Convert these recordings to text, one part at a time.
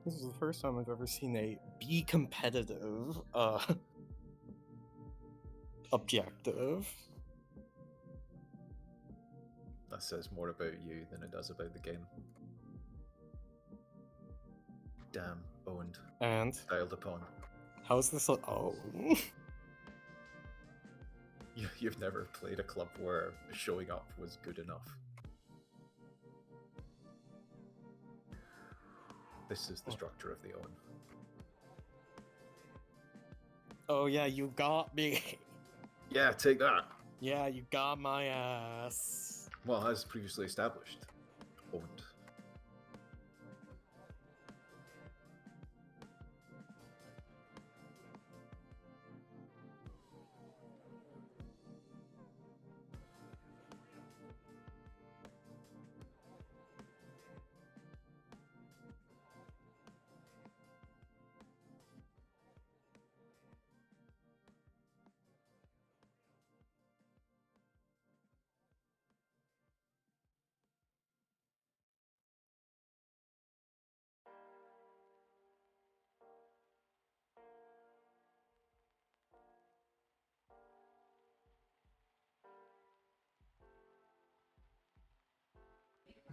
This is the first time I've ever seen a be competitive objective. That says more about you than it does about the game. Damn, owned. And Dialed upon. how's this? Oh, You've never played a club where showing up was good enough. This is the structure of the own. oh yeah, you got me. Yeah, take that. Yeah, you got my ass. Well, as previously established, owned.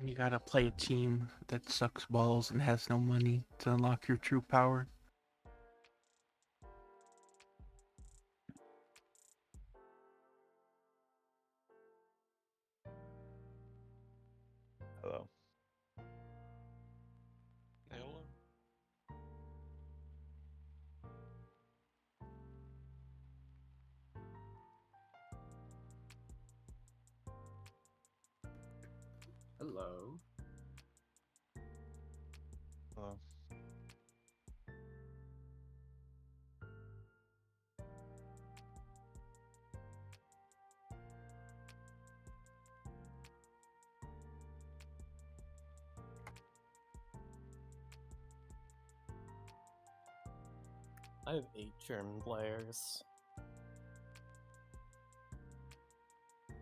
You gotta play a team that sucks balls and has no money to unlock your true power. Hello. Hello. Hello. Hello. I have 8 German players.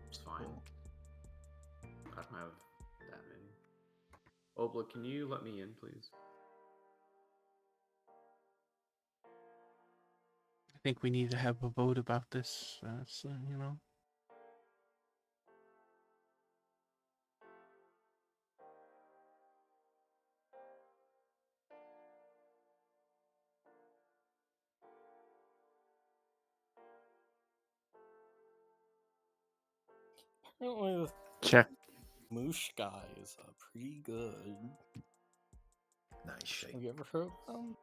It's fine. I don't have that many. Obla, can you let me in, please? I think we need to have a vote about this. You know. Apparently, the Check. Moosh guy is pretty good. Nice shake. Have you ever heard of them?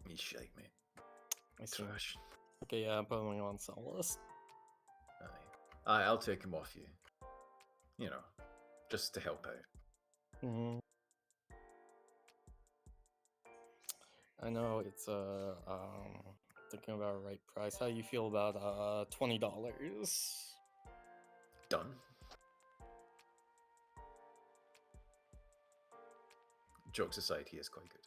Me shake, mate. I see. Trash. Okay, yeah, I'm putting him on sell list. Aye, I'll take him off you. You know, just to help out. Mm-hmm. I know it's thinking about a right price. How do you feel about $20? Done. Jokes aside, he is quite good.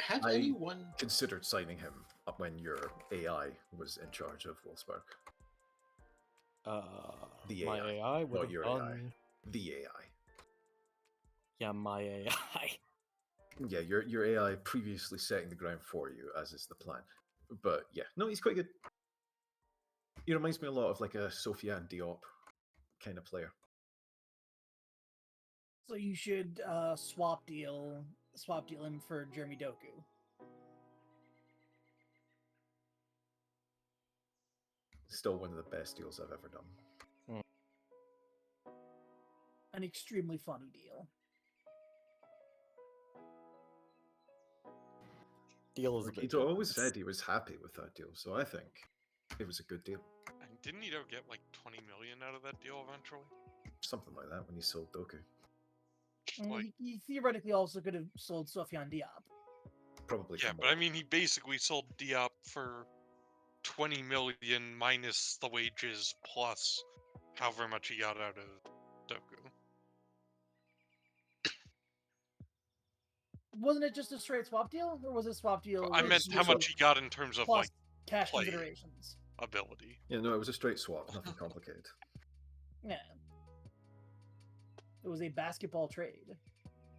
Has I anyone considered signing him up when your AI was in charge of Wolfsburg. The My AI, AI would not have your done. AI. The AI. Yeah, my AI. Yeah, your AI previously setting the ground for you, as is the plan. But yeah, no, he's quite good. He reminds me a lot of like a Sofiane Diop kind of player. So you should swap deal him for Jeremy Doku. Still one of the best deals I've ever done. An extremely funny deal. Deal is a bit. He always said he was happy with that deal, so I think it was a good deal. And didn't Ito get like 20 million out of that deal eventually? Something like that when he sold Doku. Like, He theoretically also could have sold Sofiane Diop. Probably. yeah, but I mean, he basically sold Diop for 20 million minus the wages plus however much he got out of Doku. Wasn't it just a straight swap deal, or was it a swap deal? I meant how much he got in terms of plus like cash play considerations. ability. Yeah, no, it was a straight swap, nothing complicated. Yeah. It was a basketball trade.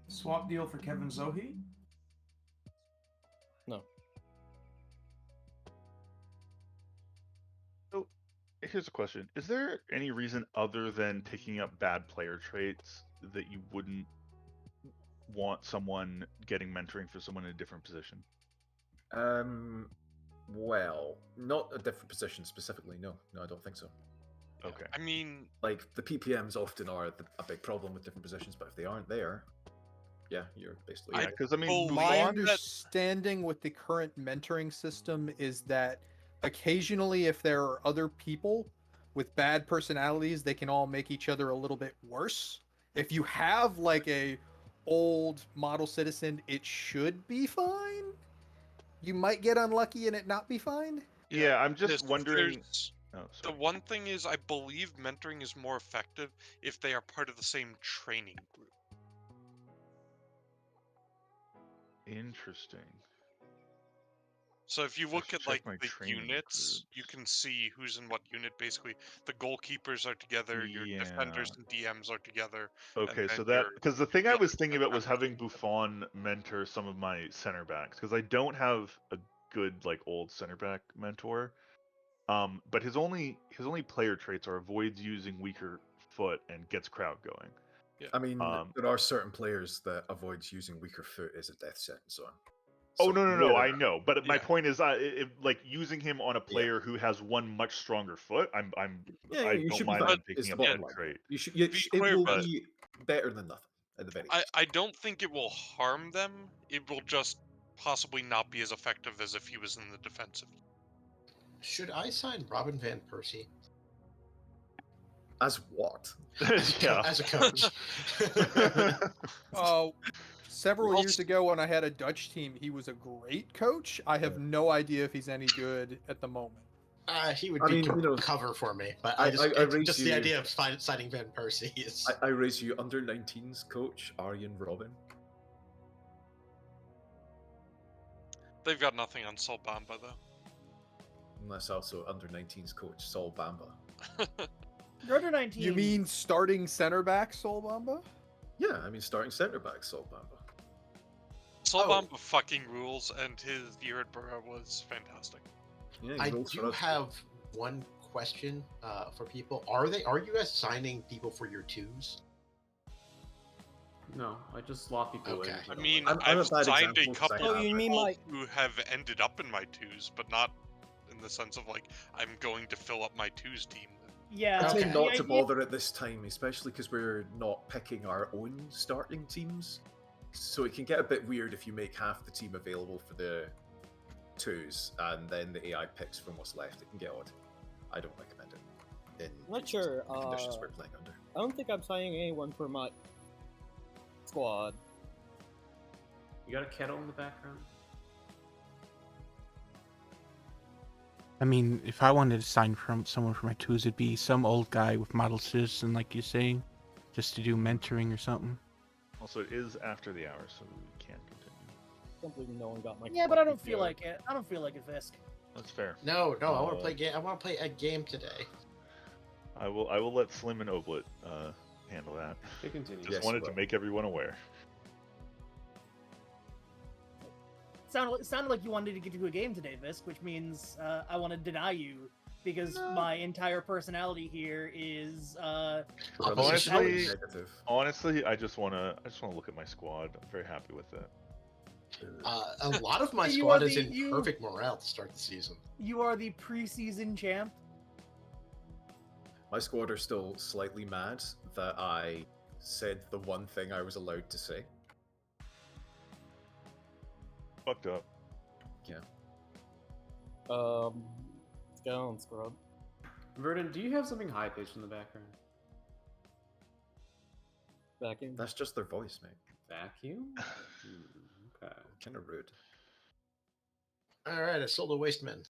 Swap deal for Kevin Zohe? Here's a question: is there any reason other than picking up bad player traits that you wouldn't want someone getting mentoring for someone in a different position? Well, not a different position specifically. No, I don't think so. Okay. I mean, Like the PPMs often are a big problem with different positions, but if they aren't there, yeah, you're basically. Yeah, because I mean, believe My Buffon. understanding with the current mentoring system is that occasionally, if there are other people with bad personalities, they can all make each other a little bit worse. If you have like a old model citizen, it should be fine. You might get unlucky and it not be fine. Yeah, I'm just this- wondering. there's- Oh, the sorry. one thing is, I believe mentoring is more effective if they are part of the same training group. Interesting. So if you I look should at check like my the training units, you groups. can see who's in what unit. Basically, the goalkeepers are together, your defenders Yeah. and DMs are together. Okay, and so then that because the thing I your was thinking about was center having Buffon mentor some of my center backs because I don't have a good like old center back mentor. But his only player traits are avoids using weaker foot and gets crowd going. I mean, Um, there are certain players that avoids using weaker foot is a death sentence on. Oh So no, aware I of that. know, but my Yeah. point is, like using him on a player who has one much stronger foot, I you don't should be mind fine. them It's picking the up bottom that line. trait. You should. Be It clear, will but- be better than nothing at the very least. I don't think it will harm them. It will just possibly not be as effective as if he was in the defensive. Should I sign Robin Van Persie As what? Yeah. as a coach? Several years Also- ago when I had a Dutch team, he was a great coach. I have no idea if he's any good at the moment. He would I be mean, you know, cover for me, but I raise just the you- idea of signing Van Persie is. I raise you under 19s coach Arjen Robin. They've got nothing on Sol Bamba though. And that's also under 19s coach Sol Bamba. You're under 19. You mean starting center back, Sol Bamba? Yeah, I mean starting centre back Sol Bamba. Sol Oh. Bamba fucking rules, and his year at Borough was fantastic. Yeah, he I rolls for do us. have one question for people. Are you guys signing people for your twos? No, I just slot people Okay. in. I mean, I'm a I've bad signed a example 'cause I couple have you mean people like- who have ended up in my twos, but not in the sense of like I'm going to fill up my twos team. Yeah. I Okay. tend not the to idea- bother at this time, especially because we're not picking our own starting teams. So it can get a bit weird if you make half the team available for the twos and then the AI picks from what's left. It can get odd. I don't recommend it in Not sure. the conditions we're playing under. I don't think I'm signing anyone for my squad. You got a kettle in the background? I mean, if I wanted to sign from someone for my twos, it'd be some old guy with model citizen, like you're saying, just to do mentoring or something. Also, it is after the hour, so we can't continue. I can't believe no one got my. Yeah, but I don't fucking feel joke. like it. I don't feel like it, Fisk. That's fair. No, I want to play game. I want to play a game today. I will let Slim and Oblet handle that. They continue. Just Yes, wanted to well. make everyone aware. Sounded like you wanted to get to a game today, Fisk, which means I want to deny you because my entire personality here is Opposition. Honestly- Negative. Honestly, I just wanna look at my squad. I'm very happy with it. A lot of my You squad are is the- in you- perfect morale to start the season. you are the preseason champ. My squad are still slightly mad that I said the one thing I was allowed to say. Fucked up. Let's get on, scrub. Verdon, do you have something high pitched in the background? Back in. That's just their voice, mate. Vacuum? Okay. Kind of rude. All right, I sold a waste man.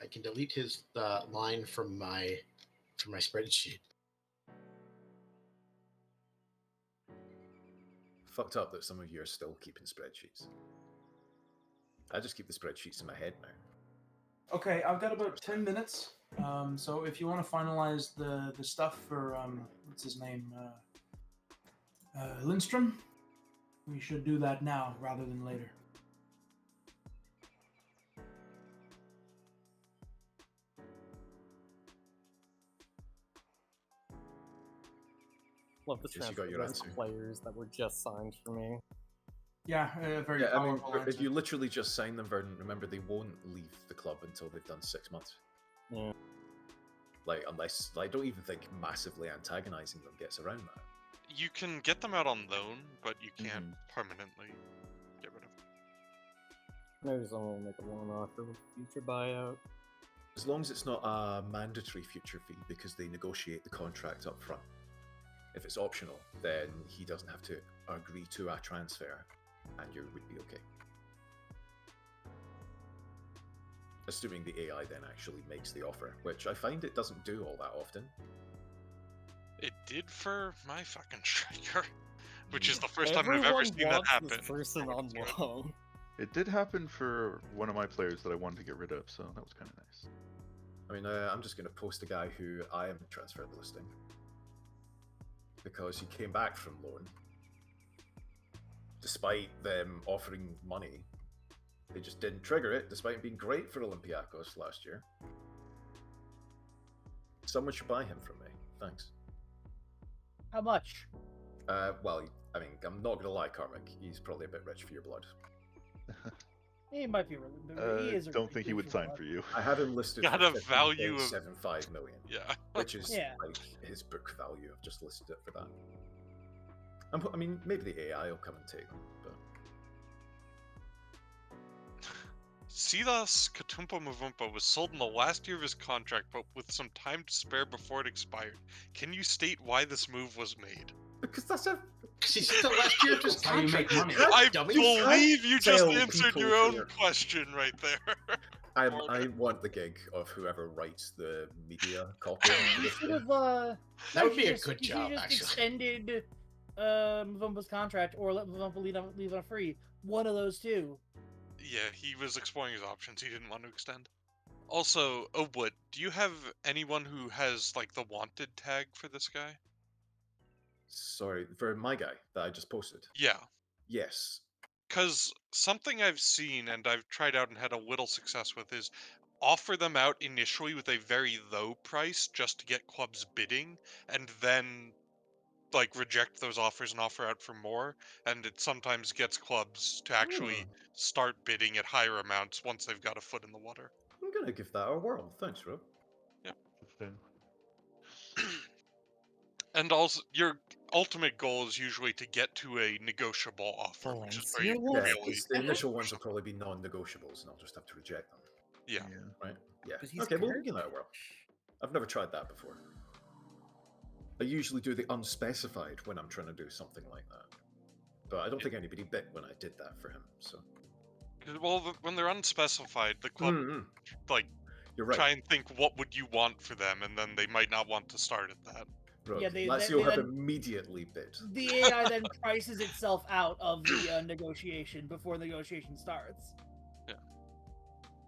I can delete his line from my spreadsheet. Fucked up that some of you are still keeping spreadsheets. I just keep the spreadsheets in my head now. Okay, I've got about 10 minutes. So if you want to finalize the stuff for what's his name, Lindstrom, We should do that now rather than later. Love the Yes, you got transfer your those answer. players that were just signed for me. Yeah, a very Yeah, I mean, powerful if answer. you literally just sign them, Vernon, remember they won't leave the club until they've done 6 months. Yeah. Like, unless I don't even think massively antagonizing them gets around that. You can get them out on loan, but you can't Mhm. permanently get rid of them. Maybe someone will make a loan offer with future buyout. As long as it's not a mandatory future fee because they negotiate the contract up front. If it's optional, then he doesn't have to agree to a transfer, and you would be okay. Assuming the AI then actually makes the offer, which I find it doesn't do all that often. It did for my fucking striker, which is the first time I've ever Everyone seen that wants happen. this person on loan. It did happen for one of my players that I wanted to get rid of, so that was kind of nice. I mean, I'm just going to post a guy who I am transfer listing because he came back from loan. Despite them offering money, they just didn't trigger it, despite him being great for Olympiacos last year. Someone should buy him from me. Thanks. How much? Well, I mean, I'm not going to lie, Karmic. He's probably a bit rich for your blood. He might be really. He is. Don't think he would sign for you. I have him listed Got for a value of 15.75 million. Yeah. Which is Yeah. like his book value. I've just listed it for that. I mean, maybe the AI will come and take them, but Silas Katumpa Mavumpa was sold in the last year of his contract, but with some time to spare before it expired. Can you state why this move was made? because that's a Because he's in the last year of his That's how you make contract. money. I dummy. believe you just tell answered people your for own their- question right there. I want the gig of whoever writes the media copy. for You this should thing. have. That would be a just- good you job, should've just actually. extended Mvumpa's contract or let Mvumpa leave on free. One of those two. Yeah, he was exploring his options. He didn't want to extend. Also, Obwood, do you have anyone who has like the wanted tag for this guy? Sorry, for my guy that I just posted. Yeah. Yes. Because something I've seen and I've tried out and had a little success with is offer them out initially with a very low price just to get clubs bidding, and then like reject those offers and offer out for more. And it sometimes gets clubs to actually start bidding at higher amounts once they've got a foot in the water. I'm gonna give that a whirl. Thanks, Rob. And also, your ultimate goal is usually to get to a negotiable offer, which is where you Valencia Yeah, really. because the initial ones will probably be non-negotiables, and I'll just have to reject them. Yeah. Right? Yeah. But he's Okay, we'll give that a garbage. whirl. I've never tried that before. I usually do the unspecified when I'm trying to do something like that. But I don't think anybody bit when I did that for him, so. 'Cause, well, when they're unspecified, the club like You're right. try and think what would you want for them, and then they might not want to start at that. Rogue. Yeah, they- Lazio they have then- immediately bid. The AI then prices itself out of the negotiation before the negotiation starts.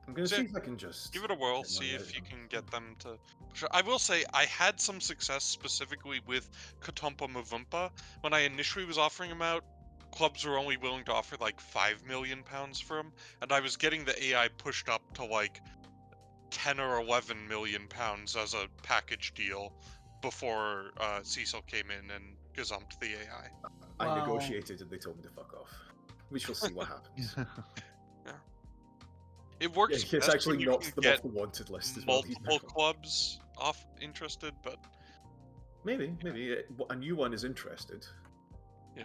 I'm gonna So, see if I can just Give it a whirl, get see money if out you of them. can get them to. Sure. I will say I had some success specifically with Katumpa Mavumpa. When I initially was offering him out, clubs were only willing to offer like £5 million for him, and I was getting the AI pushed up to like 10 or 11 million pounds as a package deal before Cecil came in and gazumped the AI. I Wow. negotiated and they told me to fuck off. We shall see what happens. It works It's best actually when you knocked can them get off the wanted list as well. these multiple now. clubs off interested, but Maybe a new one is interested. Yeah.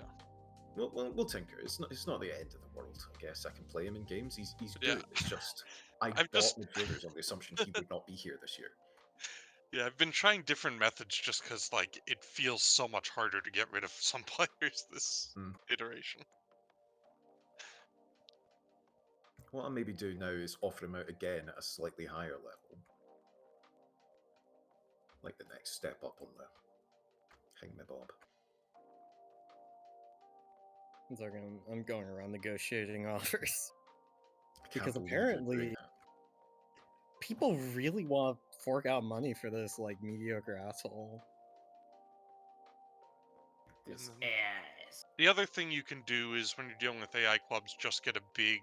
We'll tinker. It's not the end of the world. I guess I can play him in games. He's Yeah. good. It's just I I've bought just- midfielders on the assumption he would not be here this year. yeah, I've been trying different methods just because like it feels so much harder to get rid of some players this iteration. What I'll maybe do now is offer him out again at a slightly higher level. Like the next step up on the Hang Me Bob. It's like I'm going around negotiating offers. I can't Because believe you're doing apparently that. people really want to fork out money for this like mediocre asshole. Yeah, The other thing you can do is when you're dealing with AI clubs, just get a big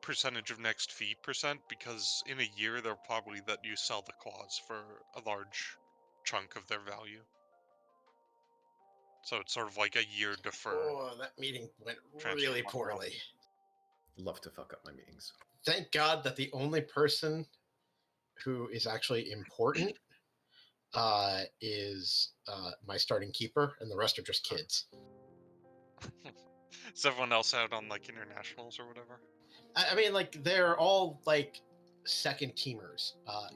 percentage of next fee percent, because in a year they'll probably let you sell the clause for a large chunk of their value. So it's sort of like a year deferred. Oh, that meeting went really poorly. Love to fuck up my meetings. Thank God that the only person who is actually important is my starting keeper, and the rest are just kids. Is everyone else out on like internationals or whatever? I mean, like they're all like second teamers,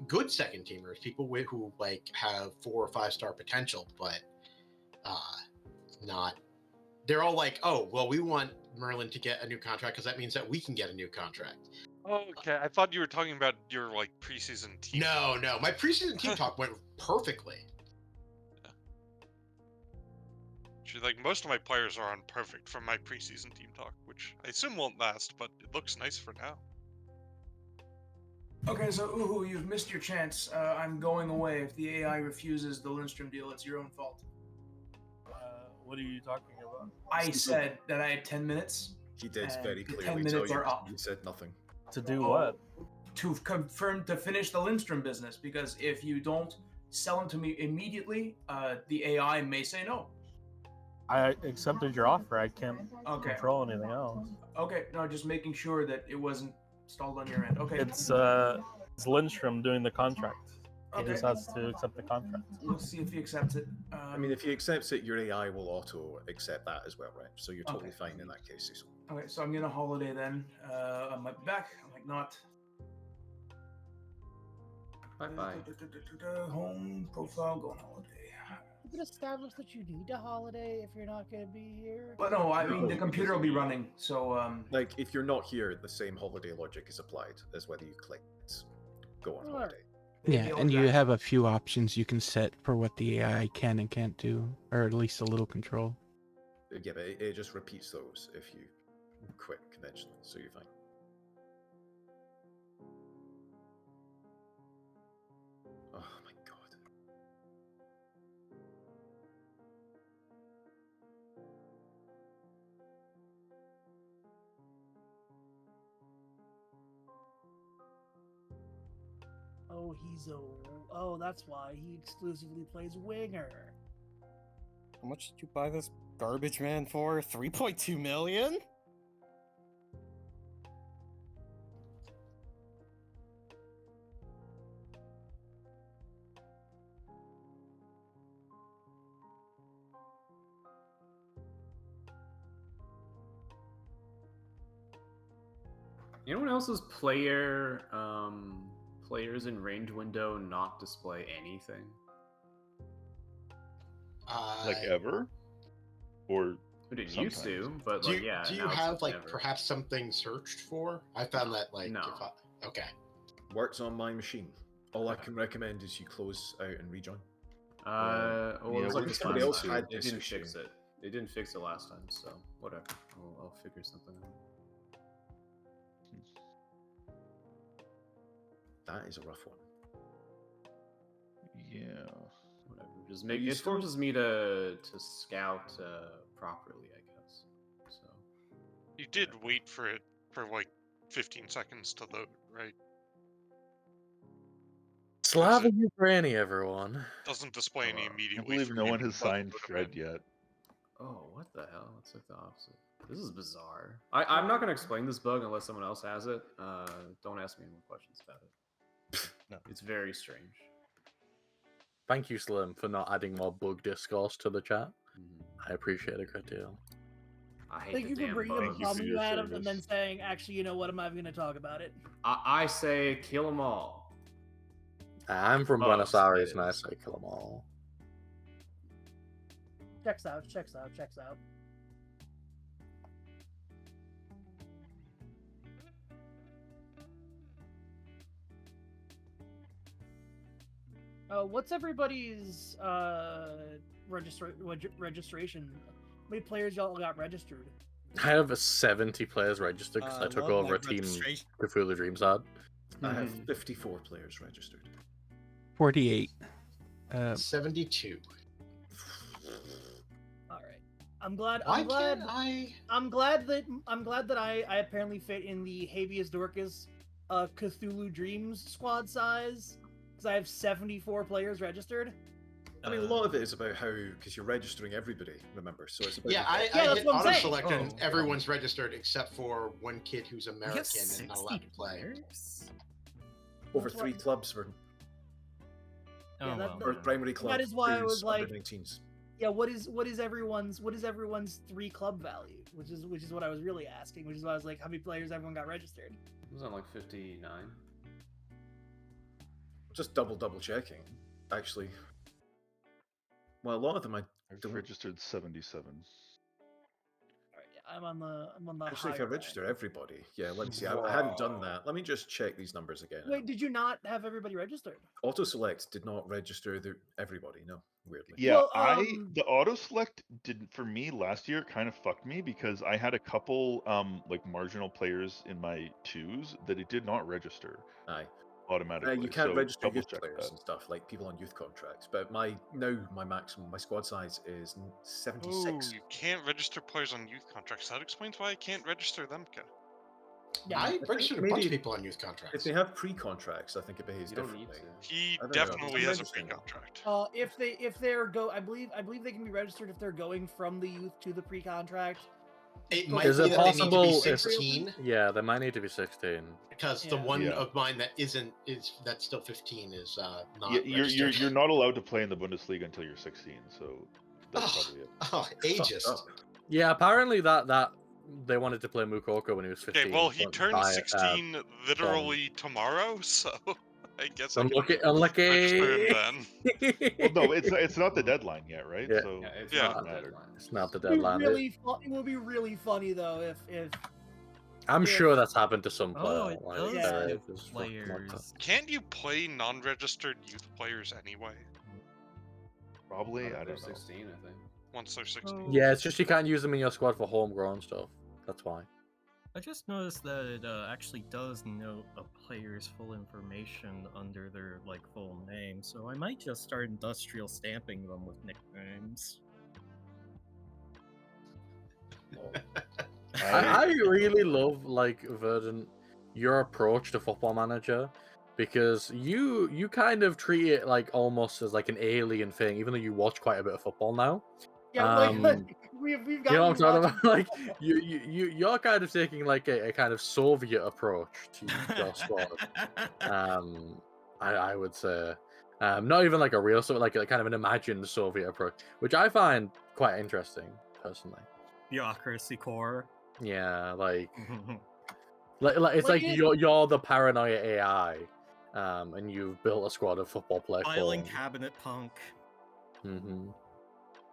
good second teamers, people who like have 4 or 5 star potential, but not. They're all like, oh, well, we want Merlin to get a new contract because that means that we can get a new contract. Oh, okay. I thought you were talking about your like preseason team. No, my preseason team talk went perfectly. Actually, like most of my players are on perfect from my preseason team talk, which I assume won't last, but it looks nice for now. Okay, so Uhu, you've missed your chance. I'm going away. If the AI refuses the Lindstrom deal, it's your own fault. What are you talking about? I said that I had 10 minutes. He did and very the clearly 10 tell minutes you. are up. You said nothing. To do what? To confirm, to finish the Lindstrom business, because if you don't sell them to me immediately, the AI may say no. I accepted your offer. I can't Okay. control anything else. Okay, no, just making sure that it wasn't stalled on your end. Okay. It's Lindstrom doing the contract. He just has to accept the contract. We'll see if he accepts it. I mean, if he accepts it, your AI will auto accept that as well, right? So you're totally Okay. fine in that case, Cecil. Okay, so I'm gonna holiday then. I might be back. I might not. Bye-bye. Home profile, go on holiday. You can establish that you need a holiday if you're not going to be here. But no, I mean No, the computer will be running. So Like, if you're not here, the same holiday logic is applied as whether you click go on holiday. Yeah, maybe I'll and you grab- have a few options you can set for what the AI can and can't do, or at least a little control. Yeah, but it just repeats those if you quit conventionally, so you're fine. Oh my god. Oh, oh, that's why he exclusively plays winger. How much did you buy this garbage man for? 3.2 million? Anyone else's players in range window not display anything? Like ever? Or It didn't sometimes? used to, but Do like you, yeah. do you now it's have like never. perhaps something searched for? I found that like No. Okay. Works on my machine. All I can recommend is you close out and rejoin. Well, yeah, it was like what this somebody last else time. had They this didn't issue. fix it. They didn't fix it last time, so whatever. I'll figure something out. That is a rough one. Yeah. Whatever. Just make You it still- forces me to scout properly, I guess. So You did wait for it for like 15 seconds to load, right? Slava Ukraini, everyone. Doesn't display any I immediately. believe for no one people has to signed load Fred in. yet. oh, what the hell? It's like the opposite. This is bizarre. I'm not gonna explain this bug unless someone else has it. Don't ask me any more questions about it. No. It's very strange. Thank you, Slim, for not adding more bug discourse to the chat. I appreciate it a great deal. I hate Thank the you for damn bringing up bugs. the problem you had and then saying, actually, you know what, I'm not even going to talk about it. I say kill them all. I'm from Bugs, Buenos Aires that and I is. say kill them all. Checks out. What's everybody's registration? How many players y'all got registered? I have 70 players registered because I took love over my a team registration. Cthulhu Dreams had. I have 54 players registered. 48. 72. All right. I'm glad. Why I'm glad. can't I? I'm glad that I apparently fit in the Habeas Dorcas, Cthulhu Dreams squad size because I have 74 players registered. I mean, a lot of it is about how, because you're registering everybody, remember? So it's about Yeah, I that's hit what I'm auto saying. select and Oh. everyone's registered except for one kid who's We have American and not 60 allowed to play. players? over That's 3 what- clubs for Oh, that- well. or primary club. That is why I was like, 19s. yeah, what is everyone's 3 club value? Which is what I was really asking. Which is why I was like, how many players everyone got registered? It was on like 59. Just double checking, actually. Well, a lot of them I I've don't. registered 77. Alright, yeah, I'm on the Actually, if I higher register end. everybody, yeah, let me see. I hadn't done that. Let me just check these numbers again. Wait, did you not have everybody registered? Auto select did not register everybody. No, weirdly. Yeah, Well, the auto select didn't for me last year kind of fucked me because I had a couple like marginal players in my twos that it did not register Aye. automatically. You can't so register double youth check players that. and stuff like people on youth contracts. But my maximum, my squad size is Oh, 76. you can't register players on youth contracts. That explains why I can't register them. Yeah, I think registered a bunch maybe of people on youth If contracts. they have pre-contracts, I think it behaves You don't need differently. to. He I don't know, definitely I'm has a registering them. pre-contract. if they're I believe they can be registered if they're going from the youth to the pre-contract. It might Is be it that they need to possible be if- 16 Yeah, they might need to be 16. because the Yeah. one Yeah. of mine that isn't is that's still 15 is not Yeah, you're registered. not allowed to play in the Bundesliga until you're 16. So that's Oh. probably it. Oh, ageist. Fucked up. Yeah, apparently that they wanted to play Mukoko when he was 15. Okay, well, he but turns by, 16 literally tomorrow, so I guess I can Unlucky. register him then. Well, no, it's not the deadline yet, right? Yeah. So Yeah, it's Yeah. not the Matter. deadline. It's not the It would deadline. be really funny though if I'm if- sure that's happened to some player. Oh, it does Yeah. there give is fucking like that. players. Can't you play non-registered youth players anyway probably Not if I they're don't know. 16, I think. once they're 16? Yeah, it's just you can't use them in your squad for homegrown stuff. That's why. I just noticed that it actually does note a player's full information under their full name, so I might just start industrial stamping them with nicknames. I really love Verdant, your approach to Football Manager, because you kind of treat it almost as an alien thing, even though you watch quite a bit of football now. yeah we've You got know what I'm talking about? You're kind of taking a kind of Soviet approach to your squad. I would say, not even a real Soviet, a kind of an imagined Soviet approach, which I find quite interesting personally. Bureaucracy core. Yeah, it's you're the paranoia AI, and you've built a squad of football players. Filing cabinet punk. Mm-hmm.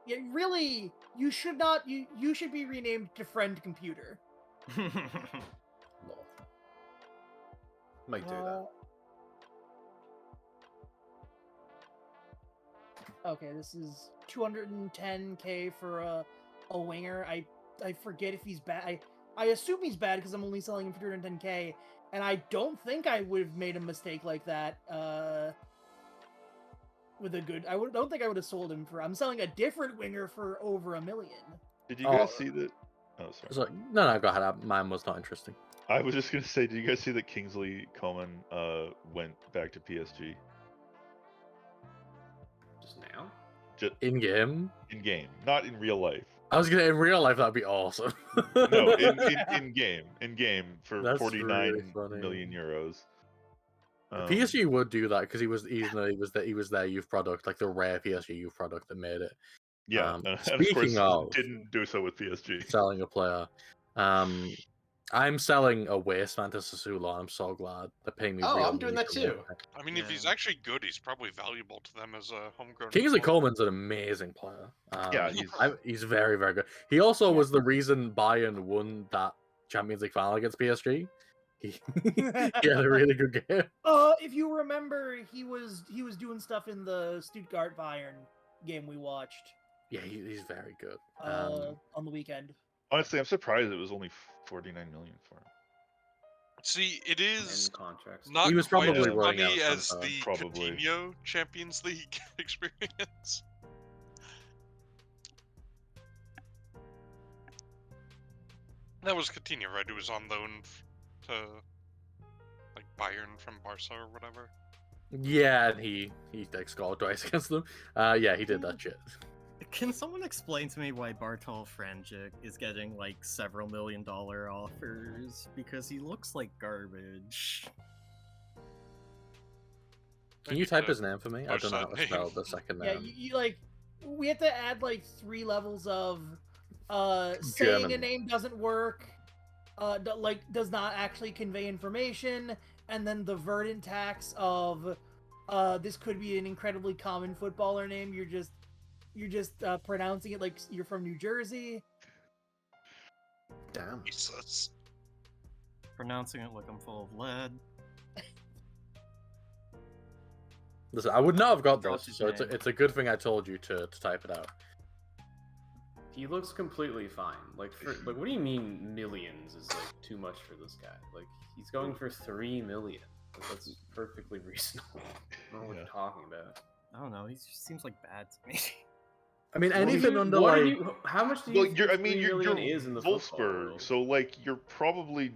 Yeah, really, you should not. You should be renamed to Friend Computer. Lol. Might do that. Okay, this is 210k for a winger. I forget if he's bad. I assume he's bad because I'm only selling him for 210k, and I don't think I would have made a mistake like that. With a good, don't think I would have sold him for. I'm selling a different winger for over $1 million. Did you guys see that? Oh, sorry. So, no, go ahead. Mine was not interesting. I was just gonna say, did you guys see that Kingsley Coman went back to PSG? Just now? Just In game. in game, not in real life. I was gonna in real life that'd be awesome. No, in game for That's 49 really funny. million euros. PSG would do that because he was their youth product, the rare PSG youth product that made it. Yeah, and of speaking course, of didn't do so with PSG. selling a player, I'm selling a wasteman to Sassuolo. I'm so glad they're paying me. Oh, real I'm doing money that for too. it. I mean, if he's actually good, he's probably valuable to them as a homegrown. Kingsley employee. Coleman's an amazing player. Yeah, he's very, very good. He also was the reason Bayern won that Champions League final against PSG. He had a really good game. If you remember, he was doing stuff in the Stuttgart Bayern game we watched. Yeah, he's very good. On the weekend. Honestly, I'm surprised it was only 49 million for him. See, it is And contracts. not He was quite probably as running funny out as sometime. the Probably. Coutinho Champions League experience. That was Coutinho, right? Who was on loan to like Bayern from Barca or whatever. Yeah, and he like scored twice against them. Yeah, he did that shit. Can someone explain to me why Bartol Franjic is getting like several $1 million offers? Because he looks like garbage. Can you type his name for me? I don't know how to name. spell the second Yeah, name. you like we have to add like 3 levels of saying a German. name doesn't work, does not actually convey information, and then the verdant tax of this could be an incredibly common footballer name. You're just pronouncing it like you're from New Jersey. Damn. Jesus. Pronouncing it like I'm full of lead. Listen, I would not have got What's this, his so name? it's a good thing I told you to type it out. He looks completely fine. Like, what do you mean millions is like too much for this guy? Like, he's going for 3 million. That's perfectly reasonable. I don't know what you're talking about. I don't know. He just seems like bad to me. I mean, What do anything you- under what are like you- how much do you Well, think you're, I 3 mean, you're million is in the football Wolfsburg, world? so like you're probably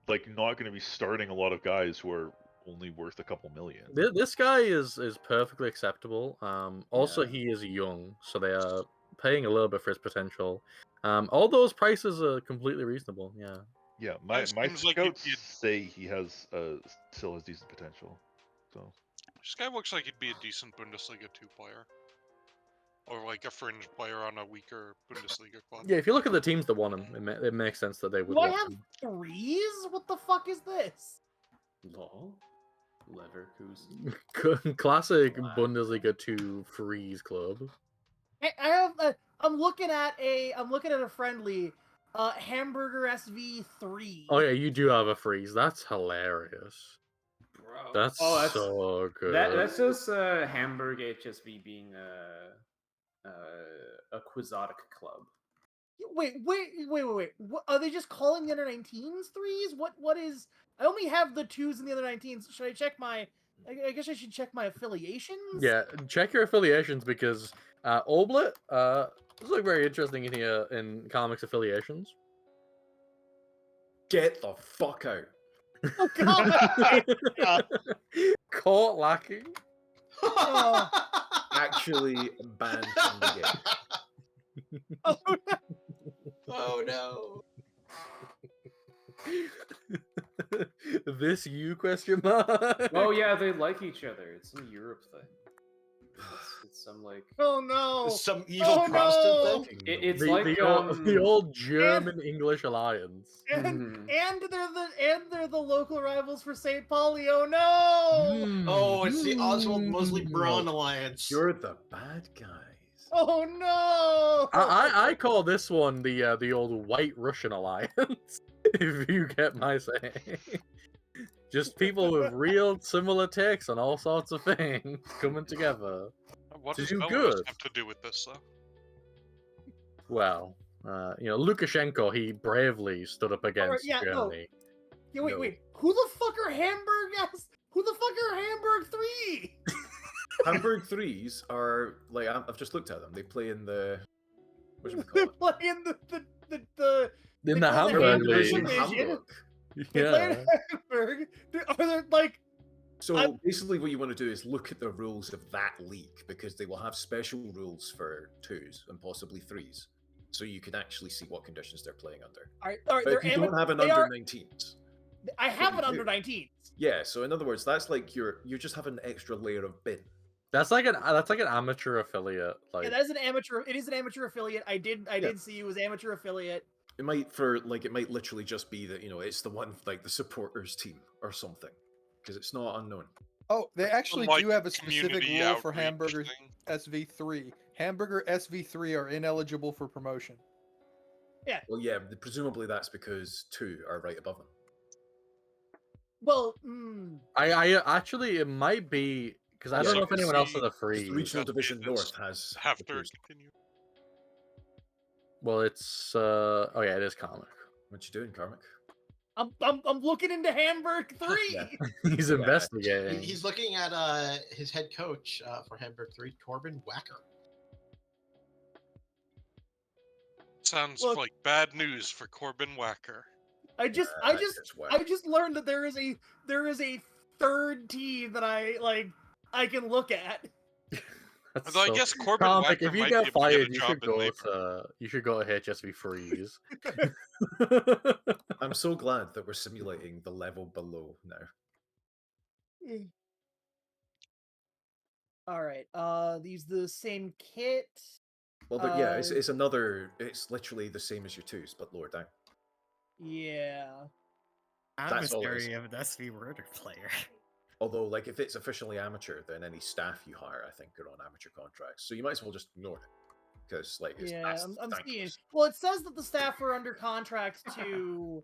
like not going to be starting a lot of guys who are only worth a couple million. this guy is perfectly acceptable. Also, Yeah. he is young, so they are paying a little bit for his potential. All those prices are completely reasonable. Yeah. Yeah, my seems like he'd scouts be say he has still has decent potential. So This guy looks like he'd be a decent Bundesliga 2 player. Or like a fringe player on a weaker Bundesliga club. Yeah, if you look at the teams that won him, it makes sense that they would Do I want have him. 3s? What the fuck is this? Lol. Leverkusen. Classic Wow. Bundesliga 2 freeze club. I have. I'm looking at a friendly, Hamburger SV3. Oh yeah, you do have a freeze. That's hilarious. Bro. That's so good. That's just Hamburg HSV being a quixotic club. Wait. What, are they just calling the under 19s 3s? What is? I only have the 2s and the other 19s. Should I check my? I guess I should check my affiliations. Yeah, check your affiliations because Oblet, this looks very interesting in here in comics affiliations. Get the fuck out. Oh god! Caught lacking. Oh. Actually banned from the game. Oh no! Oh no. This you question mark? Oh yeah, they like each other. It's some Europe thing. It's some like Oh no! Some evil Oh, Protestant no! thing. it's the, like the old German English alliance. And they're the local rivals for St. Pauli. Oh no! Oh, it's the Oswald Mosley Braun alliance. You're the bad guys. Oh no! I call this one the old White Russian alliance. If you get my saying. Just people with real similar takes on all sorts of things coming together. What to does do Belarus good. have to do with this, though? Well, Lukashenko, he bravely stood up against yeah, no. Germany. Yeah, wait, No. wait. Who the fuck are Who the fuck are Hamburg 3? Hamburg 3s are like I've just looked at them. They play in the what do we call They're it? playing In the the play Hamburg Hamburg League. division. Hamburg. They play Yeah. in Hamburg. Are there like So basically, what you want to do is look at the rules of that league because they will have special rules for 2s and possibly 3s, so you can actually see what conditions they're playing under. are But they're if you don't have an they under are- 19s, I have you an do. under 19s. yeah. So in other words, that's like you just have an extra layer of bin. That's like an amateur affiliate. Like Yeah, that is an amateur. It is an amateur affiliate. I did see it was amateur affiliate. It might literally just be that it's the one like the supporters team or something because it's not unknown. Oh, they actually Like do have a specific community rule for outreach Hamburger thing. SV3. Hamburger SV3 are ineligible for promotion. Well, yeah, presumably that's because 2 are right above them. Well, I actually it might be because I Yeah, don't know you if can anyone else see has a The free. regional That's division it, north it's has After the 2s. continue. Well, it's oh yeah, it is comic. What you doing, Karmic? I'm looking into Hamburg 3. Yeah. He's Yeah. investigating. He's looking at his head coach for Hamburg 3, Torben Wacker. Sounds Look. like bad news for Corbin Wacker. I just learned that there is a third team that I can look at. That's Although I so- guess Corbin Karmik, Wacker if you might get be able to get a fired, you job should in go labor. to HSV Freeze. I'm so glad that we're simulating the level below now. All right. These the same kit. Well, yeah, it's another. It's literally the same as your twos, but lower down. Yeah. That's all it is. Adversary of an SV Worder player. Although, like, if it's officially amateur, then any staff you hire, I think, are on amateur contracts. So you might as well just ignore it, because, like, Yeah, I'm seeing. thankless. Well, it says that the staff are under contract to.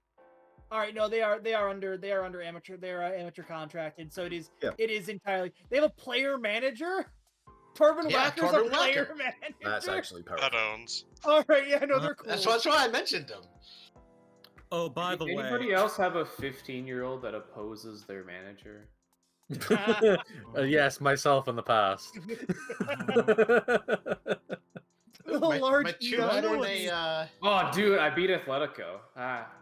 All right, no, they are under amateur. They're amateur contracted, so it is entirely. They have a player manager. Torben Yeah, Wacker's Torben a player Wacker. manager. That's actually powerful. That owns. All right, yeah, no, they're cool. That's why I mentioned him. Oh, by the way, Anybody else have a 15-year-old that opposes their manager? Yes, myself in the past. The My large two ego. under a Oh, dude, I beat Atletico.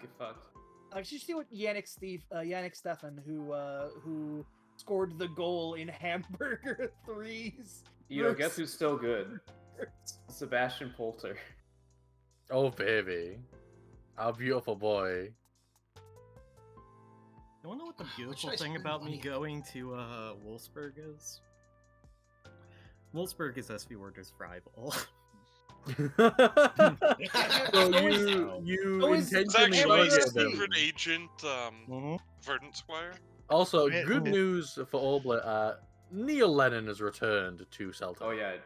Get fucked. I should see what Yannick Stefan, who scored the goal in hamburger threes. You know, guess who's still good? Sebastian Polter. Oh, baby. Our beautiful boy. you wanna know what the beautiful I thing spend about me money? going to Wolfsburg is? Wolfsburg is SV Worder's rival. So you So is- It's intentionally actually a negative them. secret agent, Mhm. Verdant Squire. Also, Man, good news for Oblet. Neil Lennon has returned to Celtic. Oh yeah.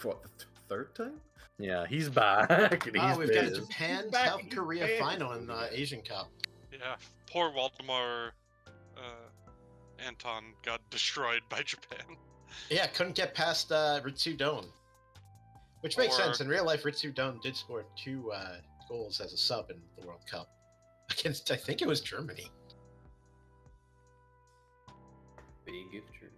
What, the third time? Yeah, he's back. And he's we've got a pissed. Japan Back South in Korea Japan. final in the Asian Cup. Yeah, poor Waldemar Anton got destroyed by Japan. Yeah, couldn't get past Ritsu Don. Which makes Or- sense. In real life, Ritsu Don did score 2 goals as a sub in the World Cup. Against, I think it was Germany. Big gifter.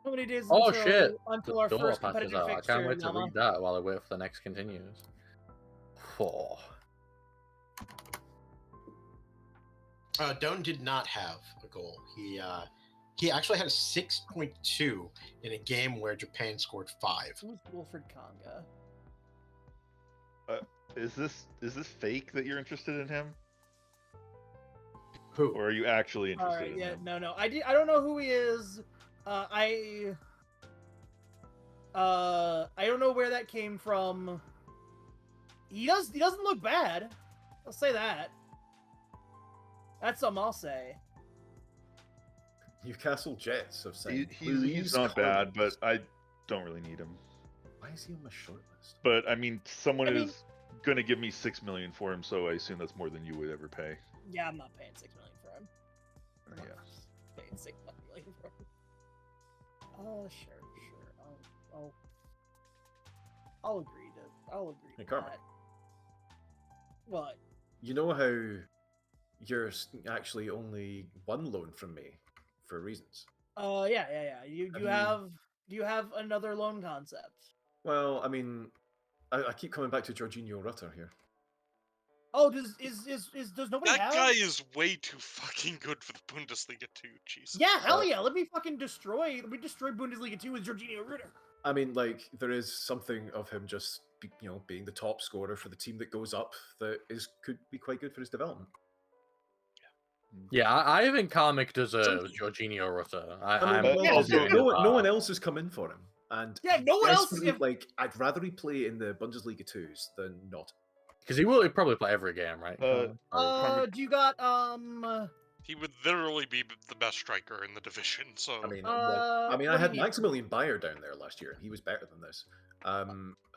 How many days Oh until, shit! until The our door first passes competitive out. I fixture? can't wait to Nama? read that while I wait for the next continues. Oh. Don did not have a goal. He actually had a 6.2 in a game where Japan scored 5. Who's Wilfred Conga? Is this fake that you're interested in him, Who? or are you actually All interested right, in yeah, him? no, I don't know who he is. I don't know where that came from. He doesn't look bad. I'll say that. That's something I'll say. Newcastle Jets have said He's "Please not call bad, us." but I don't really need him. Why is he on my short list? But I mean, someone I mean- is gonna give me 6 million for him, so I assume that's more than you would ever pay. Yeah, I'm not paying $6 million for him. I'm not Yeah. paying $6 million for him. Sure. I'll agree Hey, to Carmen. that. What? You know how you're actually only one loan from me for reasons. Yeah. Do you have another loan concept? Well, I mean, I keep coming back to Jorginho Rutter here. Oh, does nobody That have? guy is way too fucking good for the Bundesliga too. Jesus. Yeah, hell yeah. Let me destroy Bundesliga 2 with Jorginho Rutter. I mean, like, there is something of him just, being the top scorer for the team that goes up that could be quite good for his development. Yeah, I think Karmik deserves Jorginho Rutter. I mean, I'm well, also no with one that. else has come in for him, and Yeah, no one else is desperately, like, I'd rather he play in the Bundesliga 2s than not. Because he'll probably play every game, right? Karmik, Do you got He would literally be the best striker in the division. So I mean, what I do had you need? Maximilian Bayer down there last year, and he was better than this.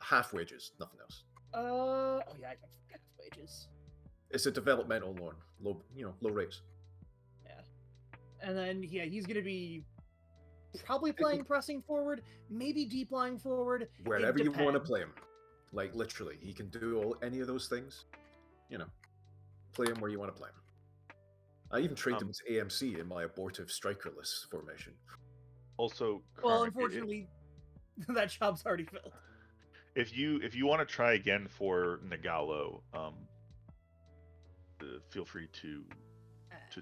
Half wages, nothing else. Oh yeah, I forget his wages. It's a developmental loan, low rates. And then he's gonna be probably playing pressing forward, maybe deep lying forward. Wherever It you want to depends. play him, like literally, he can do any of those things. Play him where you want to play him. I even trained him as AMC in my abortive strikerless formation. also, Well, Karmik, unfortunately, that job's already filled. if you want to try again for Nagalo, feel free to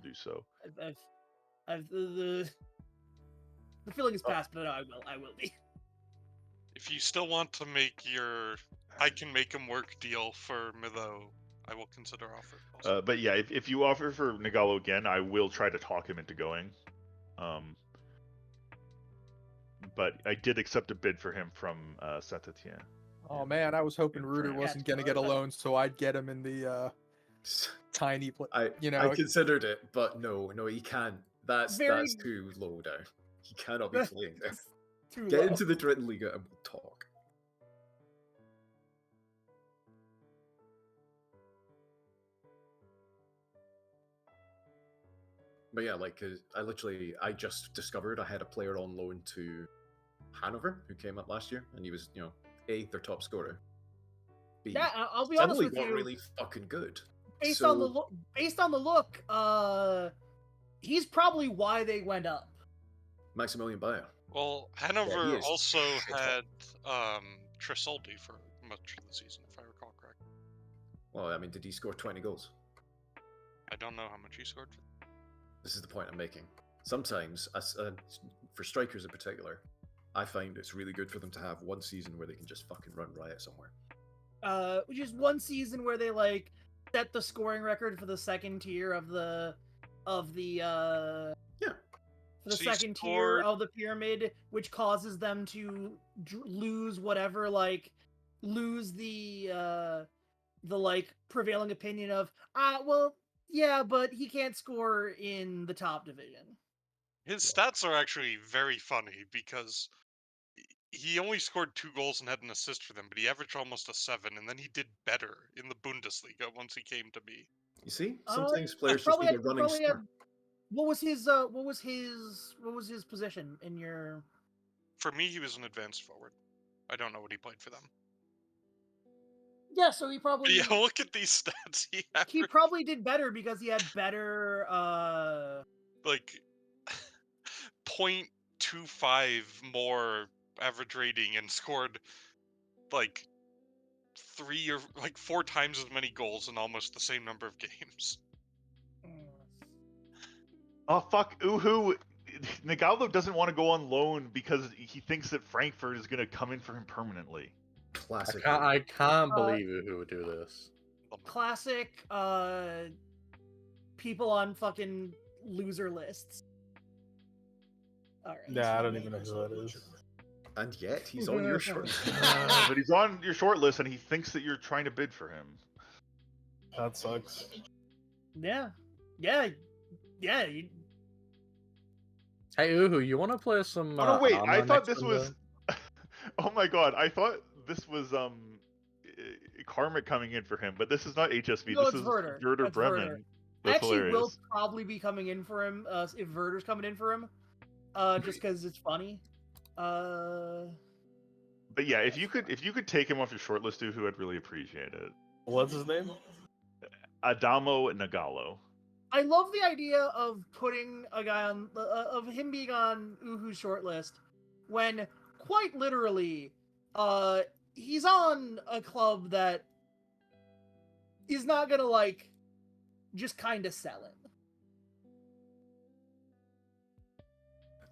do so. I've the feeling is past, but I will be. If you still want to make your I can make him work deal for Milo, I will consider offering. Also. But yeah, if you offer for Nagalo again, I will try to talk him into going. But I did accept a bid for him from Saint Etienne. Oh man, I was hoping Reuter France. wasn't gonna get a loan, so I'd get him in the tiny I considered it, but no, he can't. That's too low down. He cannot be playing there. Get into the Bundesliga and we'll talk. But yeah, like I just discovered I had a player on loan to Hanover who came up last year, and he was, A, their top scorer. B, yeah, I'll be honest with got you. really fucking good. Based on the look, he's probably why they went up. Maximilian Bayer. Well, Hanover also had Tresoldi for much of the season, if I recall correctly. Well, I mean, did he score 20 goals? I don't know how much he scored. This is the point I'm making. Sometimes, for strikers in particular, I find it's really good for them to have one season where they can just fucking run riot somewhere. Which is one season where they like set the scoring record for the second tier of the second tier of the pyramid, which causes them to lose whatever, like lose the like prevailing opinion of well, yeah, but he can't score in the top division. His stats are actually very funny because he only scored 2 goals and had an assist for them, but he averaged almost a 7, and then he did better in the Bundesliga once he came to me. You see, sometimes players just need a running start. What was his position in your? For me, he was an advanced forward. I don't know what he played for them. Yeah, so he probably. But yeah, look at these stats. He probably did better because he had better. Like 0.25 more average rating and scored like 3 or like 4 times as many goals in almost the same number of games. Oh fuck, Uhu! Nagalo doesn't want to go on loan because he thinks that Frankfurt is going to come in for him permanently. Classic. I can't believe Uhu would do this. Classic. People on fucking loser lists. All right. Nah, I don't even know who that is. And yet he's on your short list. But he's on your short list, and he thinks that you're trying to bid for him. That sucks. Yeah. Hey Uhu, you want to play some? Oh no, wait! I thought this was. Oh my god! I thought this was Karmic coming in for him, but this is not HSV. No, this it's is Werder. Werder That's Bremen. Werder. That's Actually, hilarious. will probably be coming in for him if Werder's coming in for him, just because it's funny. But yeah, if you could take him off your short list, Uhu, I'd really appreciate it. What's his name? Adamo Nagalo. I love the idea of putting a guy on of him being on Uhu's short list when quite literally he's on a club that is not gonna like just kind of sell him.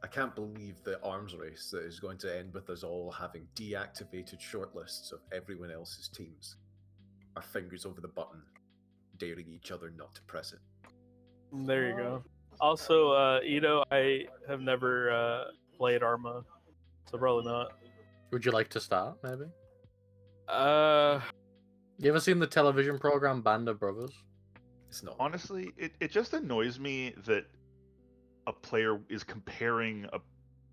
I can't believe the arms race that is going to end with us all having deactivated shortlists of everyone else's teams. Our fingers over the button, daring each other not to press it. There you go. Also, Ito, I have never played Arma, so probably not. Would you like to start, maybe? You ever seen the television program Band of Brothers? It's not. Honestly, it just annoys me that a player is comparing a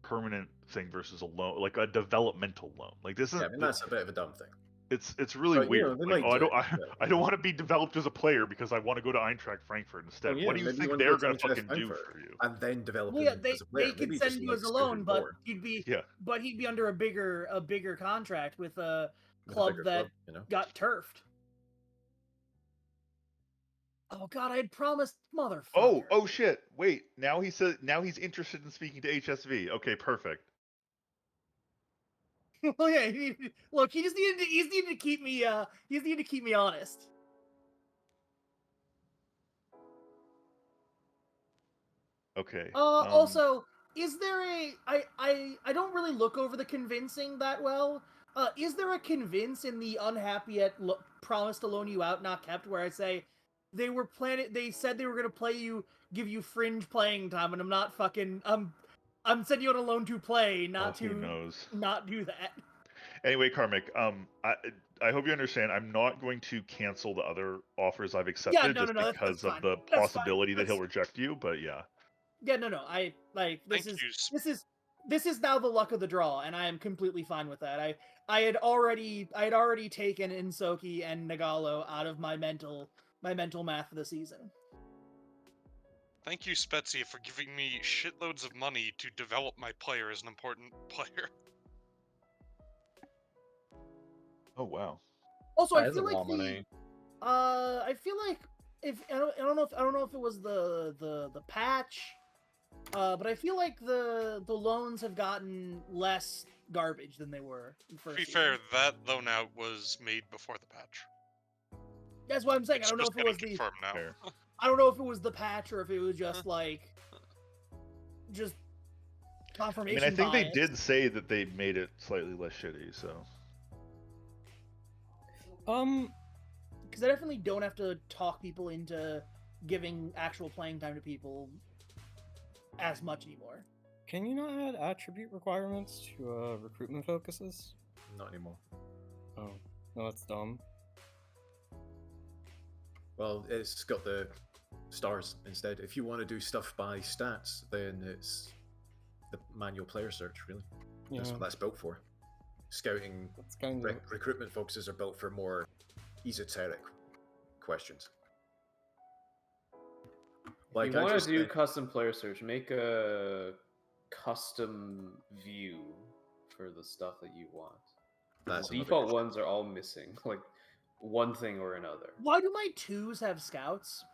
permanent thing versus a loan, like a developmental loan. Like this is. Yeah, I mean, that's a bit of a dumb thing. It's really But, weird. you know, Like, I don't want to be developed as a player because I want to go to Eintracht Frankfurt instead. Oh, yeah, what do you maybe think wanna they're go to going to Eintracht fucking do Frankfurt for you? and then develop Well, him yeah, as a player. they could Maybe send just you as a likes loan, Scoot but more. he'd be under a bigger contract with a club bigger that club, you know? got turfed. Oh god, I had promised, motherfucker. Oh shit! Wait, now he's interested in speaking to HSV. Okay, perfect. Well, yeah. Look, he just needed to keep me. He just needed to keep me honest. Okay. Also, is there a? I don't really look over the convincing that well. Is there a convince in the unhappy yet promised to loan you out, not kept, where I say they were planning? They said they were gonna play you, give you fringe playing time, and I'm not fucking. I'm sending you on a loan to play, not who to knows? not do that. Anyway, Karmic, I hope you understand. I'm not going to cancel the other offers I've accepted no, just that's because of fine. the That's fine. possibility that he'll reject you. But yeah. Yeah, no. I like this is now the luck of the draw, and I am completely fine with that. I had already taken Insoki and Nagalo out of my mental math of the season. Thank you, Spezia, for giving me shitloads of money to develop my player as an important player. Oh wow. Also, That I is a feel lot like of money. I feel like if I don't know if it was the patch, but I feel like the loans have gotten less garbage than they were in the To first be season. fair, that loan out was made before the patch. That's what I'm saying. It's I don't know just if it was getting the confirmed now. Fair. I don't know if it was the patch or if it was just like just I confirmation mean, I think bias. they did say that they made it slightly less shitty. So. Because I definitely don't have to talk people into giving actual playing time to people as much anymore. Can you not add attribute requirements to recruitment focuses? Not anymore. Oh, no, that's dumb. Well, it's got the stars instead. If you want to do stuff by stats, then it's the manual player search, really. That's Yeah. what that's built for. Scouting, That's kind of recruitment focuses are built for more esoteric questions. If you want to do custom player search, make a custom view for the stuff that you want. That's The another default issue. ones are all missing, like one thing or another. Why do my twos have scouts?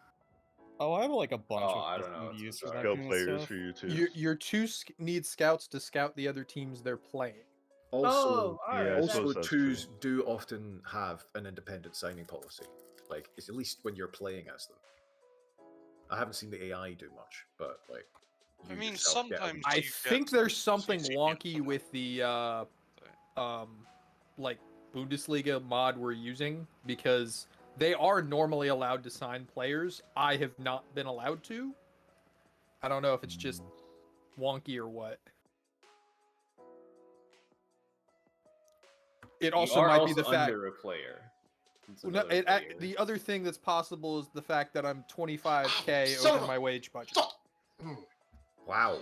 Oh, I have like a bunch Oh, of I don't know. custom views for It's that Go kind of players stuff. for you too. Your twos need scouts to scout the other teams they're playing. Also, Yeah, I suppose that's twos true. do often have an independent signing policy. Like, it's at least when you're playing as them. I haven't seen the AI do much, but like, I you mean, yourself get a sometimes wee I you think get there's something CCP. wonky with the like Bundesliga mod we're using because they are normally allowed to sign players. I have not been allowed to. I don't know if it's just wonky or what. It also you are might also be the fact. under a player. It's Well, no, another layer. the other thing that's possible is the fact that I'm 25K Son over of my wage budget. Wow.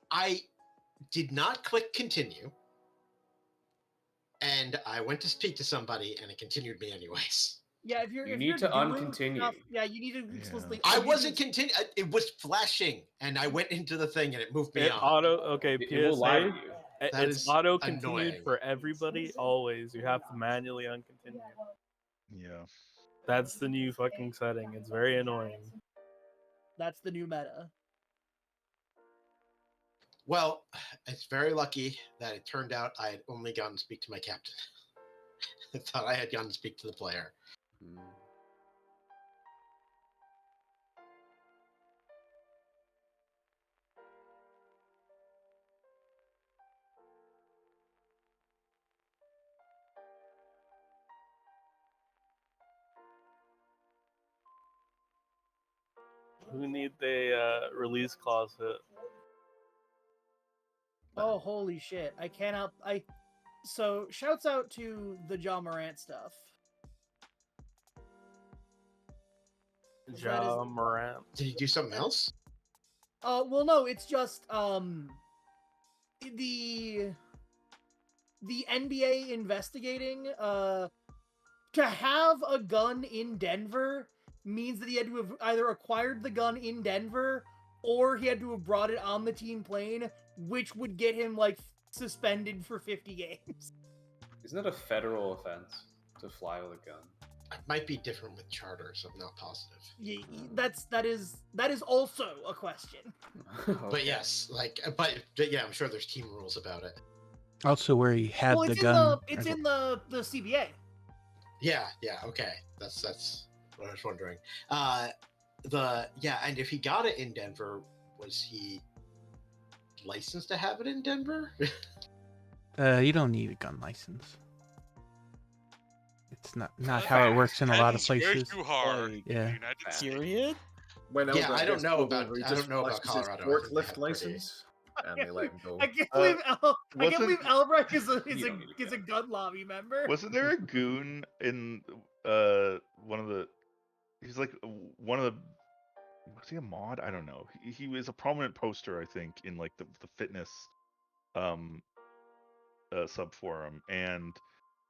I did not click continue, and I went to speak to somebody, and it continued me anyways. Yeah, if you're You if need you're to doing uncontinue. stuff, yeah, you need to explicitly. I you need wasn't to- continuing. It was flashing, and I went into the thing, and it moved me It on. auto okay. It will lie to PSA. you. That It's is auto continued annoying. for everybody always. You have to manually uncontinue. Yeah. That's the new fucking setting. It's very annoying. That's the new meta. Well, it's very lucky that it turned out I had only gotten to speak to my captain. I thought I had gotten to speak to the player. Who need the release clause hit? Oh, holy shit! I cannot. So shouts out to the John Morant stuff. Ja Morant. Did he do something else? Well, no, it's just the NBA investigating to have a gun in Denver means that he had to have either acquired the gun in Denver or he had to have brought it on the team plane, which would get him like suspended for 50 games. Isn't that a federal offense to fly with a gun? It might be different with charters. I'm not positive. That is also a question. But yes, but yeah, I'm sure there's team rules about it. Also, where he had Well, the it's gun. in the CBA. Yeah, okay. That's what I was wondering. And if he got it in Denver, was he licensed to have it in Denver? You don't need a gun license. It's not how it works in a lot of Depends where places. you are Like, in the Yeah. United States. period? When Yeah, Elbrand I don't gets know pulled about- over, he I just don't know about flashes his Colorado. I think they forklift have pretty- license, and they let him go. I can't believe I can't believe wasn't- Albrecht is You don't need a a gun lobby member. Wasn't there a goon in one of the? He's like one of the. Was he a mod? I don't know. He was a prominent poster, I think, in like the fitness sub forum, and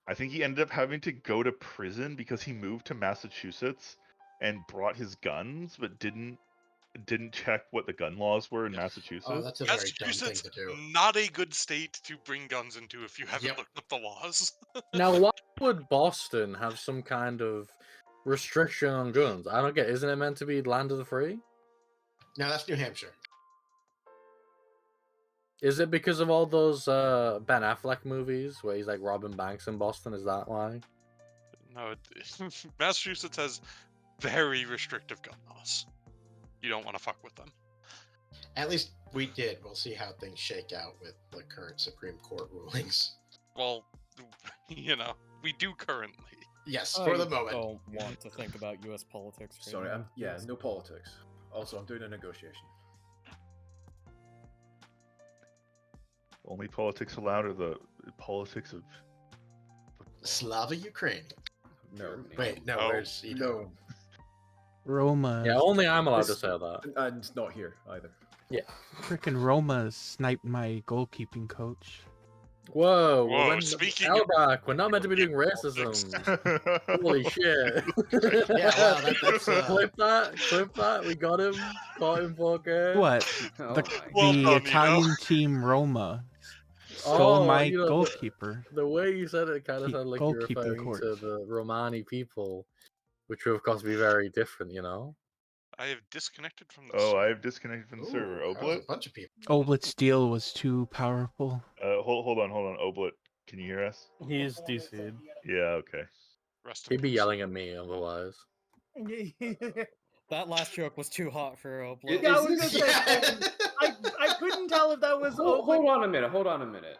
I think he ended up having to go to prison because he moved to Massachusetts and brought his guns, but didn't check what the gun laws were in Massachusetts. Oh, that's a very dumb thing Massachusetts, to do. not a good state to bring guns into if you haven't Yep. looked up the laws. Now, why would Boston have some kind of restriction on guns? I don't get. Isn't it meant to be land of the free? No, that's New Hampshire. Is it because of all those Ben Affleck movies where he's like robbing banks in Boston? Is that why? No, Massachusetts has very restrictive gun laws. You don't want to fuck with them. At least we did. We'll see how things shake out with the current Supreme Court rulings. Well, we do currently. Yes, I for the moment. don't want to think about U.S. politics. Right Sorry, now. yeah, no politics. Also, I'm doing a negotiation. Only politics allowed are the politics of. Slava Ukraine. No. Wait, no, Oh. where's No, Roma. Yeah, only I'm allowed to This- say that. and not here either. Freaking Roma sniped my goalkeeping coach. Whoa, Whoa, when, speaking of- Elbach, we're not meant to be doing racism. Holy shit. Yeah, wow, that's Clip that, we got him, caught him 4K. What? Oh The, my Well the done, Italian team Roma stole Oh, my you know, goalkeeper. The way you said it kind of Keep sounded like you were goalkeeping referring court. to the Romani people, which would of course be very different, you know? I have disconnected from the Oh, I have disconnected from the Ooh, server. that was a Oblit? bunch of people. Oblet's deal was too powerful. Hold on. Oblit, can you hear us? He's DC'd. Yeah, okay. Rest in He'd be peace. yelling at me otherwise. That last joke was too hot for Oblo. Yeah, I Is was this- gonna say I couldn't tell if that was Hold on a minute.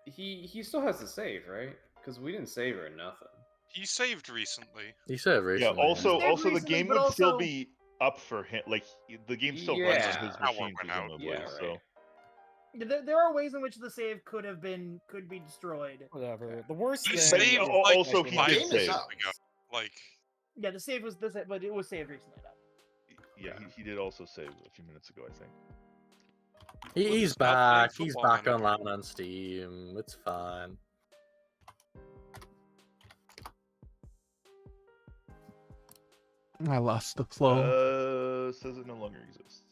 He still has to save, right? Because we didn't save or nothing. He saved recently. He said Yeah. recently. Also, He said the recently, game but would still also- be up for him. Like the game still runs on Yeah. his Power machine, went out. presumably. Yeah, So. right. There are ways in which the save could be destroyed. Whatever. The worst He thing. saved al- like also, he 5 did minutes save. ago. Like, Yeah, the save was this, but it was saved recently. Yeah, he did also save a few minutes ago, I think. He's Let's not play back. He's football back manager. online on Steam. It's fine. I lost the flow. Says it no longer exists.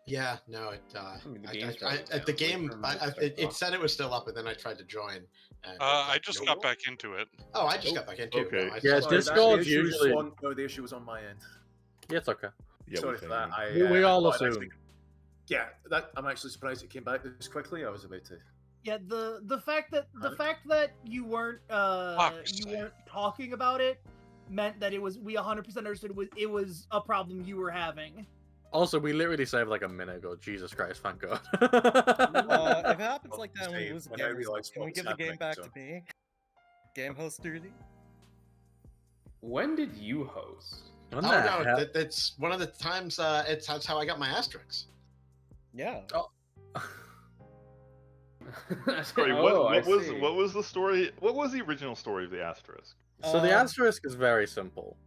Yeah, no, it. I mean, the I- game's I- probably I- the down. game, Wait for him to start it talking. said it was still up, and then I tried to join. And I just got back into it. Oh, I just got back into Okay. it. No, I Yeah, still- Discord's the issue was usually- the issue was on my end. Yeah, it's okay. Yeah, Sorry we for can. that. We all thought it assume. actually- Yeah, I'm actually surprised it came back this quickly. I was about to. Yeah, the fact that you weren't Fuck's talking about it meant that we 100% understood it was a problem you were having. Also, we literally saved like a minute ago. Jesus Christ, thank God. If it happens like that when we Save lose a when I game, realised can we what give was the game happening, back so. to me? Game host duty? When did you host? When Oh the no, hell- that's one of the times. That's how I got my asterisks. Yeah. Sorry, Oh, I what see. was the story? What was the original story of the asterisk? So the Um, asterisk is very simple.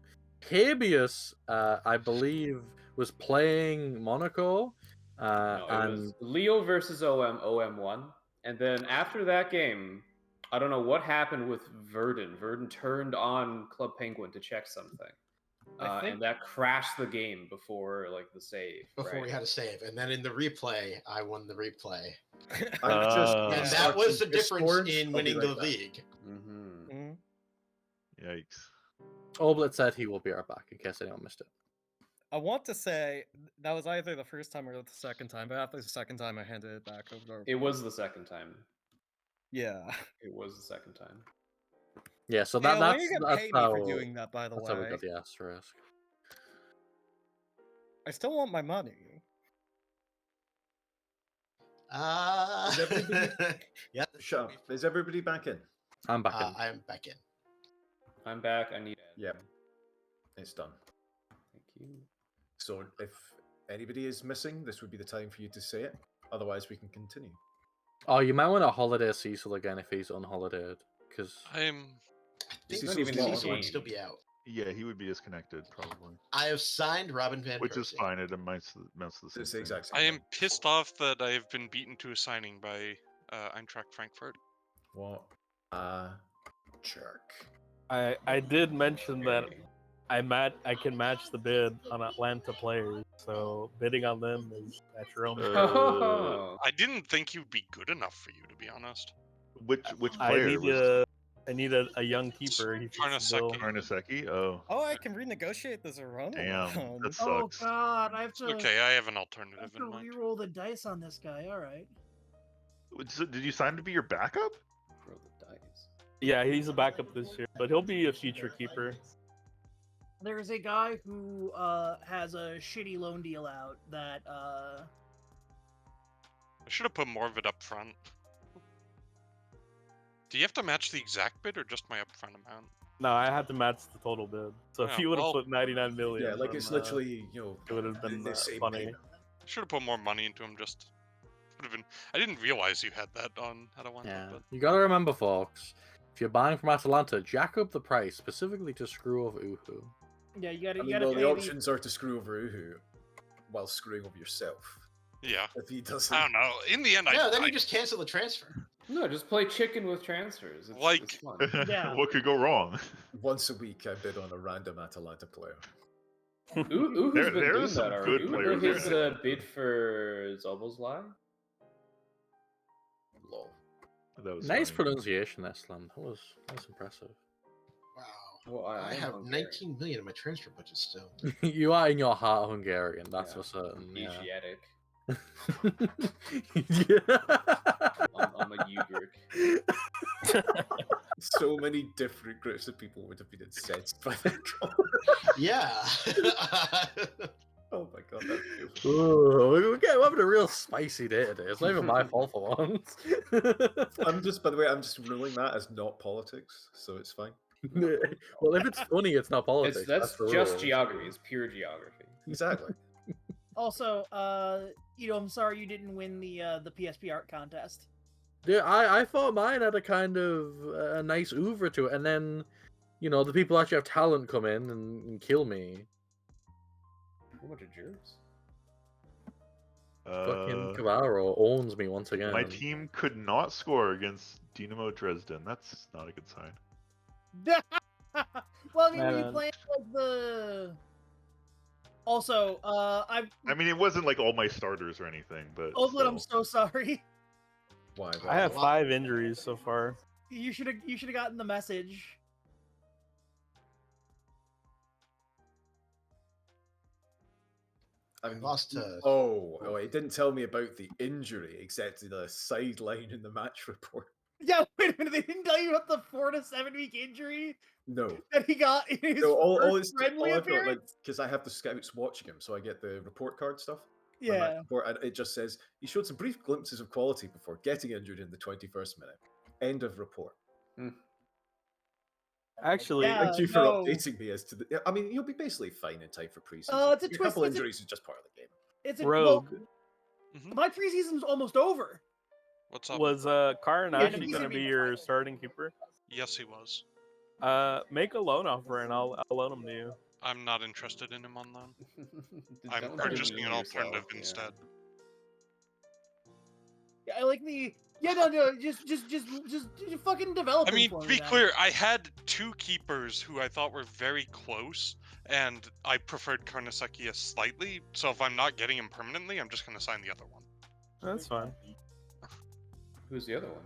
Habeas, I believe, was playing Monaco, No, it and was Leo versus OM won, and then after that game, I don't know what happened with Verdun. Verdun turned on Club Penguin to check something, I think- and that crashed the game before like the save. Before right? we had a save, and then in the replay, I won the replay, I'm just. and Yeah. that was the Discord. difference in I'll be winning right the back. league. Mm-hmm. Mhm. Yikes. Oblet said he will be right back in case anyone missed it. I want to say that was either the first time or the second time, but after the second time, I handed it back over to our It was the second time. Yeah. It was the second time. Yeah, so Yeah, when that's you get that's paid me how for doing that, by the that's how we way. got the asterisk. I still want my money. Is everybody? Yeah. Shut up. Is everybody back in? I'm back in. I am back in. I'm back. I need admin. Yep. It's done. Thank you. So if anybody is missing, this would be the time for you to say it. Otherwise, we can continue. Oh, you might want to holiday Cecil again if he's unholidayed, because I'm. I think Cecil's not Cecil on. would still be out. Yeah, he would be disconnected probably, I have signed Robin Van which is Persie. fine. It amounts to the same It's the thing. exact I same am thing. pissed off that I have been beaten to a signing by Eintracht Frankfurt. What a jerk. I did mention that I can match the bid on Atlanta players, so bidding on them is at your own. Oh. I didn't think you'd be good enough for you, to be honest. Which I player need was I need a young keeper. He fits the bill. Karnaseki. Karnaseki? Oh, Oh, I can renegotiate this Arona damn, loan. that Oh sucks. God, I have to. Okay, I have an I alternative have to in mind. re-roll the dice on this guy. All right. So did you sign to be your backup? Roll the dice. Yeah, he's a backup this year, but he'll be a future keeper. There's a guy who has a shitty loan deal out that I should have put more of it up front. Do you have to match the exact bid or just my upfront amount? No, I had to match the total bid. So if Yeah, you would have well- put 99 million, Yeah, like then, it's literally, it would have been the same funny. payment. I should have put more money into him. Just would have been. I didn't realize you had that on Atalanta. yeah, But you gotta remember, folks. If you're buying from Atalanta, jack up the price specifically to screw over Uhu. yeah, you gotta I you mean, gotta well, pay the the. options are to screw over Uhu while screwing over yourself. yeah, If he doesn't. I don't know. In the end, No, then I you just cancel the transfer. No, just play chicken with transfers. It's, Like- it's fun. Yeah. What could go wrong? Once a week, I bid on a random Atalanta player. Uhu's There- been there are doing some that already. good Remember players his there. bid for Zobozlai? Lol. That was Nice funny. pronunciation, Eslam. That was impressive. Wow. Well, I am have Hungarian. 19 million in my transfer budget still. You are in your heart Hungarian, that's Yeah. for certain. Yeah. Asiatic. Yeah. I'm a Ugric. So many different groups of people would have been incensed by that comment. Yeah. Oh my god, that's beautiful. Ooh, we're having a real spicy day today. It's not even my fault for once. I'm just, by the way, I'm just ruling that as not politics, so it's fine. Well, if it's funny, it's not politics. That's the just rule. geography. It's pure geography. Exactly. Also, I'm sorry you didn't win the PSP art contest. Yeah, I thought mine had a kind of a nice oeuvre to it, and then, the people actually have talent come in and kill me. A bunch of jerks. Fucking Cavaro owns me once again. My team could not score against Dinamo Dresden. That's not a good sign. Well, I mean, were you Man. playing like the? Also, I mean, it wasn't like all my starters or anything, but Oakland, I'm still. so sorry. Why? I have 5 injuries so far. You should have gotten the message. I mean, Lost to. oh, it didn't tell me about the injury, except the sideline in the match report. Yeah, wait a minute. They didn't tell you about the 4 to 7 week injury No. that he got in his No, all first friendly appearance. because I have the scouts watching him, so I get the report card stuff. my Yeah. match report, and it just says he showed some brief glimpses of quality before getting injured in the 21st minute. End of report. Actually, Yeah. Thank you for no. updating me as to the. I mean, you'll be basically fine in time for preseason. It's a couple twist- it's a- injuries is just part of the game. It's a Rogue. Mhm. My preseason's almost over. What's up? was Karin Yeah, actually he's going to gonna be be your starting keeper? Yes, he was. Make a loan offer and I'll loan him to you. I'm not interested in him on loan. I'm Don't purchasing demean an alternative yourself, yeah. instead. Yeah, I like the. Yeah, no, just fucking develop. I him mean, for to me be then. clear, I had 2 keepers who I thought were very close, and I preferred Karnaseki slightly. So if I'm not getting him permanently, I'm just going to sign the other one. That's fine. Who's the other one?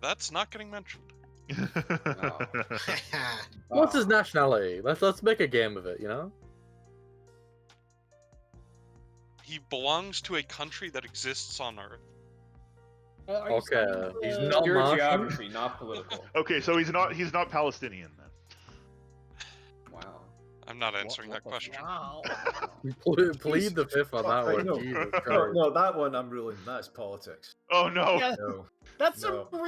That's not getting mentioned. What's his nationality? Let's make a game of it, He belongs to a country that exists on Earth. Are you Okay, saying, he's not Pure Martian. geography, not political. Okay, so he's not Palestinian then. Wow. I'm not answering that the question. Wow. Plead the fifth on that Right, one. no. Jesus No, Christ. no, that one I'm ruling. That's politics. Oh no! Yeah, No. that's No. some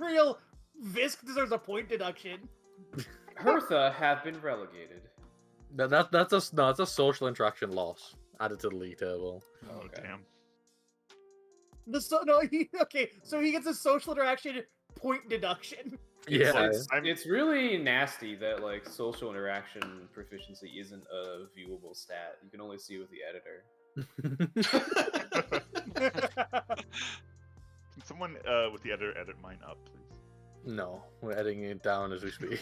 real. Visk deserves a point deduction. Hertha have been relegated. That's a social interaction loss added to the league table. Oh Okay. damn. So he gets a social interaction point deduction. Yeah. It's really nasty that like social interaction proficiency isn't a viewable stat. You can only see it with the editor. Can someone with the editor edit mine up, please? No, we're editing it down as we speak.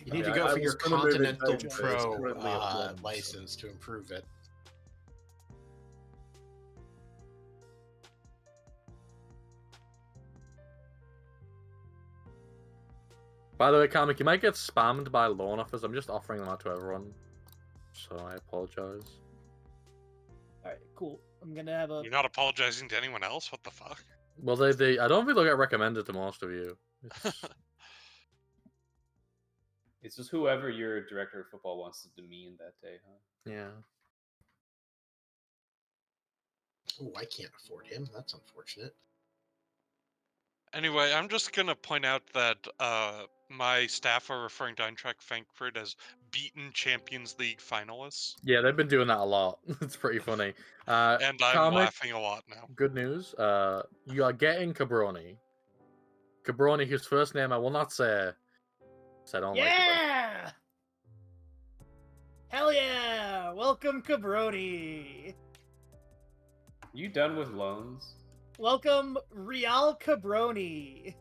You need to Yeah, go I for your was gonna move it Continental down to- it's Pro currently at 1, so- license to improve it. By the way, Kamek, you might get spammed by loan offers. I'm just offering them out to everyone, so I apologize. All right, cool. I'm gonna have a. You're not apologizing to anyone else? What the fuck? Well, they I don't think they'll get recommended to most of you. It's... It's just whoever your director of football wants to demean that day, huh? Yeah. Oh, I can't afford him. That's unfortunate. Anyway, I'm just gonna point out that my staff are referring to Eintracht Frankfurt as beaten Champions League finalists. Yeah, they've been doing that a lot. It's pretty funny. And I'm Kamek, laughing a lot now. Good news. You are getting Cabroni. Cabroni, whose first name I will not say. So I don't like it. Yeah! Hell yeah! Welcome, Cabroni. You done with loans? Welcome, Real Cabroni.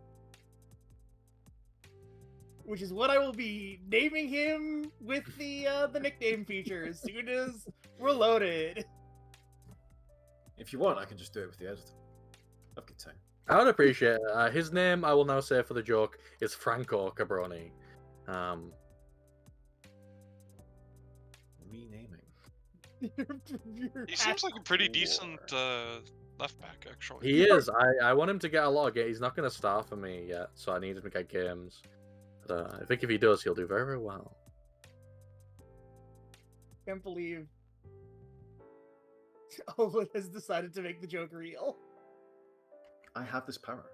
Which is what I will be naming him with the nickname feature as soon as we're loaded. If you want, I can just do it with the editor. I've got time. I would appreciate it. His name, I will now say for the joke, is Franco Cabroni. Renaming. He seems like a pretty decent left back, actually. He is. I want him to get a lot of games. He's not going to start for me yet, so I need him to get games. But I think if he does, he'll do very, very well. Can't believe Owen has decided to make the joke real. I have this power.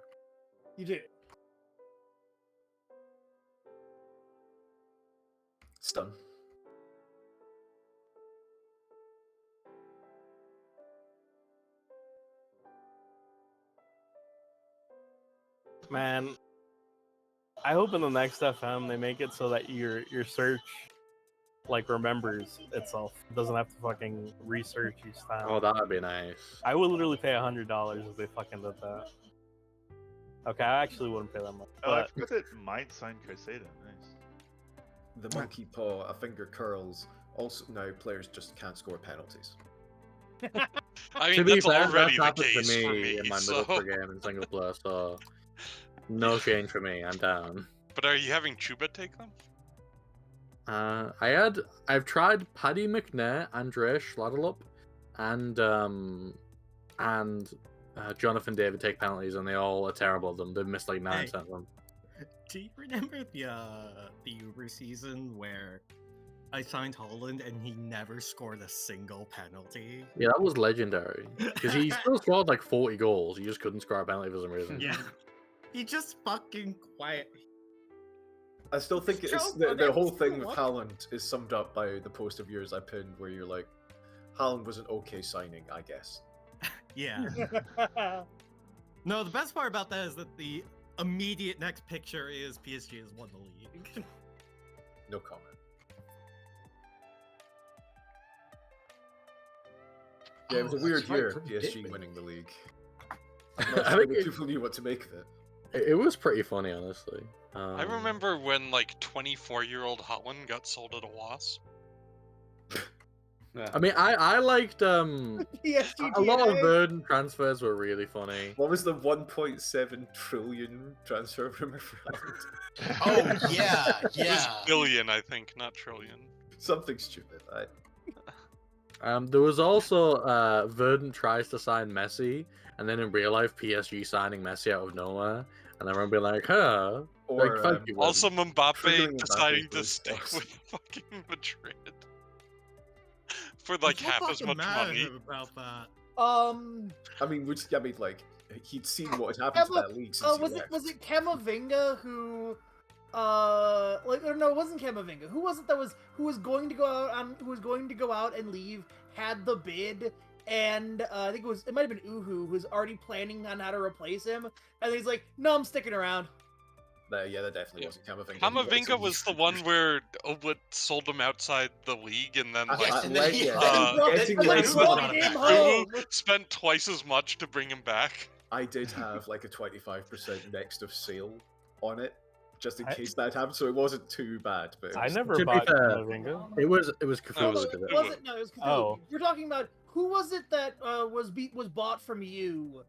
You do. It's done. Man, I hope in the next FM they make it so that your search like remembers itself. It doesn't have to fucking research each time. Oh, that'd be nice. I would literally pay $100 if they fucking did that. Okay, I actually wouldn't pay that much. Oh, I But forgot that might sign Caicedo. Nice. The monkey paw, a finger curls. Also, now players just can't score penalties. I To mean, be that's fair, already that's the happened case to for me me. in my So... Middlesbrough game in single player, so no change for me. I'm down. But are you having Chuba take them? I've tried Paddy McNair, Andrea Schladelup, and Jonathan David take penalties, and they all are terrible at them. They've missed like 9 of them. Do you remember the Uber season where I signed Holland and he never scored a single penalty? Yeah, that was legendary. Because he still scored like 40 goals. He just couldn't score a penalty for some reason. Yeah. He just fucking quiet. I still think He's it's joking, the whole he's thing still with Haaland is summed up by the post of yours I pinned, where you're like, Haaland was an okay signing, I guess. Yeah. No, the best part about that is that the immediate next picture is PSG has won the league. No comment. Yeah, it was a weird year, PSG winning the league. I'm not I sure think that people knew what to make of it. It was pretty funny, honestly. I remember when, like, 24-year-old Haaland got sold at a loss. I mean, I liked a lot of DNA. Verdun transfers were really funny. What was the 1.7 trillion transfer rumor for Haaland? Oh yeah, It was yeah. billion, I think, not trillion. Something stupid. There was also Verdant tries to sign Messi, and then in real life, PSG signing Messi out of nowhere, and everyone being like, "Huh." Or thank you, Also, Verdant. Mbappe triggering deciding Mbappe's to loose stick balls. with fucking Madrid for like I'm so half as fucking much mad money. about that. I mean, like he'd seen what had happened to that league since he left. Was it Camavinga who like, or no, it wasn't Camavinga. Who was it that was who was going to go out and leave, had the bid, and I think it might have been Uhu who was already planning on how to replace him, and he's like, no, I'm sticking around. Yeah, that definitely wasn't Camavinga. Camavinga was the one where Oblit sold him outside the league, and then Yes, and then Uhu spent twice as much to bring him back. I did have like a 25% next of sale on it, just in case that happened, so it wasn't too bad. But I never To be bought fair, Camavinga. it was Cthulhu No, did it it. wasn't. No, it was Cthulhu. Oh. You're talking about who was it that was bought from you,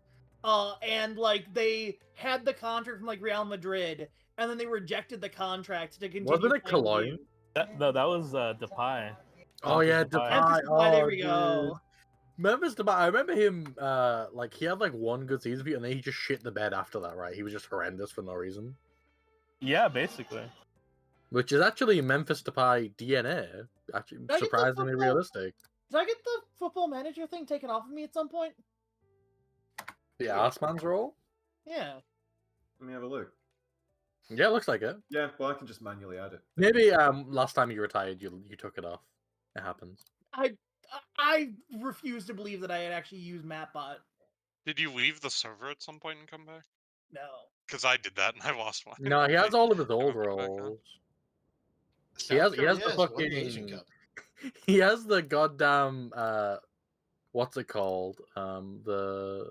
and like they had the contract from like Real Madrid, and then they rejected the contract to continue. Wasn't it playing with Cologne? you. That was Depay. Oh yeah, Memphis Depay. Depay, there Oh, we go. dude. Memphis Depay. I remember him. Like he had like one good season, and then he just shit the bed after that. Right? He was just horrendous for no reason. Yeah, basically. Which is actually Memphis Depay DNA. Actually, Did I get the surprisingly football- realistic. Did I get the football manager thing taken off of me at some point? The Arsman's role. Yeah. Let me have a look. Yeah, it looks like it. Yeah, well, I can just manually add it. Maybe last time you retired, you took it off. It happens. I refuse to believe that I had actually used Mapbot. Did you leave the server at some point and come back? No. Because I did that and I lost mine. No, he has all of his old Never put it back on. roles. He has the Won the Asian fucking. Cup. He has the goddamn what's it called? The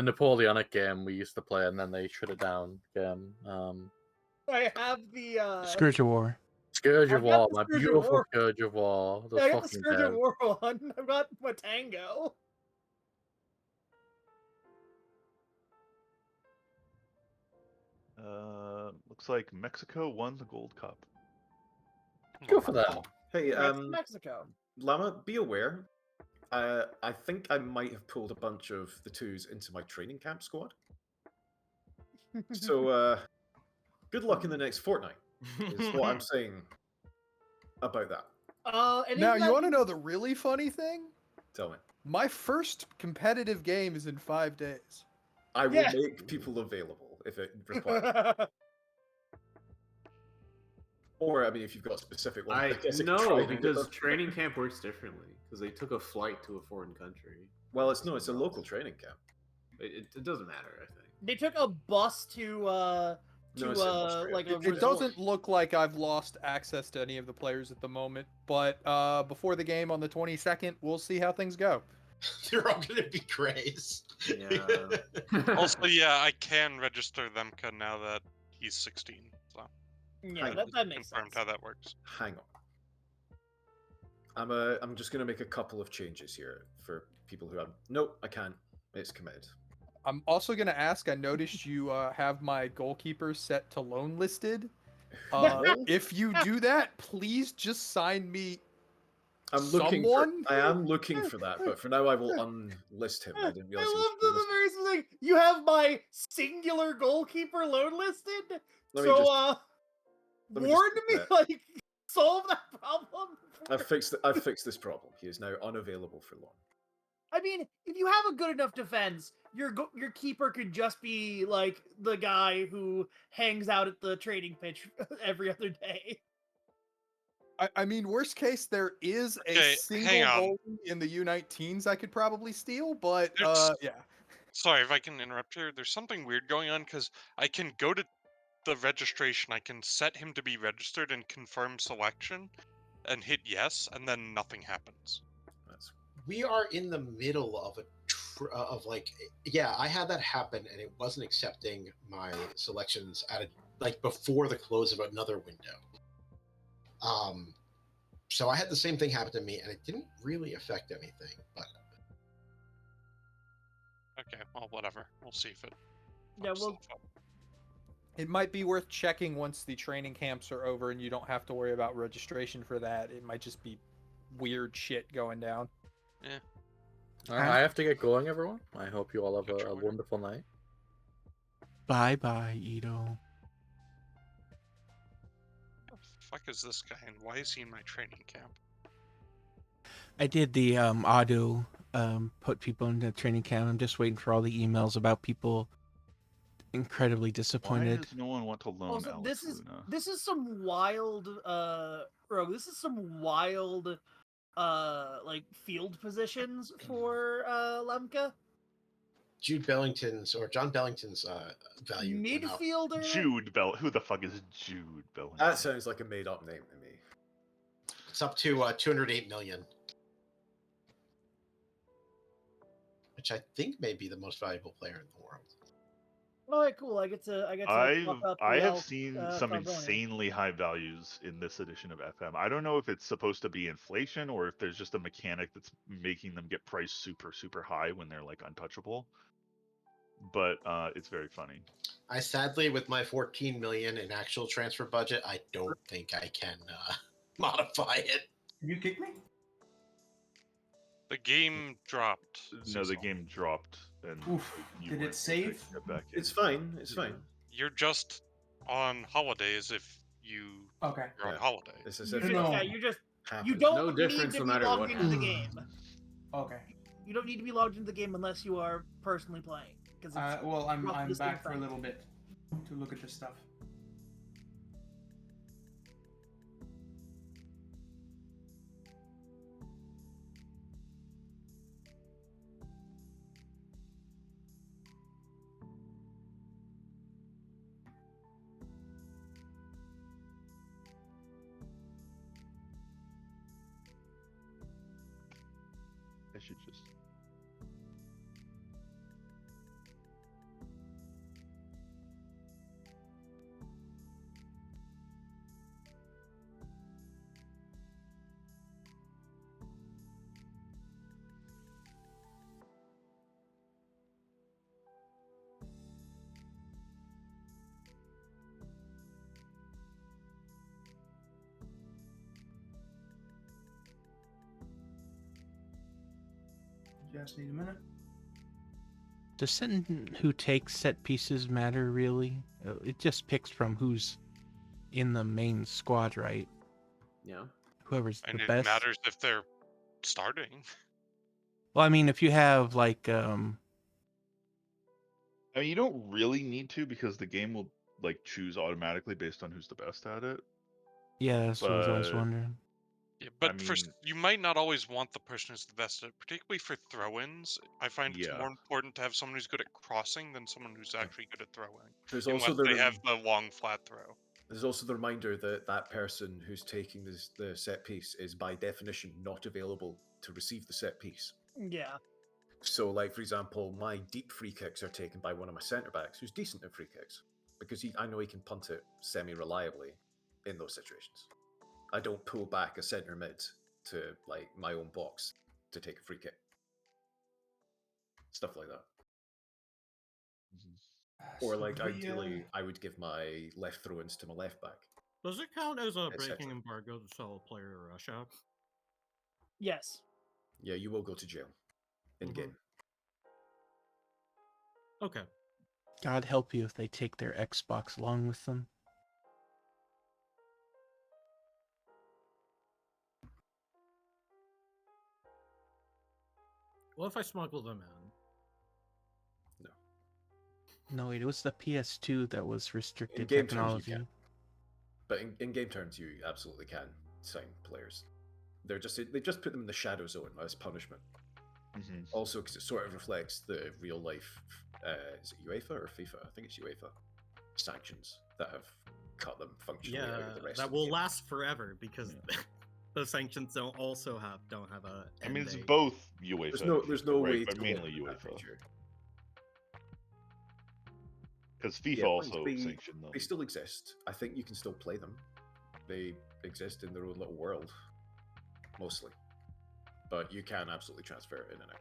Napoleonic game we used to play, and then they shut it down game. I have the Scourge of War. Scourge of I've got War, the my Scourge of beautiful War. Scourge of War. Yeah, I got the fucking Scourge of dead. War one. I've got Matango. Looks like Mexico won the Gold Cup. Go for that. Hey, Congrats to Mexico. Llama, be aware. I think I might have pulled a bunch of the twos into my training camp squad. So, good luck in the next fortnight, is what I'm saying about that. And Now, isn't you that- want to know the really funny thing? Tell me. My first competitive game is in 5 days. I will Yeah. make people available if it requires. Or, I mean, if you've got a specific one. I guess I could try no, and do because them. training camp works differently. Because they took a flight to a foreign country. Well, it's a local training camp. It doesn't matter, I think. They took a bus to No, it's in Austria. like a It resort. doesn't look like I've lost access to any of the players at the moment, but before the game on the 22nd, we'll see how things go. They're all gonna be grays. Yeah. Also, yeah, I can register Lemka now that he's 16. So Yeah, that makes confirmed sense. how that works. Hang on. I'm just gonna make a couple of changes here for people who have. Nope, I can't. It's committed. I'm also going to ask, I noticed you have my goalkeeper set to loan listed. If you do that, please just sign me I'm looking. someone. I am looking for that, but for now I will unlist him. I didn't I realize. he was love the very specific. You have my singular goalkeeper loan listed. Let me So, just- let me just warn do me, that. like, solve that problem. I've fixed this problem. He is now unavailable for long. I mean, if you have a good enough defense, your keeper could just be like the guy who hangs out at the training pitch every other day. I mean, worst case, there is a Okay, single hang on. goal in the U19s I could probably steal, but There's- yeah. Sorry if I can interrupt here. There's something weird going on because I can go to the registration. I can set him to be registered and confirm selection, and hit yes, and then nothing happens. That's We are in the middle of I had that happen and it wasn't accepting my selections before the close of another window. So I had the same thing happen to me and it didn't really affect anything, but Okay, well, whatever. We'll see if it. Yeah, pops well, stuff up. It might be worth checking once the training camps are over and you don't have to worry about registration for that. It might just be weird shit going down. Yeah. Alright, I have to get going, everyone. I hope you all have Catch you a later. wonderful night. Bye bye, Ito. What the fuck is this guy, and why is he in my training camp? I did the auto put people into training camp. I'm just waiting for all the emails about people incredibly Why disappointed. does no one want to loan Also, Alex Luna? this is some wild Rogue. This is some wild like field positions for Lemke. Jude Bellington's or John Bellington's value went up. Midfielder. Jude Bell. Who the fuck is Jude Bellington? That sounds like a made-up name to me. It's up to 208 million, which I think may be the most valuable player in the world. All right, cool. I get to look up I have Real, seen some Carbone. insanely high values in this edition of FM. I don't know if it's supposed to be inflation or if there's just a mechanic that's making them get priced super, super high when they're like untouchable. But it's very funny. I sadly, with my 14 million in actual transfer budget, I don't think I can modify it. You kick me? The game dropped. No, the game dropped, and Oof. you Did it weren't save? able to get back in. It's fine. It's fine. You're just on holidays if you Okay. are on Yeah. holiday. It's as You if just, No. yeah, you just happened. you don't No difference need to no be matter logged what into the happens. game. Okay. You don't need to be logged into the game unless you are personally playing. Because Well, I'm roughly the same back for a thing. little bit to look at this stuff. I should just. Just need a minute. Does setting who takes set pieces matter really? It just picks from who's in the main squad, right? Yeah. Whoever's And the it best. matters if they're starting. Well, I mean, if you have like I mean, you don't really need to because the game will like choose automatically based on who's the best at it. yeah, that's what I was always But- wondering. Yeah, but I for mean- you might not always want the person who's the best at it, particularly for throw-ins. I find it's Yeah. more important to have someone who's good at crossing than someone who's actually good at throwing. There's Unless also they the have the long flat throw. there's also the reminder that that person who's taking the set piece is by definition not available to receive the set piece. Yeah. So, like for example, my deep free kicks are taken by one of my centre backs who's decent at free kicks because I know he can punt it semi-reliably in those situations. I don't pull back a centre mid to like my own box to take a free kick. Stuff like that. Or like So we, ideally, I would give my left throw-ins to my left back. Does it count as a Et cetera. breaking embargo to sell a player to Russia? Yes. Yeah, you will go to jail in game. Okay. God help you if they take their Xbox along with them. What if I smuggle them in? No, it was the PS2 that was restricted In-game terms, you technology. can. But in game terms, you absolutely can sign players. They just put them in the shadow zone as punishment. Also, because it sort of reflects the real life. Is it UEFA or FIFA? I think it's UEFA sanctions that have cut them functionally out of the rest. That of the will game. last forever because those sanctions don't have a. I mean, it's end date. both UEFA. There's and no FIFA, right? way but to mainly limit that UEFA. feature. Because FIFA Yeah, also they sanctioned them. still exist. I think you can still play them. They exist in their own little world, mostly. But you can absolutely transfer it in and out.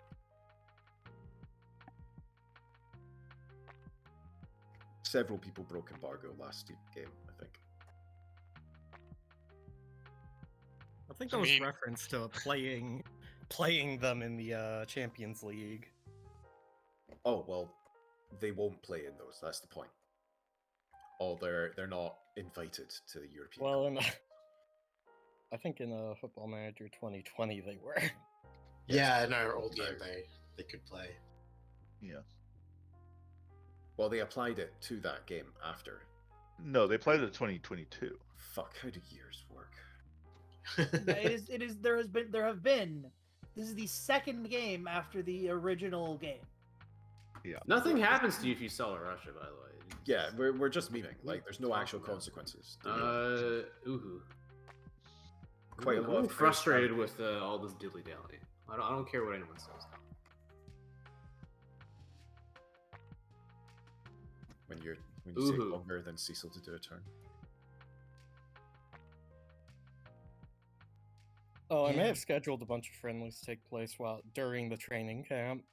Several people broke embargo last game, I think. I think I that was mean- reference to playing them in the Champions League. Oh well, they won't play in those. That's the point. Oh, they're not invited to the European. Well, I think in Football Manager 2020 they were. Yeah, in our old game they could play. Yeah. Well, they applied it to that game after. No, they played it 2022. Fuck, how do years work? Yeah, it is there have been this is the second game after the original game. Yeah. Nothing happens to you if you sell to Russia, by the way. Yeah, we're just memeing. Like, there's no actual consequences. Ooh. Quite a lot I'm of frustrated with all this dilly dally. I don't care what anyone says. When you take longer than Cecil to do a turn. Oh, I may have scheduled a bunch of friendlies to take place during the training camp.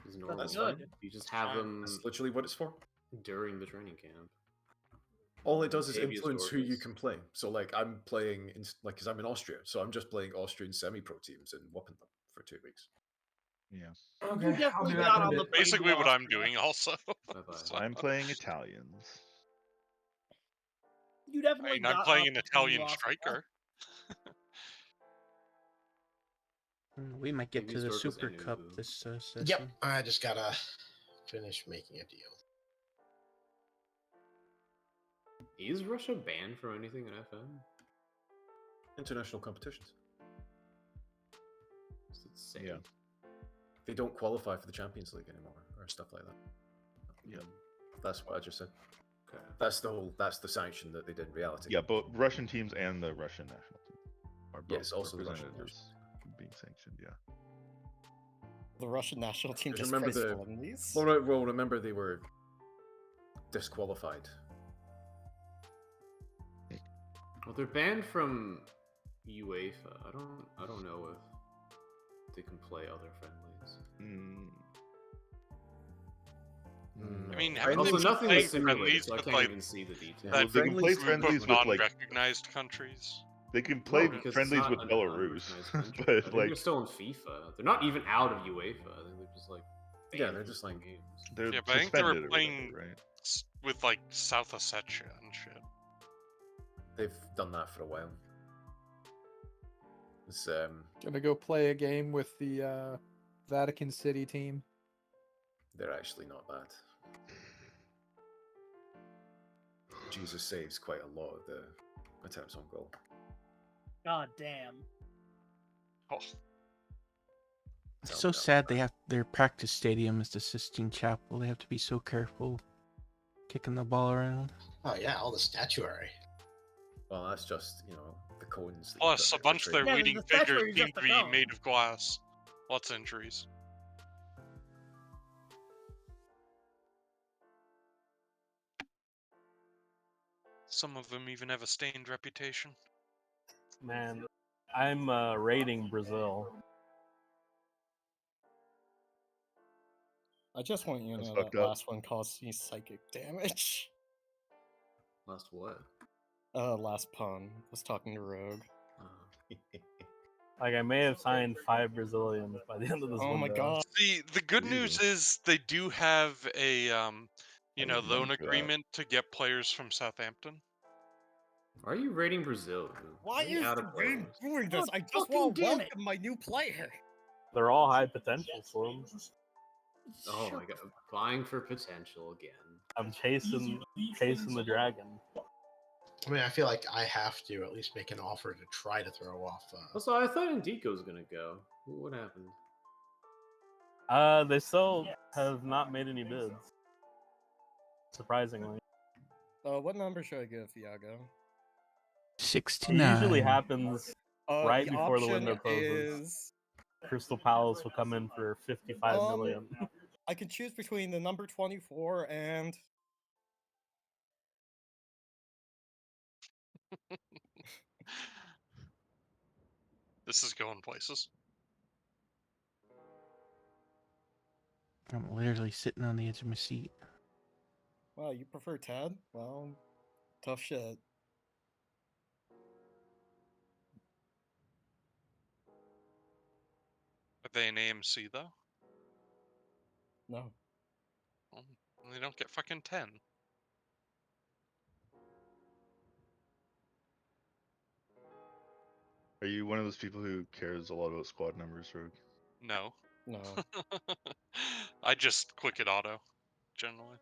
That's good. fine. You just have them That's literally what it's for. during the training camp. All it does is Habeas influence who you corpus. can play. So, like, I'm playing because I'm in Austria, so I'm just playing Austrian semi-pro teams and whooping them for 2 weeks. Yeah. Okay, You I'll definitely do that got in a on the bit. Basically, what I'm doing also. Bye-bye. So, I'm playing Italians. You I definitely mean, I'm got playing on an the Italian Lost striker. We might get to Habeas the corpus Super and Cup Uhu. this session. Yep, I just gotta finish making a deal. Is Russia banned from anything in FM? International competitions. Does it say? Yeah. They don't qualify for the Champions League anymore or stuff like that. Yeah. That's what I just said. Okay. That's the sanction that they did in reality. Yeah, both Russian teams and the Russian national team are both Yes, also the Russian represented as being sanctioned. Yeah. The Russian national team Because just remember plays friendlies. well, remember they were disqualified. Well, they're banned from UEFA. I don't know if they can play other friendlies. I mean, No. haven't Also, they been nothing playing is simulated, friendlies so I with, can't like, even see the details. Well, that they can play group friendlies of with, like- non-recognized countries? They can play No, because it's friendlies not with an Belarus, unrecognized country. I but think like they're still in FIFA. They're not even out of UEFA. I think they're just like Yeah, banned they're from just some like games. they're Yeah, but I think they were suspended or playing whatever, right? with like South Ossetia and shit. They've done that for a while. It's Gonna go play a game with the Vatican City team. they're actually not bad. Jesus saves quite a lot of the attempts on goal. God damn. Oh, It's so sad they have their practice stadium is the Sistine Chapel. They have to be so careful kicking the ball around. Oh yeah, all the statuary. Well, that's just the cones. that you plus put a bunch of their Yeah, leading the figures statuary is seem just to the be cone. made of glass. Lots of injuries. Some of them even have a stained reputation. Man, I'm rating Brazil. I just want you to That's know fucked that up. last one caused me psychic damage. Last what? Last pun. Was talking to Rogue. Like I may have signed 5 Brazilians by the end of this Oh my window. god. The good news is they do have a loan remember that. agreement to get players from Southampton. Why are you rating Brazil? Why Are you is out the of game place? doing this? God I just fucking want to damn it. welcome my new player. They're all high potential, Slim. Oh my god, vying for potential again. I'm chasing the dragon. I mean, I feel like I have to at least make an offer to try to throw off. Also, I thought Indico was gonna go. What happened? They still have not made any bids. Surprisingly. What number should I give Iago? It 69. usually happens right the before the option window closes. is Crystal Palace will come in for 55 million. I can choose between the number 24 and This is going places. I'm literally sitting on the edge of my seat. Wow, you prefer Tad? Well, tough shit. Are they an AMC though? No. Well, they don't get fucking 10. Are you one of those people who cares a lot about squad numbers, Rogue? No. No. I just click it auto, generally.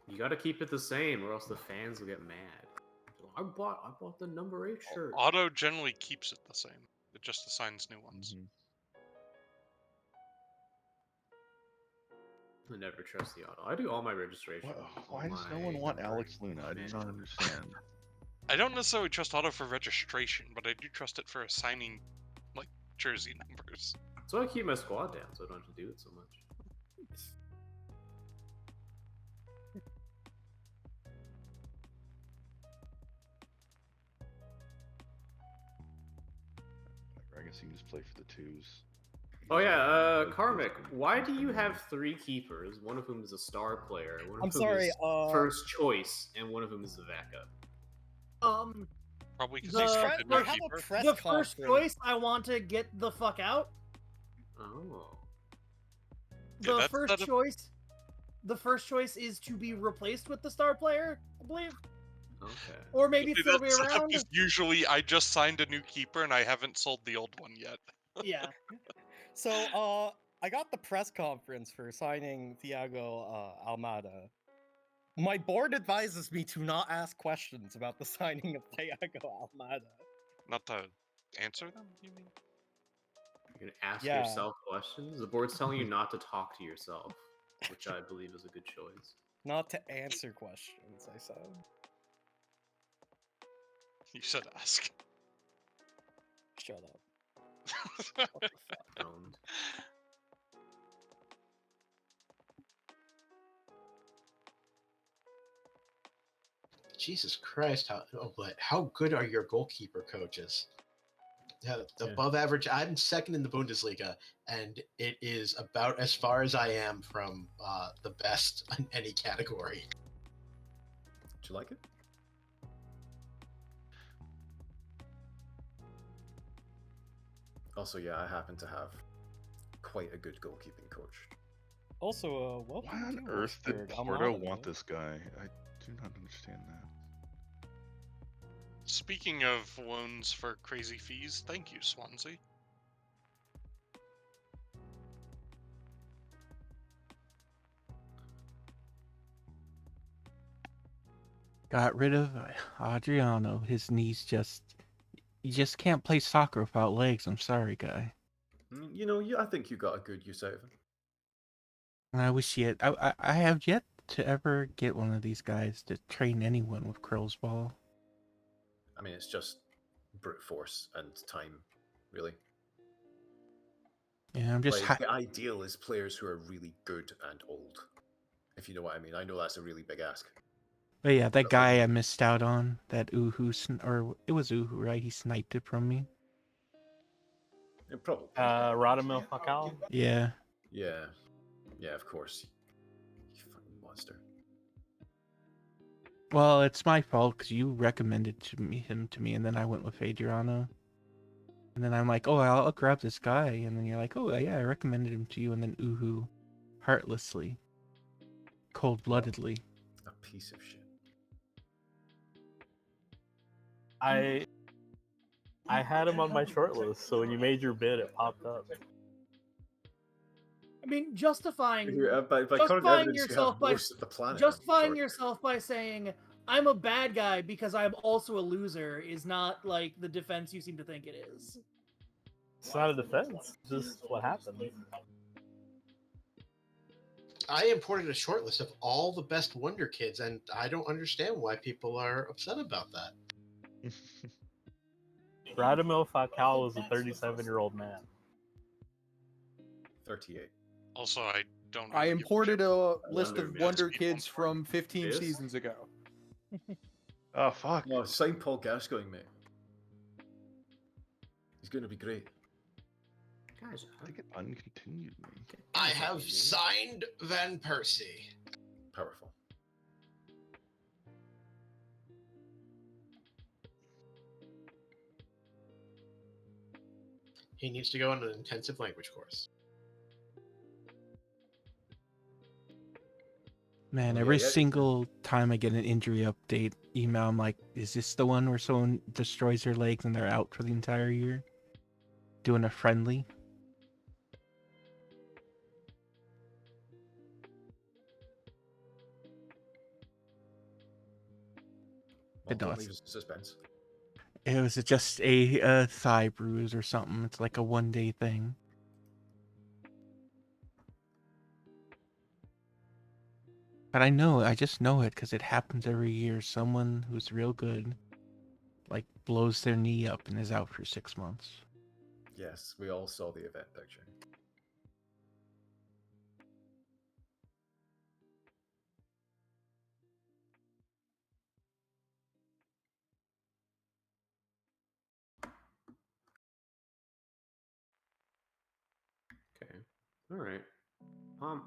You got to keep it the same, or else the fans will get mad. I bought the number 8 shirt. Auto generally keeps it the same. It just assigns new ones. I never trust the auto. I do all my registration. Why does no one want Alex Luna? I do not understand. I don't necessarily trust auto for registration, but I do trust it for assigning, like, jersey numbers. So I keep my squad down, so I don't have to do it so much. I guess you can just play for the twos. Oh yeah, Karmic, why do you have 3 keepers, one of whom is a star player, one of I'm whom sorry, is first choice, and one of whom is the backup? Probably because The, he's the, the keeper. the first choice, I want to get the fuck out. Oh. Yeah, The that's first not a- choice. The first choice is to be replaced with the star player, I believe. Okay. Or maybe See, it's the other that way setup around. is usually I just signed a new keeper and I haven't sold the old one yet. Yeah. So, I got the press conference for signing Thiago Almada. My board advises me to not ask questions about the signing of Thiago Almada. Not to answer them, you mean? You're gonna ask Yeah. yourself questions? The board's telling you not to talk to yourself, which I believe is a good choice. Not to answer questions, I said. You said ask. Shut up. What the fuck, Owned. Jesus Christ, how good are your goalkeeper coaches? Yeah, above average. I'm second in the Bundesliga, and it is about as far as I am from the best in any category. Do you like it? Also, yeah, I happen to have quite a good goalkeeping coach. Also, welcome Why on to earth did Wolfsburg, Porto Almada. want this guy? I do not understand that. Speaking of loans for crazy fees, thank you, Swansea. Got rid of Adriano. His knees you just can't play soccer without legs. I'm sorry, guy. You know, I think you got a good use out of him. And I wish he had. I have yet to ever get one of these guys to train anyone with Krill's ball. I mean, it's just brute force and time, really. Yeah, I'm just. Like, the ideal is players who are really good and old. If you know what I mean. I know that's a really big ask. But yeah, that guy I missed out on, that Uhu, or it was Uhu, right? He sniped it from me. It probably. Radamel Falcao. Yeah. Yeah. Yeah, of course. You fucking monster. Well, it's my fault because you recommended him to me, and then I went with Adriano. And then I'm like, oh, I'll grab this guy. And then you're like, oh, yeah, I recommended him to you. And then Uhu, heartlessly, cold-bloodedly. A piece of shit. I had him on my short list, so when you made your bid, it popped up. I mean, justifying By current justifying evidence, yourself you by have most of the planet. justifying yourself by saying I'm a bad guy because I'm also a loser is not like the defense you seem to think it is. It's not a defense. It's just what happened. I imported a short list of all the best Wonder Kids, and I don't understand why people are upset about that. Radamel Falcao was a 37-year-old man. 38. Also, I don't. I imported a list Wonder of Man. Wonder Kids from 15 This? seasons ago. Oh, fuck. No, sign Paul Gascoigne, mate. He's going to be great. Guys, I think it uncontinued me. I have signed Van Persie. Powerful. He needs to go on an intensive language course. Man, Oh, yeah, every yeah. single time I get an injury update email, I'm like, is this the one where someone destroys their legs and they're out for the entire year? Doing a friendly? Well, No, don't it's- leave us in suspense. It was just a thigh bruise or something. It's like a 1-day thing. But I just know it because it happens every year. Someone who's real good, like, blows their knee up and is out for 6 months. Yes, we all saw the event picture. Okay. All right.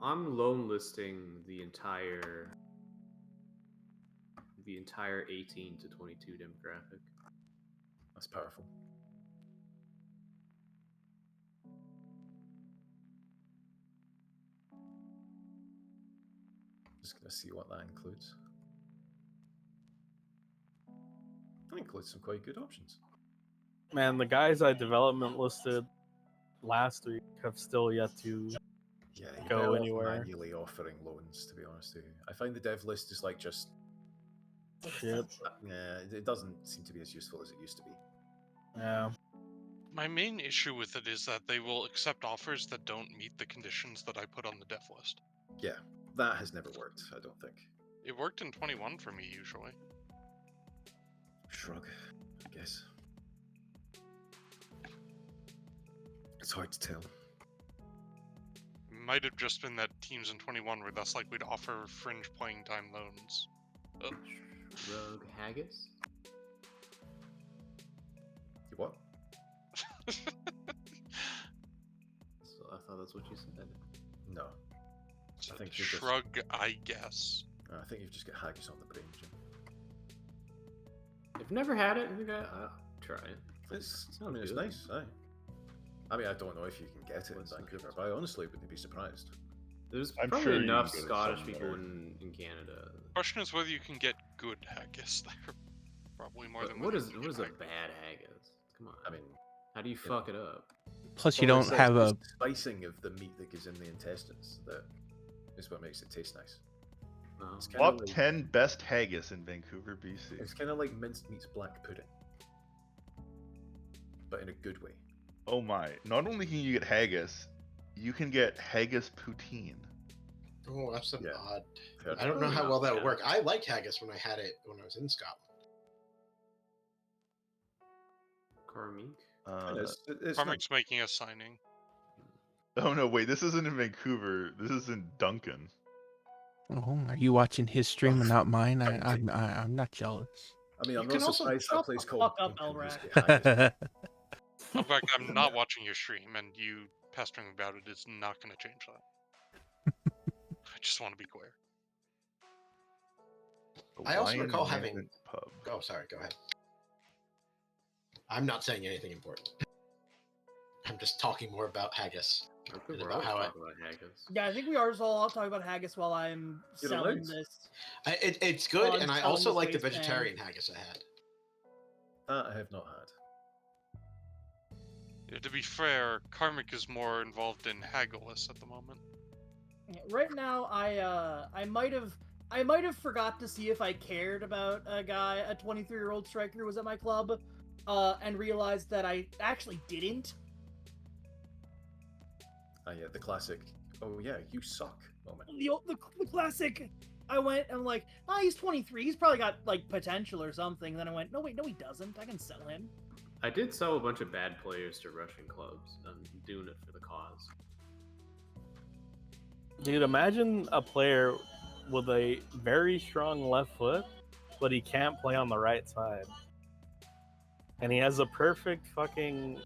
I'm loan listing the entire 18 to 22 demographic. That's powerful. Just gonna see what that includes. That includes some quite good options. Man, the guys I development listed last week have still yet to Yeah, you go better off anywhere. manually offering loans, to be honest with you. I find the dev list is like just Shit. yeah, it doesn't seem to be as useful as it used to be. Yeah. My main issue with it is that they will accept offers that don't meet the conditions that I put on the dev list. Yeah, that has never worked, I don't think. It worked in 21 for me, usually. Shrug, I guess. It's hard to tell. Might have just been that teams in 21 were less likely to offer fringe playing time loans. Oh. Rogue Haggis? You what? So I thought that's what you said. No. So I think you're just- shrug, I guess. I think you've just got haggis on the brain, Jim. I've never had it. I think I'll try it. I mean, it's good. nice, aye. I mean, I don't know if you can get it in What's the Vancouver, difference? but I honestly wouldn't be surprised. There's I'm probably sure you can enough get it Scottish somewhere. people in Canada. Question is whether you can get good haggis there. Probably more than What whether is you can get a haggis. bad haggis? Come on. I mean, How do you fuck it up? Plus, you well, don't it's have it's a. the spicing of the meat that goes in the intestines that is what makes it taste nice. Oh. It's kinda Top like, 10 best haggis in Vancouver, BC. It's kind of like minced meat's black pudding, but in a good way. Oh my! Not only can you get haggis, you can get haggis poutine. Oh, that's an Yeah. odd. Fair I don't know enough. how well that would Yeah. work. I liked haggis when I had it when I was in Scotland. Carmeek? It's Carmick's making a signing. Oh no! Wait, this isn't in Vancouver. This is in Duncan. Oh, are you watching his stream and not mine? I'm not jealous. I mean, You I'm can not also surprised that shut place the called fuck up, Duncan used Elrak. to get haggis. In fact, I'm not watching your stream, and you pestering about it is not going to change that. I just want to be clear. I also Hawaiian recall having- Management Pub. Oh, sorry. Go ahead. I'm not saying anything important. I'm just talking more about haggis. I think And we're about always how I- talking about haggis. Yeah, I think we are just all talking about haggis while I'm You don't selling like- this. It's good, I'm and I selling also this like the waistband. vegetarian haggis I had. That I have not had. Yeah, to be fair, Karmic is more involved in Haggis at the moment. Yeah, right now, I might have forgot to see if I cared about a 23-year-old striker who was at my club, and realized that I actually didn't. Yeah, the classic. Oh yeah, you suck moment. The classic. I went and I'm like, oh, he's 23. He's probably got like potential or something. Then I went, no wait, no he doesn't. I can sell him. I did sell a bunch of bad players to Russian clubs. I'm doing it for the cause. Dude, imagine a player with a very strong left foot, but he can't play on the right side. And he has a perfect fucking,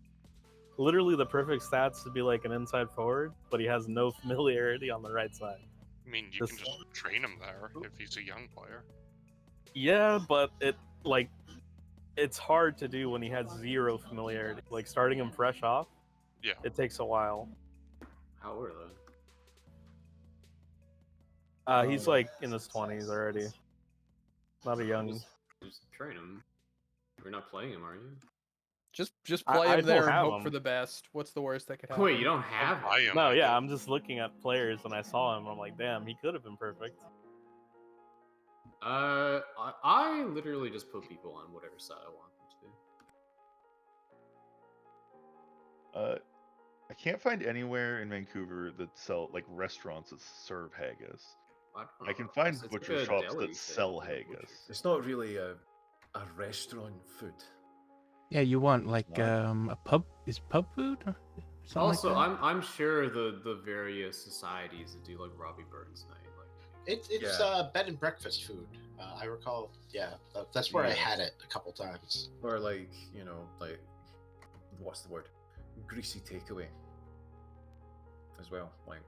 literally the perfect stats to be like an inside forward, but he has no familiarity on the right side. I mean, you can just train him there if he's a young player. Yeah, but it's hard to do when he has zero familiarity. Like starting him fresh off, Yeah. It takes a while. How old are they? He's like in his 20s already. Not a young. Just train him. You're not playing him, are you? Just I- play I him don't there and have hope him. for the best. What's the worst that could happen? Wait, you don't have buy him? him. No, I yeah, don't. I'm just looking at players and I saw him. I'm like, damn, he could have been perfect. I literally just put people on whatever side I want them to. I can't find anywhere in Vancouver that sell like restaurants that serve haggis. I can find It's like butcher a shops deli that thing, sell not a butcher haggis. thing. It's not really a restaurant food. Yeah, you want like What? a pub? Is pub food? Or something Also, like that? I'm sure the various societies that do like Robbie Burns night, like It's Yeah. bed and breakfast food. I recall. Yeah, that's where I Yeah. had it a couple times. Or like, like what's the word? Greasy takeaway. As well. Like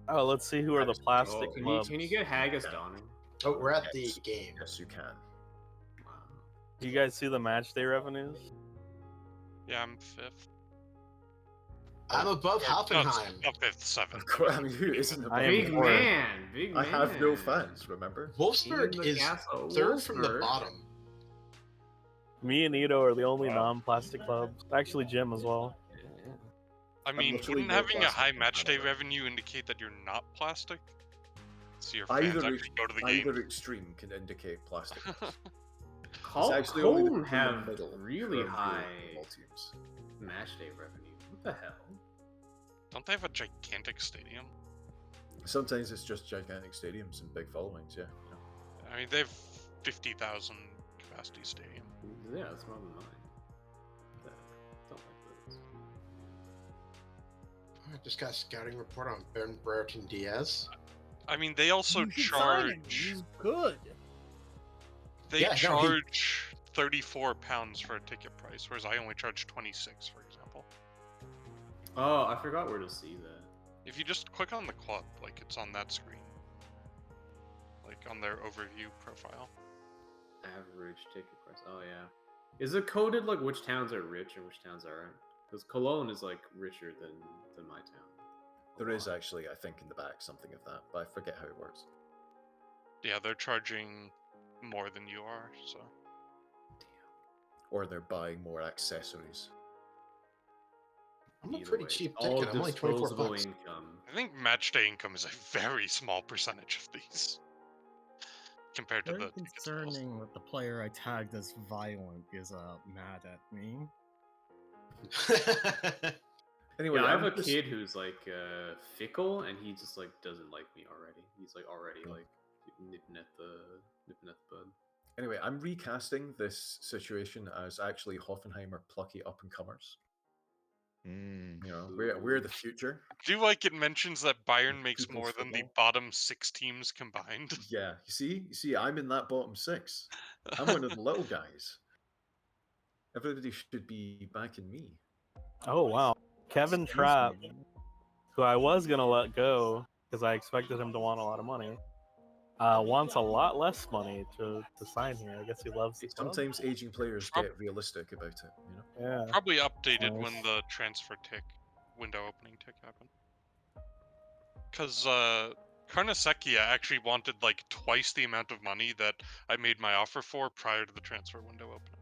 Oh, let's see who are the plastic can clubs. you get haggis Donner? Oh, we're at the yes. game. Yes, you can. Wow. Do you guys see the match day revenues? Yeah, I'm 5th. I'm above No, Hoffenheim. not 5th, 7th. Of course, I mean, who isn't I above am Big me? fourth. man, big man. I have no fans, remember? Wolfsburg Team is Newcastle, third from the Wolfsburg. bottom. Me and Ito are the only Wow. non-plastic clubs. Actually, Jim as well. I mean, literally wouldn't no having a plastic high in match day Canada. revenue indicate that you're not plastic? So your fans Either, actually go to the game. either extreme can indicate plastic. Col- actually only the Colm team in the have middle really who are high football teams. match day revenue. What the hell? Don't they have a gigantic stadium? Sometimes it's just gigantic stadiums and big followings, yeah. I mean, they have 50,000 capacity stadium. Yeah, that's more than mine. Don't like those. I just got a scouting report on Ben Brereton Diaz. I mean, they also You should sign him. charge. He's good. They Yeah, no, charge £34 for a ticket price, whereas I only charge 26, for example. Oh, I forgot where to see that. If you just click on the club, like it's on that screen, like on their overview profile. Average ticket price. Oh yeah. Is it coded like which towns are rich and which towns aren't? Because Cologne is like richer than my town. There is actually, I think, in the back something of that, but I forget how it works. Yeah, they're charging more than you are, so. Or they're buying more accessories. I'm a Either pretty way, cheap all ticket. I'm only 24 disposable bucks. income. I think match day income is a very small percentage of these compared to Very the ticket sales. concerning that the player I tagged as violent is mad at me. Anyway, Yeah, I have I'm a just- kid who's like fickle, and he just like doesn't like me already. He's like already like nipping at the bud. Anyway, I'm recasting this situation as actually Hoffenheim are plucky up and comers. Mm. You know, we're the future. I do like it mentions that Bayern makes People's more than the football. bottom 6 teams combined. Yeah, you see, I'm in that bottom 6. I'm one of the little guys. Everybody should be backing me. Oh wow, Kevin Excuse Trapp, me. who I was gonna let go because I expected him to want a lot of money, wants a lot less money to sign here. I guess he loves the club. Sometimes aging players get realistic about it, you know? Yeah. Probably updated when Nice. the transfer window opening tick happened. Because Carnesekia actually wanted like twice the amount of money that I made my offer for prior to the transfer window opening.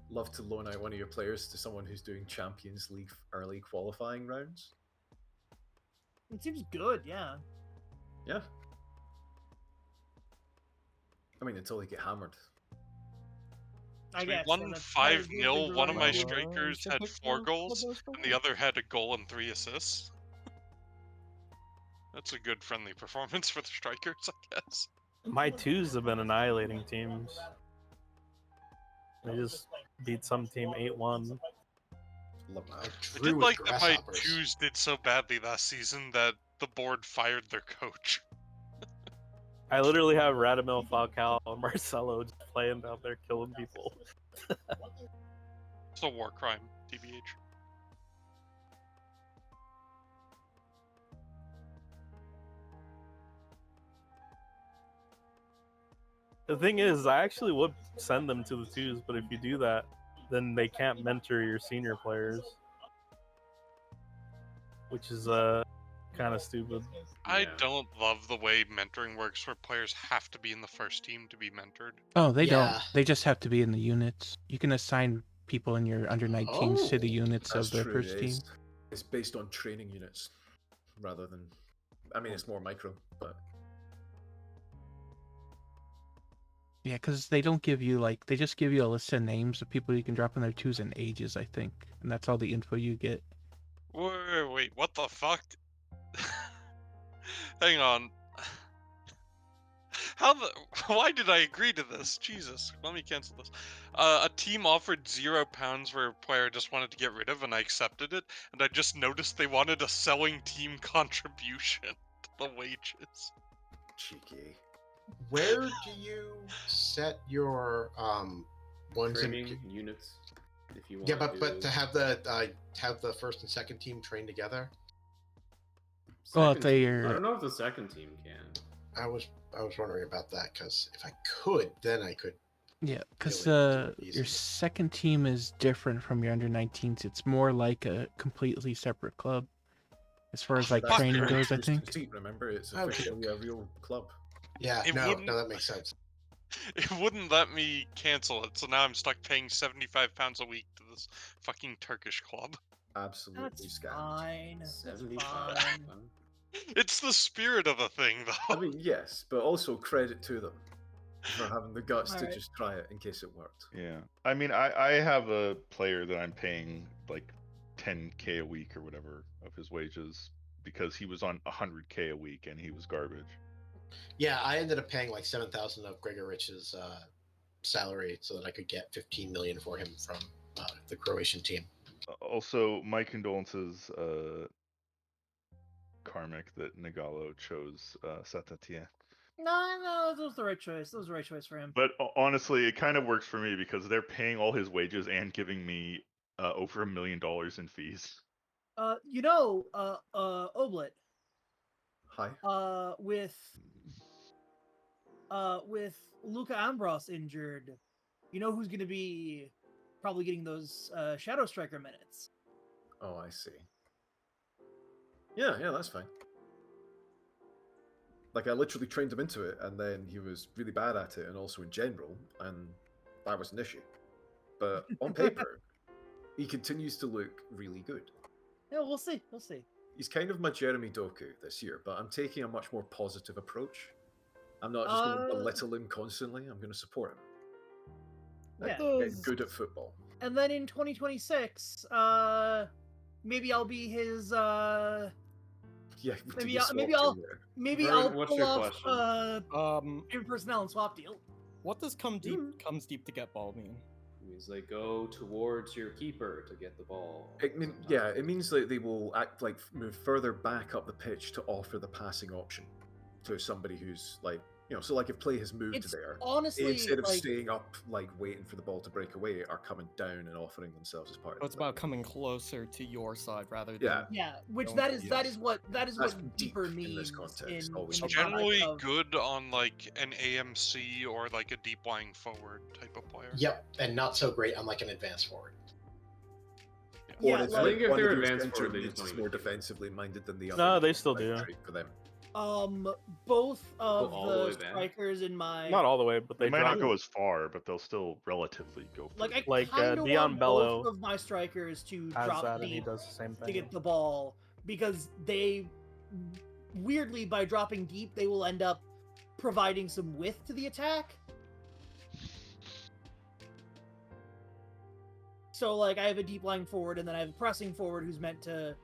Love to loan out one of your players to someone who's doing Champions League early qualifying rounds. It seems good, yeah. Yeah. I mean, until they get hammered. I So guess. we won and that's probably the 5-0. big One of my reason. strikers had 4 goals, and the other had a goal and 3 assists. That's a good friendly performance for the strikers, I guess. My twos have been annihilating teams. They just beat some team 8-1. I did like that my 2s did so badly last season that the board fired their coach. I literally have Radamel Falcao and Marcelo just playing down there killing people. It's a war crime, TBH. The thing is, I actually would send them to the twos, but if you do that, then they can't mentor your senior players, which is kind of stupid. I don't love the way mentoring works, where players have to be in the first team to be mentored. Oh, they don't. Yeah. They just have to be in the units. You can assign people in your under 19s to the Oh, units That's of the true. first team. It's based on training units rather than. I mean, it's more micro, but Yeah, because they don't give you they just give you a list of names of people you can drop in their twos and ages, I think, and that's all the info you get. Wait, what the fuck? Hang on. Why did I agree to this? Jesus, let me cancel this. A team offered £0 for a player I just wanted to get rid of, and I accepted it. And I just noticed they wanted a selling team contribution to the wages. cheeky. Where do you set your ones Training in? units. If you want Yeah, but to have the first and second team train together. Well, Second team- they're- I don't know if the second team can. I was wondering about that because if I could, then I could. Yeah, because really do it your second team is different from your under 19s. It's more like a completely separate club, as far as like That's training the goes. I first think. conceit, remember, it's Okay. officially a real club. Yeah, It no, wouldn't- that makes sense. It wouldn't let me cancel it, so now I'm stuck paying £75 a week to this fucking Turkish club. Absolutely That's scammed. fine. That's 75. fine. It's the spirit of the thing, though. I mean, yes, but also credit to them for having the guts to Alright. just try it in case it worked. Yeah. I mean, I have a player that I'm paying like 10K a week or whatever of his wages because he was on 100K a week and he was garbage. Yeah, I ended up paying like 7,000 of Gregorich's salary so that I could get 15 million for him from the Croatian team. Also, my condolences, Karmic, that Nagalo chose Satatia. No, that was the right choice. That was the right choice for him. But honestly, it kind of works for me because they're paying all his wages and giving me over $1 million in fees. Oblit. Hi. With Luka Ambros injured, you know who's going to be probably getting those Shadow Striker minutes? Oh, I see. Yeah, that's fine. Like, I literally trained him into it, and then he was really bad at it, and also in general, and that was an issue. But on paper, he continues to look really good. Yeah, we'll see. We'll see. He's kind of my Jeremy Doku this year, but I'm taking a much more positive approach. I'm not just going to belittle him constantly. I'm going to support him. Yeah. Get good at football. And then in 2026, maybe I'll be his. Yeah, Maybe Vernon, I'll what's pull your off question? favorite personnel and swap deal. What does comes deep to get ball mean? It means they go towards your keeper to get the ball. It means that they will move further back up the pitch to offer the passing option to somebody who's so if play has moved It's there, honestly, instead of like- staying up waiting for the ball to break away, are coming down and offering themselves as part So of it's about coming closer to your side rather than Yeah. Which going that to is the that other is side. what That's deeper deep means in this context, in always the Generally context of- good on like an AMC or like a deep lying forward type of player. Yep, and not so great on like an advanced forward. Or Yeah, if, like- I think if one they're of your advanced center forward, they mids just is don't more even do it. defensively minded than the No, other. they still do. Great for them. Both of all the way the back? strikers in my Not all the way, but They they might drop not go as far, but they'll still relatively go further. like I Like, kind of Dion want Bello both of my strikers to has drop that, and he deep does the same to thing. get the ball because they weirdly by dropping deep they will end up providing some width to the attack. So like I have a deep lying forward and then I have a pressing forward who's meant to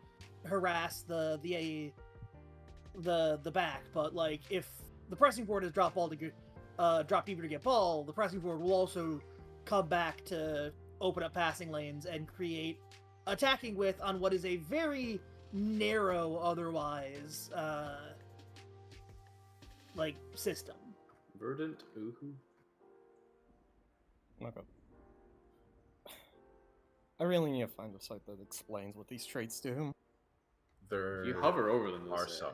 harass the back, but like if the pressing forward has drop deeper to get ball, the pressing forward will also come back to open up passing lanes and create attacking width on what is a very narrow otherwise system. Verdant, Uhu. Okay. I really need to find a site that explains what these traits do. There You hover over them, they'll are say. some,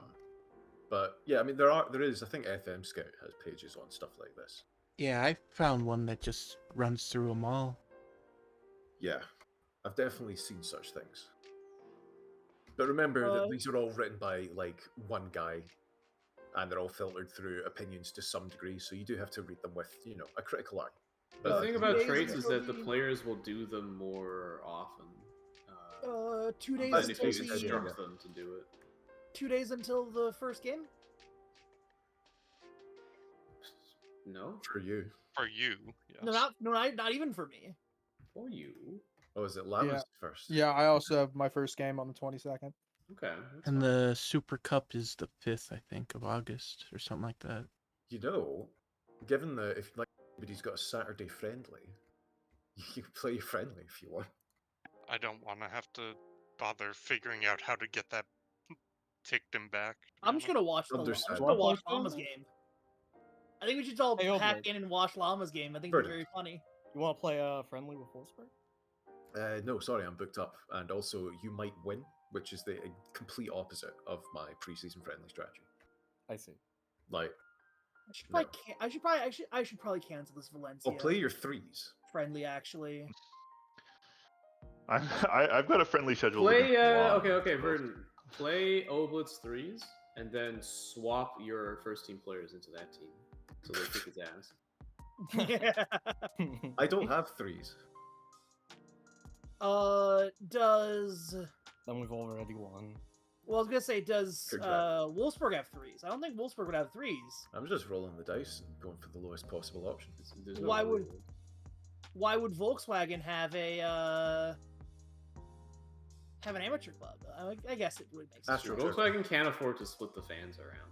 but yeah, I mean there is. I think FM Scout has pages on stuff like this. Yeah, I found one that just runs through them all. Yeah, I've definitely seen such things. But remember that these are all written by like one guy, and they're all filtered through opinions to some degree. So you do have to read them with, a critical eye. The thing about days traits is until that the the- players will do them more often. 2 days than if until you the instruct them to do it. 2 days until the first game. No, For you. For you, yes. No, not even for me. for you. Oh, is it Lama's Yeah. first? Yeah, I also have my first game on the 22nd. Okay. And the Super Cup is the 5th, I think, of August or something like that. Given that if like anybody's got a Saturday friendly, you can play friendly if you want. I don't want to have to bother figuring out how to get that ticked him back. I'm just gonna watch Llama's game. I think we should all hack in and watch Llama's game. I think it'd be very funny. You want to play friendly with Wolfsburg? No, sorry, I'm booked up, and also you might win, which is the complete opposite of my preseason friendly strategy. I see. Like, I should probably cancel this Valencia. I'll play your threes. Friendly, actually. I've got a friendly schedule. Play, okay, Verdant. Play Oblitz 3s, and then swap your first team players into that team, so they kick his ass. I don't have threes. Does... Then we've already won. Well, I was gonna say, does Wolfsburg have 3s? I don't think Wolfsburg would have 3s. I'm just rolling the dice and going for the lowest possible option. Why would Volkswagen have an amateur club? I guess it would make sense. Volkswagen can't afford to split the fans around.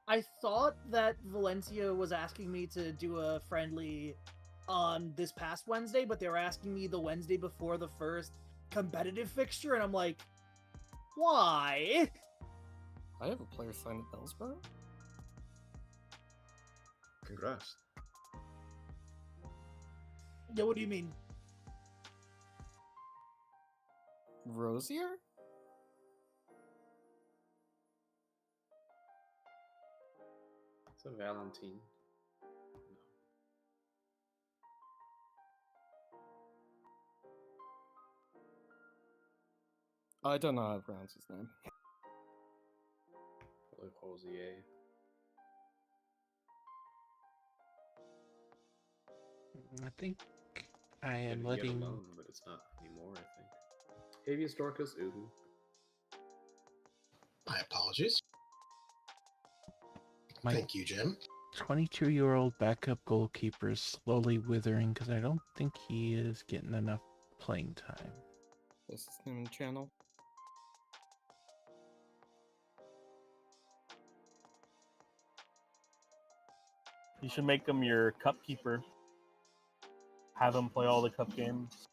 I thought that Valencia was asking me to do a friendly on this past Wednesday, but they were asking me the Wednesday before the first competitive fixture, and I'm like, why? I have a player signed at Bellsborough. Congrats. Yeah, what do you mean? Rosier? It's a Valentine. I don't know how to pronounce his name. Probably Rosier. I think I am Maybe letting. Alone, but it's not anymore, I think. Habeas Dorcas, Uhu. My apologies. My Thank you, Jim. 22-year-old backup goalkeeper is slowly withering because I don't think he is getting enough playing time. What's his name in the channel? You should make him your cup keeper. Have him play all the cup games.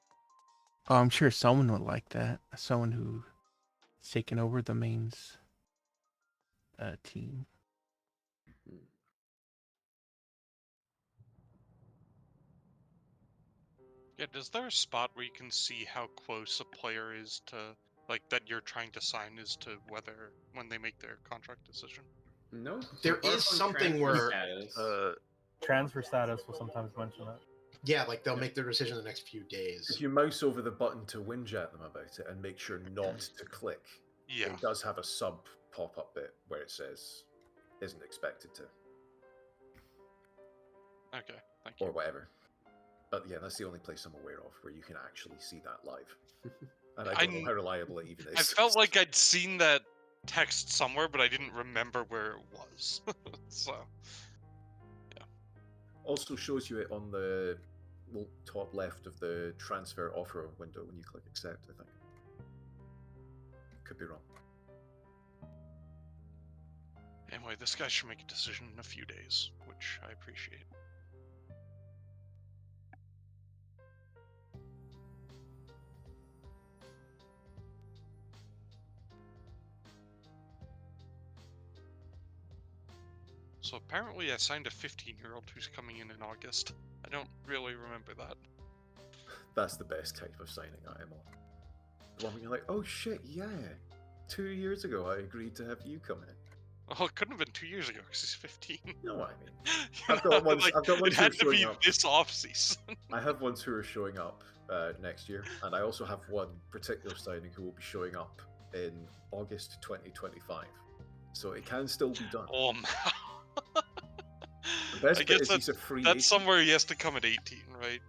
Oh, I'm sure someone would like that. Someone who's taken over the mains team. Yeah, is there a spot where you can see how close a player is to, like, that you're trying to sign is to when they make their contract decision? No. There is something where transfer status will sometimes mention it. Yeah, like they'll make their decision in the next few days. If you mouse over the button to whinge at them about it and make sure not to click, it does have a sub pop-up bit where it says isn't expected to. Okay, thank you. Or whatever. But yeah, that's the only place I'm aware of where you can actually see that live. And I don't know how reliable it even is. I felt like I'd seen that text somewhere, but I didn't remember where it was. So, yeah. Also shows you it on the top left of the transfer offer window when you click accept, I think. Could be wrong. Anyway, this guy should make a decision in a few days, which I appreciate. So apparently I signed a 15-year-old who's coming in August. I don't really remember that. That's the best type of signing I am on. couple of them, you're like, oh shit, yeah. 2 years ago, I agreed to have you come in. Oh, it couldn't have been 2 years ago because he's 15. You know what I mean? You I've got know, ones. like, I've got ones it who are had to showing be up. this off season. I have ones who are showing up next year, and I also have one particular signing who will be showing up in August 2025. So it can still be done. Oh man. The best I bit guess is he's a free agent. that's somewhere he has to come at 18, right?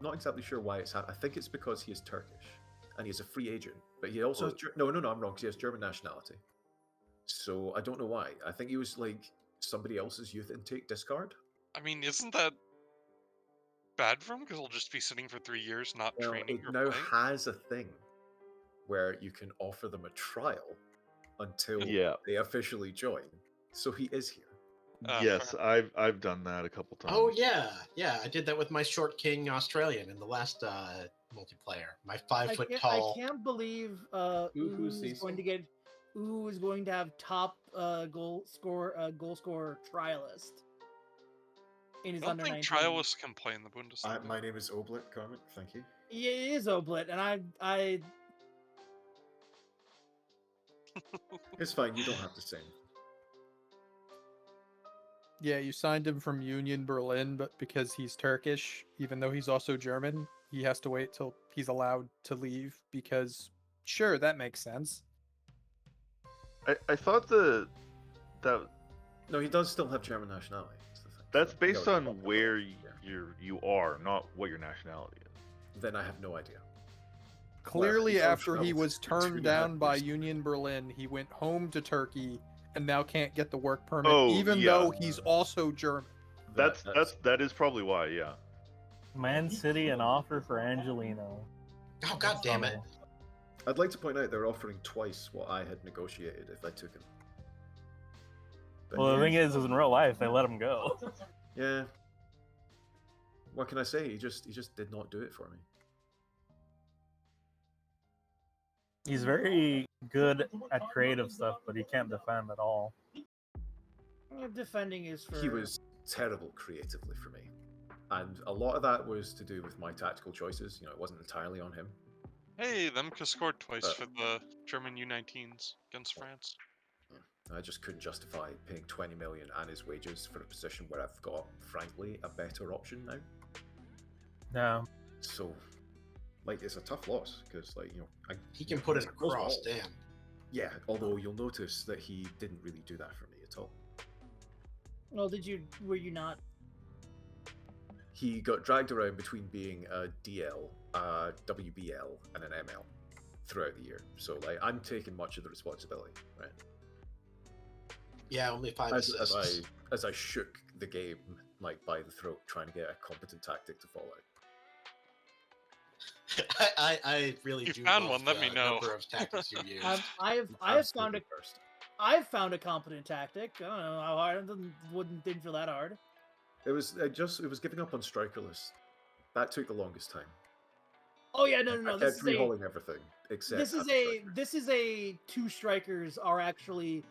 Not exactly sure why it's happened. I think it's because he is Turkish and he's a free agent, but he also has no, I'm wrong. Because he has German nationality. So I don't know why. I think he was like somebody else's youth intake discard. I mean, isn't that bad for him? Because he'll just be sitting for 3 years, not Well, training it or now playing. has a thing where you can offer them a trial until Yeah. they officially join. So he is here. Yes, I've done that a couple times. Oh yeah, I did that with my short king Australian in the last multiplayer. My 5 foot tall. I can't believe Uhu is Cecil. going to get. Uhu is going to have top goal scorer trialist in his I don't under think 19. trialists can play in the Bundesliga. My name is Oblit, Carmen. Thank you. Yeah, it is Oblit, and I It's fine. You don't have to sing. Yeah, you signed him from Union Berlin, but because he's Turkish, even though he's also German, he has to wait till he's allowed to leave because, sure, that makes sense. I thought that No, he does still have German nationality. that's based No, on no, where yeah. you are, not what your nationality is. Then I have no idea. Clearly, he's after he traveled was to turned 2.5 down by years. Union Berlin, he went home to Turkey and now can't get the work permit, Oh, even yeah. though he's also German. That is probably why, yeah. Man City an offer for Angelino. Oh god damn it! I'd like to point out they're offering twice what I had negotiated if I took him. But Well, the yeah. thing is in real life, they let him go. Yeah. What can I say? He just did not do it for me. He's very good at creative stuff, but he can't defend at all. defending is for. He was terrible creatively for me. And a lot of that was to do with my tactical choices. You know, it wasn't entirely on him. Hey, Lemke scored twice for the German U19s against France. I just couldn't justify paying 20 million and his wages for a position where I've got, frankly, a better option now. Yeah. So, like, it's a tough loss because, like, you know, He can put it across. Damn. Yeah, although you'll notice that he didn't really do that for me at all. Well, were you not? He got dragged around between being a DL, a WBL, and an ML throughout the year. So, like, I'm taking much of the responsibility, right? Yeah, only 5 assists. As I shook the game, like, by the throat, trying to get a competent tactic to fall out. I really You do found love one, let the me know. number of tactics you used. I've found a competent tactic. I don't know how hard. Didn't feel that hard. It was giving up on strikerless. That took the longest time. Oh yeah, no. I kept rehauling everything except. This is a 2 strikers are actually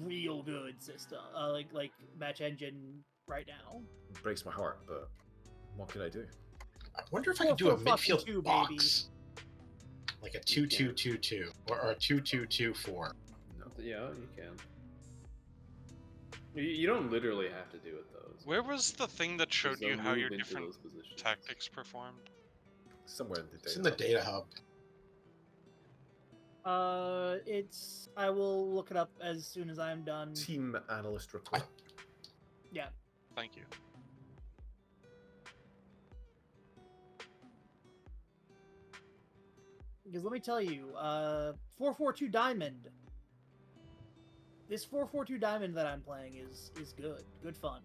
real good system. Like match engine right now. It breaks my heart, but what can I do? I wonder if I could do a midfield 2, box, like a 2-2-2-2 or a 2-2-2-4. No. Yeah, you can. You don't literally have to do it though. Where was the thing that showed They'll you how move your into different those positions. tactics performed? Somewhere in the data. It's in the data hub. I will look it up as soon as I'm done. Team analyst report. Yeah. Thank you. Because let me tell you, 442 Diamond. This 442 Diamond that I'm playing is good. Good fun.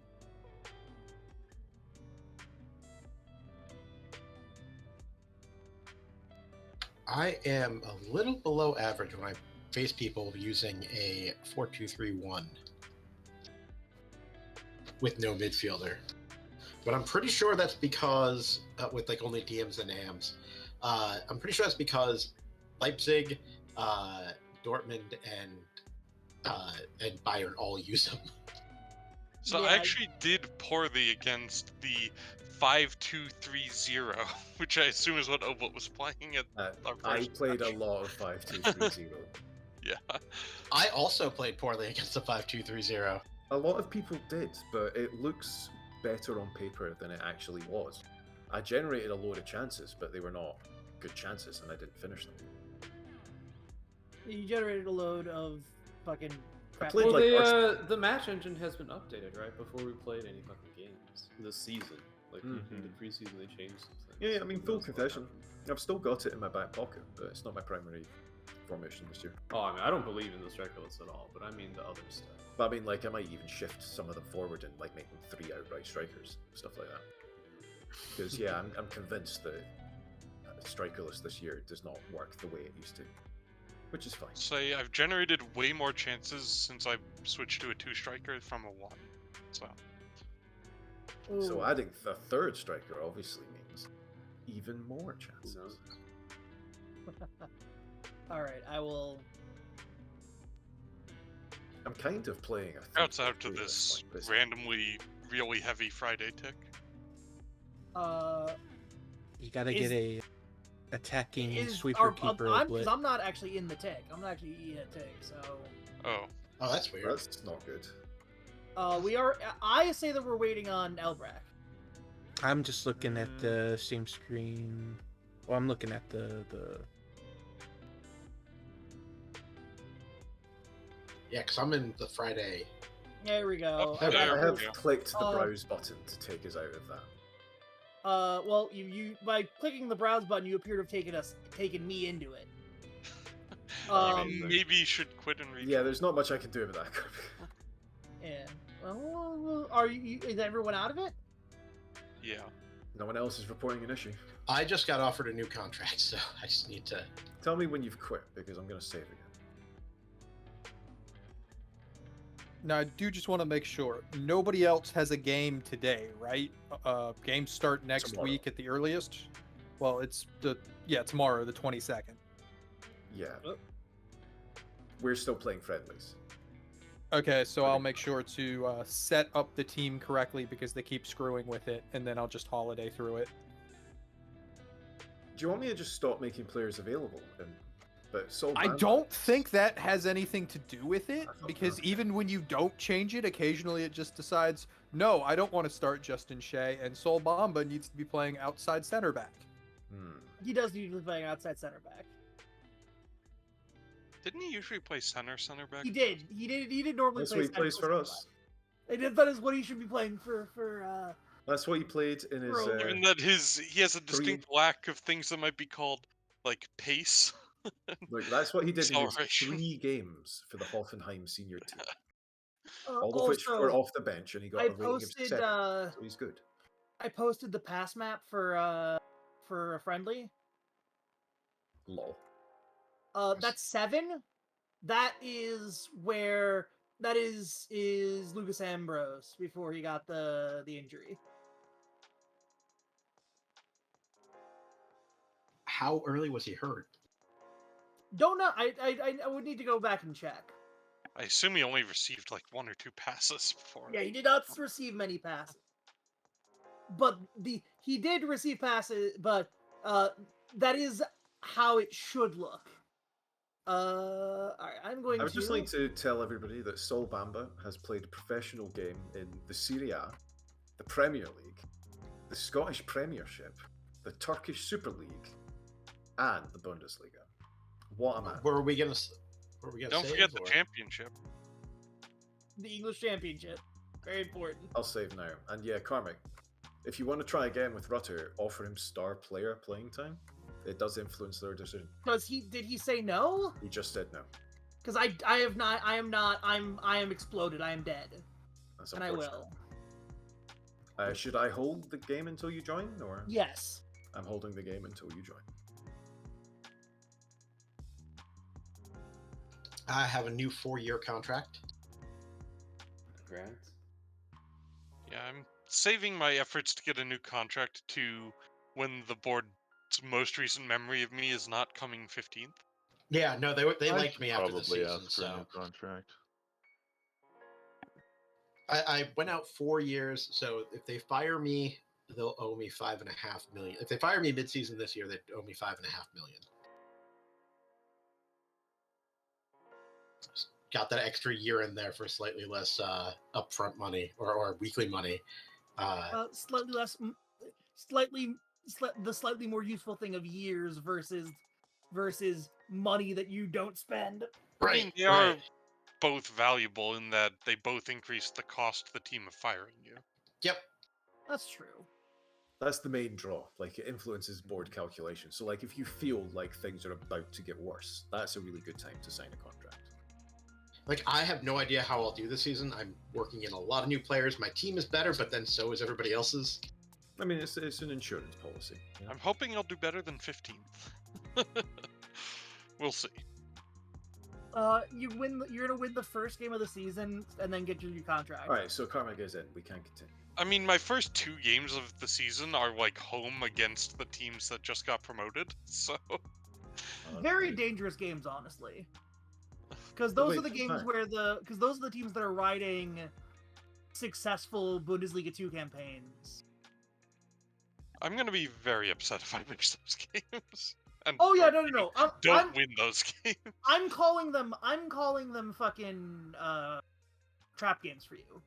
I am a little below average when I face people using a 4-2-3-1 with no midfielder. But I'm pretty sure that's because, with like only DMs and AMs, I'm pretty sure that's because Leipzig, Dortmund, and Bayern all use them. So Yeah, I actually did poorly against the 5-2-3-0, which I assume is what Oblit was playing at our I first played match. a lot of 5-2-3-0. Yeah. I also played poorly against the 5-2-3-0. A lot of people did, but it looks better on paper than it actually was. I generated a load of chances, but they were not good chances, and I didn't finish them. You generated a load of fucking crap. played Well, like the match engine has been updated, right? Before we played any fucking games this season. Like in the preseason, they changed some things. Yeah, I mean, Who full knows what confession. happened. I've still got it in my back pocket, but it's not my primary formation this year. Oh, I mean, I don't believe in the striker list at all, but I mean the other stuff. But I mean, like, I might even shift some of them forward and like make them 3 outright strikers, stuff like that. Because yeah, I'm convinced that striker list this year does not work the way it used to, which is fine. Say I've generated way more chances since I switched to a 2-striker from a 1. So adding a 3rd striker obviously means even more chances. All right, I will. I'm kind of playing a. Shouts out to this randomly really heavy Friday tick. You gotta get a attacking sweeper Our, keeper. I'm not actually in the tick. I'm not actually in a tick, so. Oh, that's weird. That's not good. We are. I say that we're waiting on Elbrack. I'm just looking at the same screen. Well, I'm looking at the. Yeah, because I'm in the Friday. There we go. I have clicked the browse button to take us out of that. Well, you by clicking the browse button, you appear to have taken me into it. Maybe you should quit and retry. Yeah, there's not much I can do about that. Yeah. Well, is everyone out of it? Yeah. No one else is reporting an issue. I just got offered a new contract, so I just need to. Tell me when you've quit, because I'm going to save again. Now, I do just want to make sure nobody else has a game today, right? Games start next week at the earliest. Well, it's tomorrow, the 22nd. Yeah. We're still playing friendlies. Okay, so I'll make sure to set up the team correctly because they keep screwing with it, and then I'll just holiday through it. Do you want me to just stop making players available? I don't think that has anything to do with it, because even when you don't change it, occasionally it just decides, no, I don't want to start Justin Shea, and Sol Bamba needs to be playing outside center back. He does usually play outside center back. Didn't he usually play center back? He did. He did normally That's play. what he plays for us. That is what he should be playing for. That's what he played in his. Given that he has a distinct lack of things that might be called like pace. Look, that's what he did in his 3 games for the Hoffenheim senior team. All of which were off the bench, and he got a rating of 7. So he's good. I posted the pass map for a friendly. Lol. That's 7. That is where is Lucas Ambrose before he got the injury. How early was he hurt? Don't know. I would need to go back and check. I assume he only received like 1 or 2 passes before. Yeah, he did not receive many passes. But he did receive passes, but that is how it should look. All right, I'm going to. I would just like to tell everybody that Sol Bamba has played a professional game in the Serie A, the Premier League, the Scottish Premiership, the Turkish Super League, and the Bundesliga. What a man! Where are we gonna? Don't forget the championship. The English Championship, very important. I'll save now. And yeah, Karmic, if you want to try again with Rutter, offer him star player playing time. It does influence their decision. Did he say no? He just said no. Because I am exploded. I am dead. That's and I will. Should I hold the game until you join, or? Yes. I'm holding the game until you join. I have a new 4-year contract. Congrats. Yeah, I'm saving my efforts to get a new contract to when the board's most recent memory of me is not coming 15th. Yeah, no, they liked me after the season. Ask for a new contract. I went out 4 years, so if they fire me they'll owe me $5.5 million. If they fire me mid-season this year, they'd owe me $5.5 million. Got that extra year in there for slightly less upfront money or weekly money. Slightly less, the slightly more useful thing of years versus money that you don't spend. I mean, they are both valuable in that they both increase the cost to the team of firing you. Yep. That's true. That's the main draw. Like, it influences board calculation. So, like, if you feel like things are about to get worse, that's a really good time to sign a contract. Like, I have no idea how I'll do this season. I'm working in a lot of new players. My team is better, but then so is everybody else's. I mean, it's an insurance policy. Yeah? I'm hoping you'll do better than 15th. We'll see. You're gonna win the first game of the season and then get your new contract. All right, so karma goes in. We can't continue. I mean, my first 2 games of the season are like home against the teams that just got promoted, so Very dangerous games, honestly. Because those are the games where those are the teams that are riding successful Bundesliga 2 campaigns. I'm gonna be very upset if I miss those games. And Oh yeah, no. don't win those games. I'm calling them fucking trap games for you.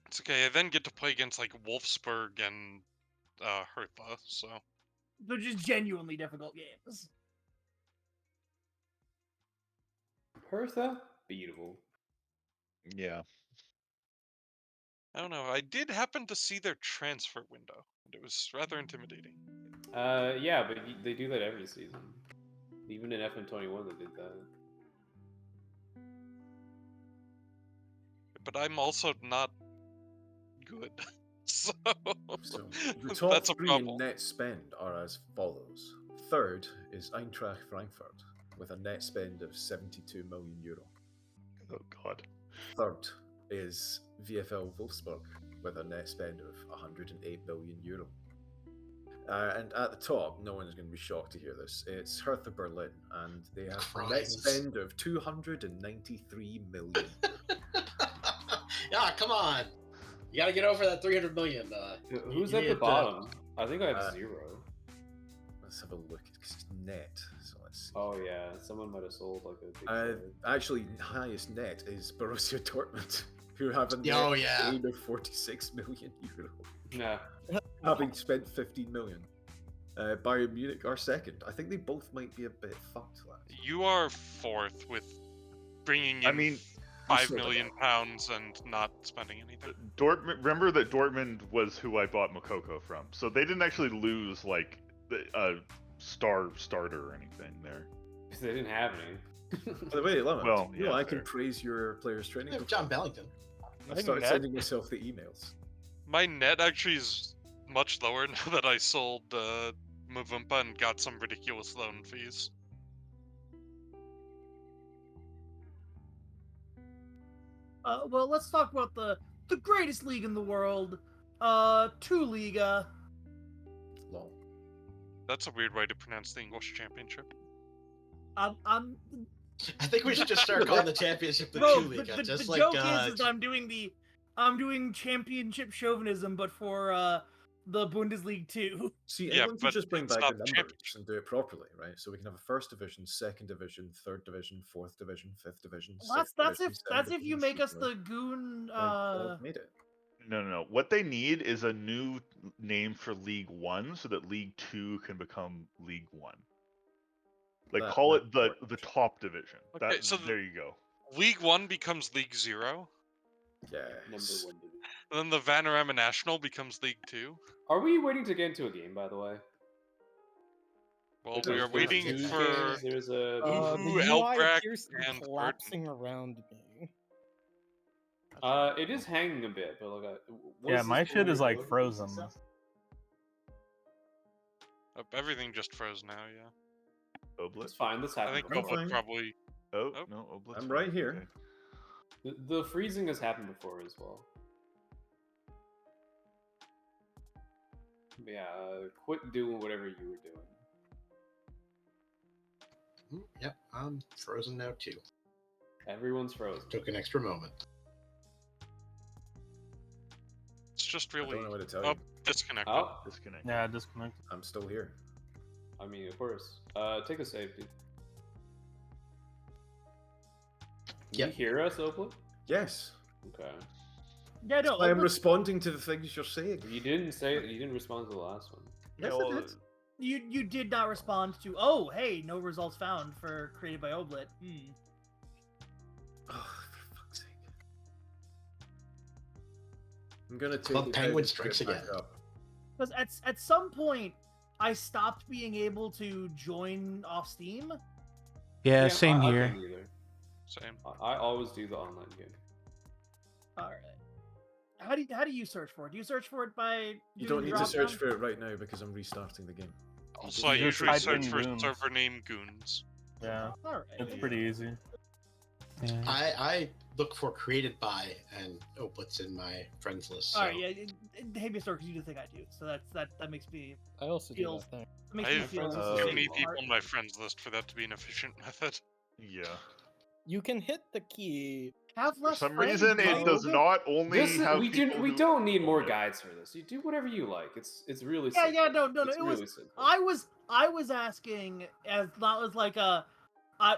It's okay. I then get to play against like Wolfsburg and Hertha, so They're just genuinely difficult games. Hertha, beatable. Yeah. I don't know. I did happen to see their transfer window, and it was rather intimidating. Yeah, but they do that every season. Even in FM21, they did that. But I'm also not good, so, Your top that's a 3 problem. in net spend are as follows. Third is Eintracht Frankfurt with a net spend of 72 million euro. Oh God. Third is VfL Wolfsburg with a net spend of 108 million euro. And at the top, no one is going to be shocked to hear this. It's Hertha Berlin, and they have a net spend of 293 million. Yeah, come on. You got to get over that 300 million. Who's at the bottom? I think I have 0. Let's have a look. It's net. So let's see. Oh yeah, someone might have sold like a big actually, highest net is Borussia Dortmund, who have a net gain of 46 million euro. Yeah. Having spent 15 million. Bayern Munich are second. I think they both might be a bit fucked, lads. You are 4th with bringing in £5 million and not spending anything. Dortmund. Remember that Dortmund was who I bought Mokoko from, so they didn't actually lose like a starter or anything there. Because they didn't have any. By the way, Lemon, well, you know, I can praise your players' training. John Bellington. I started sending myself the emails. My net actually is much lower now that I sold Mavumpa and got some ridiculous loan fees. Well, let's talk about the greatest league in the world, 2 Liga. Lol. That's a weird way to pronounce the English Championship. I think we should just start calling the championship the 2 Liga. The just joke is that I'm doing championship chauvinism, but for the Bundesliga 2. See, everyone should just bring back the numbers and do it properly, right? So we can have a 1st division, 2nd division, 3rd division, 4th division, 5th division. Well, that's if you make us the goon. Made it. No. What they need is a new name for League 1 so that League 2 can become League 1. Like, call it the top division. Okay, so there you go. League 1 becomes League 0. Yeah. Number 1 division. And then the Vanarama National becomes League 2. Are we waiting to get into a game, by the way? Well, we are waiting for There's a the UI appears to be collapsing around me. It is hanging a bit, but look, yeah, my shit is like frozen. Everything just froze now, yeah. Oblit? It's fine. This happened. I think Oblit probably. Oh no, Oblit's I'm right here. Okay. The freezing has happened before as well. But yeah, quit doing whatever you were doing. Yep, I'm frozen now too. Everyone's frozen. Took an extra moment. It's just I really. don't know what to tell Oh, you. disconnected. Oh, Disconnect. Yeah, disconnect. I'm still here. I mean, of course. Take a save, dude. Can Yep. you hear us, Opal? Yes. Okay. Yeah, no. I am Oblit- responding to the things you're saying. You didn't say you didn't respond to the last one. Yes, Yeah, I well, did. You did not respond to. Oh, hey, no results found for created by Oblit. Oh, for fuck's sake. I'm gonna take Club it Penguin down, strikes put it back again. up. Because at some point, I stopped being able to join off Steam. Yeah, same I here. don't either. Same. I always do the online game. All right. How do you search for it? Do you search for it by? You doing don't the need to drop search down? for it right now because I'm restarting the game. Also, I just usually type search in for goons. server name goons. Yeah, All right. it's pretty easy. Yeah. I look for created by and Oblit's in my friends list. So. All right. Yeah. Habeas because you do think I do. So that makes me I also feel. do that thing. Makes I me have feel too many safe. people on my friends list for that to be an efficient method. Yeah. You can hit the key. Have For less some friends, reason, bro. it does not only This have we people we who- don't need more guides for this. You do whatever you like. It's really Yeah, simple. no. It's It really was. simple. I was asking as not as like a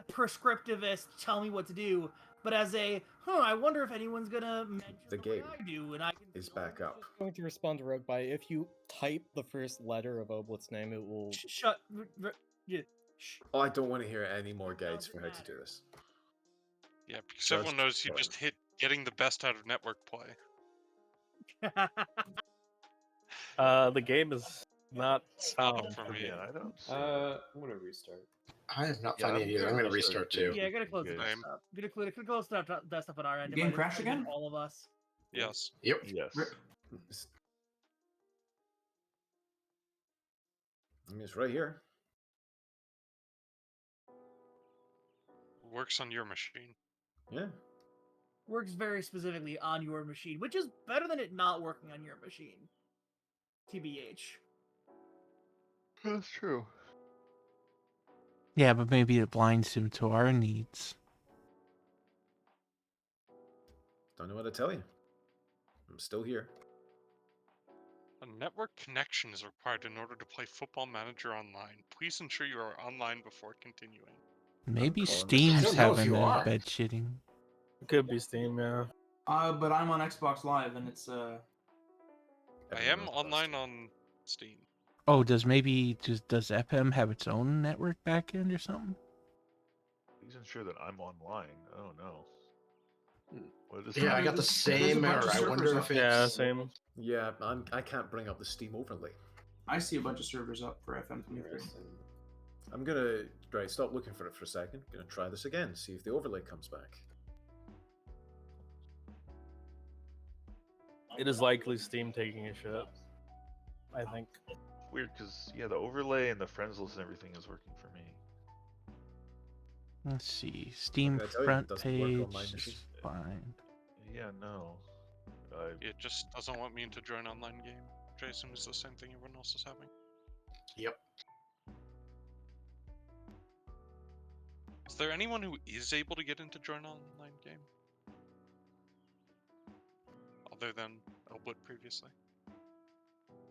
prescriptivist, tell me what to do, but as a I wonder if anyone's gonna mention The way game I do, and I can is back up. I'm going to respond to Rogue by if you type the first letter of Oblit's name, it will. shut. Yeah. Shh. Oh, I don't want to hear any more guides for how to do this. Yeah, because everyone knows you Just just hit getting the best out of network play. The game is not Not found for for me. me. Yeah, I don't see. I'm gonna restart. I am not Yeah, finding I'm it either. I'm gonna going to restart too. Yeah, gotta close the Good. desktop. Gotta close the desktop on our end. Game It might crash have been again? All of us. Yes. Yep. Yes. Rip. I mean, it's right here. Works on your machine. Yeah. Works very specifically on your machine, which is better than it not working on your machine. TBH. That's true. Yeah, but maybe it blinds him to our needs. Don't know what to tell you. I'm still here. A network connection is required in order to play Football Manager online. Please ensure you are online before continuing. Maybe calling this- I Steam's don't know if having you a are. bed shitting. It could be Steam, yeah. But I'm on Xbox Live and it's I Everyone am else online does. on Steam. Oh, does FM have its own network backend or something? Please ensure that I'm online. Oh no. What is Yeah, I that? got the There's a same bunch error. of I wonder servers if up. it's. Yeah, same. Yeah, I can't bring up the Steam overlay. I see a bunch of servers up for FM23. Interesting. I'm gonna stop looking for it for a second. Gonna try this again. See if the overlay comes back. It is likely Steam taking a shit. I think. Weird, because yeah, the overlay and the friends list and everything is working for me. Let's see. Steam Did I tell you it front doesn't work on my page machine? is fine. Yeah, no. It just doesn't want me to join online game. Which I assume is the same thing everyone else is having. Yep. Is there anyone who is able to get into join online game? Other than Oblit previously.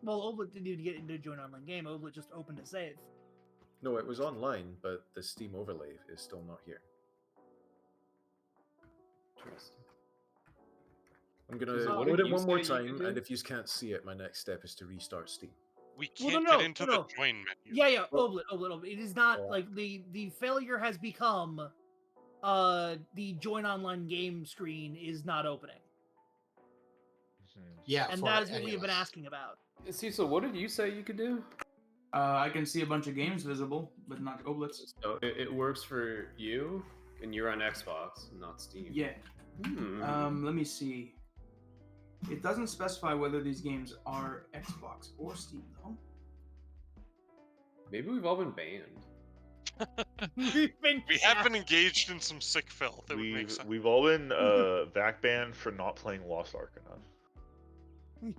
Well, Oblit didn't even get into join online game. Oblit just opened a save. No, it was online, but the Steam overlay is still not here. Interesting. I'm gonna So what load did it you one more say you could time, do? and if you can't see it, my next step is to restart Steam. We Well, can't no, get into no. the join menu. Yeah, Oblit. It is not Oh. like the failure has become the join online game screen is not opening. Yeah. And for that is what any we of have been us. asking about. Cecil, what did you say you could do? I can see a bunch of games visible, but not Oblit's. So it works for you, and you're on Xbox, not Steam. Yeah. Hmm. Let me see. It doesn't specify whether these games are Xbox or Steam, though. Maybe we've all been banned. We have been engaged in some sick filth. It would make sense. We've all been back banned for not playing Lost Ark enough.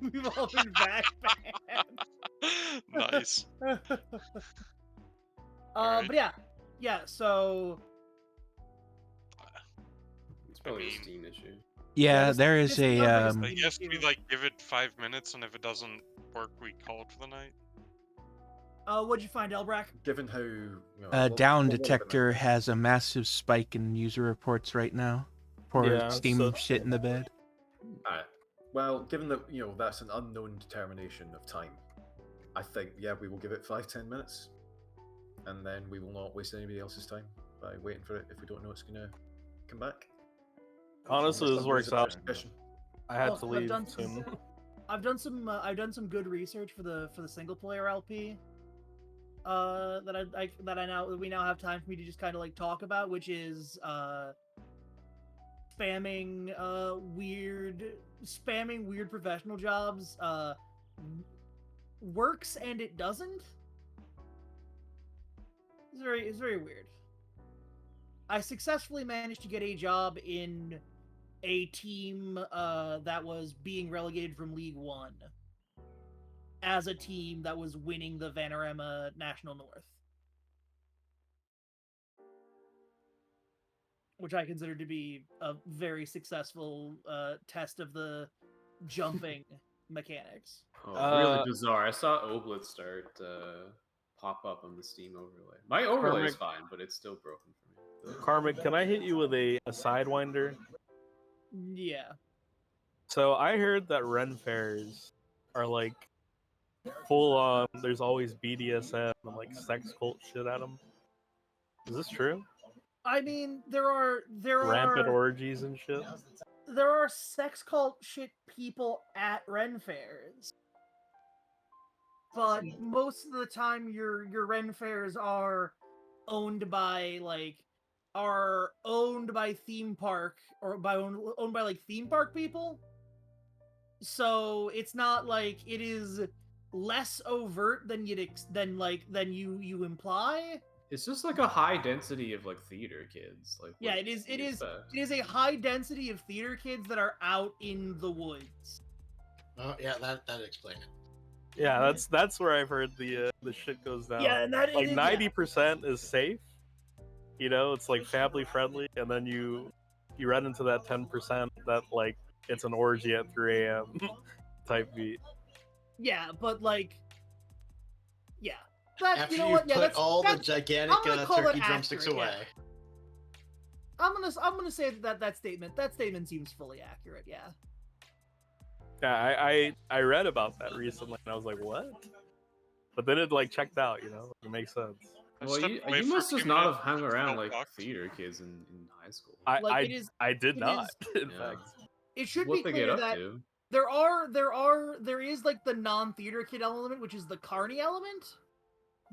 We've all been back banned. Nice. But yeah. So It's probably mean- a Steam issue. Yeah, this- there this is a number is I meaning guess we too. like give it 5 minutes, and if it doesn't work, we call it for the night. What'd you find, Elbrack? Given how Down we'll Detector has a massive spike in user reports right now for Yeah, Steam so- shit in the bed. Well, given that that's an unknown determination of time, I think we will give it 5-10 minutes, and then we will not waste anybody else's time by waiting for it if we don't know it's gonna come back. Honestly, this works out. I had Also, to leave soon. I've done some good research for the single player LP. That we now have time for me to just kind of like talk about, which is spamming weird professional jobs works and it doesn't. It's very weird. I successfully managed to get a job in a team that was being relegated from League One as a team that was winning the Vanarama National North, which I consider to be a very successful test of the jumping mechanics. Oh, really bizarre. I saw Oblit start pop up on the Steam overlay. My overlay is fine, but it's still broken for me. Karmic, can I hit you with a sidewinder? Yeah. So I heard that Ren fairs are like full on. There's always BDSM and like sex cult shit at them. Is this true? I mean, there are Rampant orgies and shit. There are sex cult shit people at Ren fairs, but most of the time your Ren fairs are owned by theme park or owned by like theme park people. So it's not like it is less overt than you imply. It's just like a high density of like theater kids. Like Yeah, what it is. do It you is. expect? It is a high density of theater kids that are out in the woods. Oh yeah, that explains it. Yeah, that's where I've heard the shit goes down. Yeah, and that like is- 90% is safe. You know, it's like family friendly, and then you run into that 10% that like it's an orgy at 3 a.m. type beat. Yeah, but like, yeah. That, After you know you what? Yeah, put that's all the that's- gigantic I'm gonna call it turkey drumsticks accurate, away. yeah. I'm gonna say that statement seems fully accurate. Yeah. Yeah, I read about that recently, and I was like, what? But then it like checked out, you know, it makes sense. Well, you must just not have hung around like theater kids in high school. I did it not, is- in fact. It should What be they clear get up that to. there is like the non-theater kid element, which is the carny element,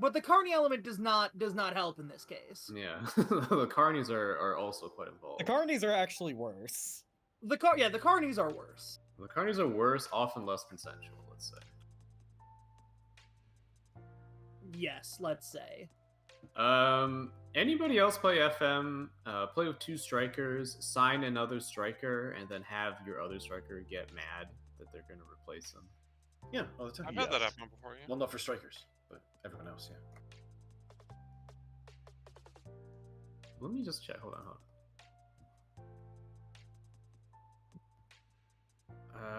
but the carny element does not help in this case. Yeah, the carnies are also quite involved. The carnies are actually worse. The carnies are worse. The carnies are worse, often less consensual. Let's say. Yes, let's say. Anybody else play FM? Play with two strikers, sign another striker, and then have your other striker get mad that they're going to replace them. Yeah, all the time. I've had that happen before. Yeah. Well, not for strikers, but everyone else, yeah. Let me just check. Hold on.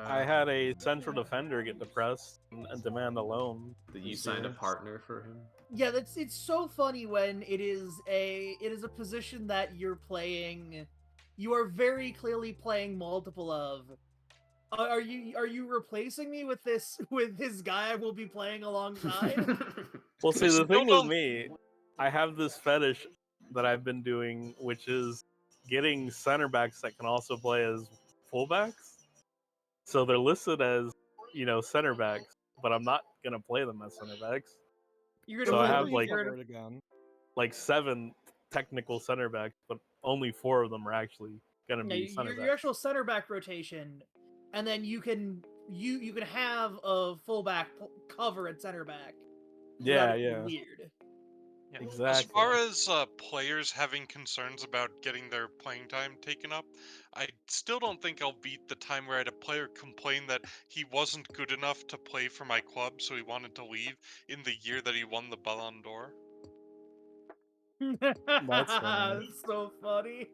I had a central defender get depressed and demand a loan. That you signed a partner for him? Yeah, it's so funny when it is a position that you're playing. You are very clearly playing multiple of. Are you replacing me with this guy I will be playing alongside? Well, see, the thing with me, I have this fetish that I've been doing, which is getting center backs that can also play as fullbacks. So they're listed as, you know, center backs, but I'm not gonna play them as center backs. You're So gonna I play have them like for- again. like 7 technical center backs, but only 4 of them are actually gonna Yeah, be center your backs. actual center back rotation, and then you can have a fullback cover at center back. Yeah, without it being yeah. Weird. Yeah. Exactly. As far as players having concerns about getting their playing time taken up, I still don't think I'll beat the time where I had a player complain that he wasn't good enough to play for my club, so he wanted to leave in the year that he won the Ballon d'Or. That's funny. That's so funny.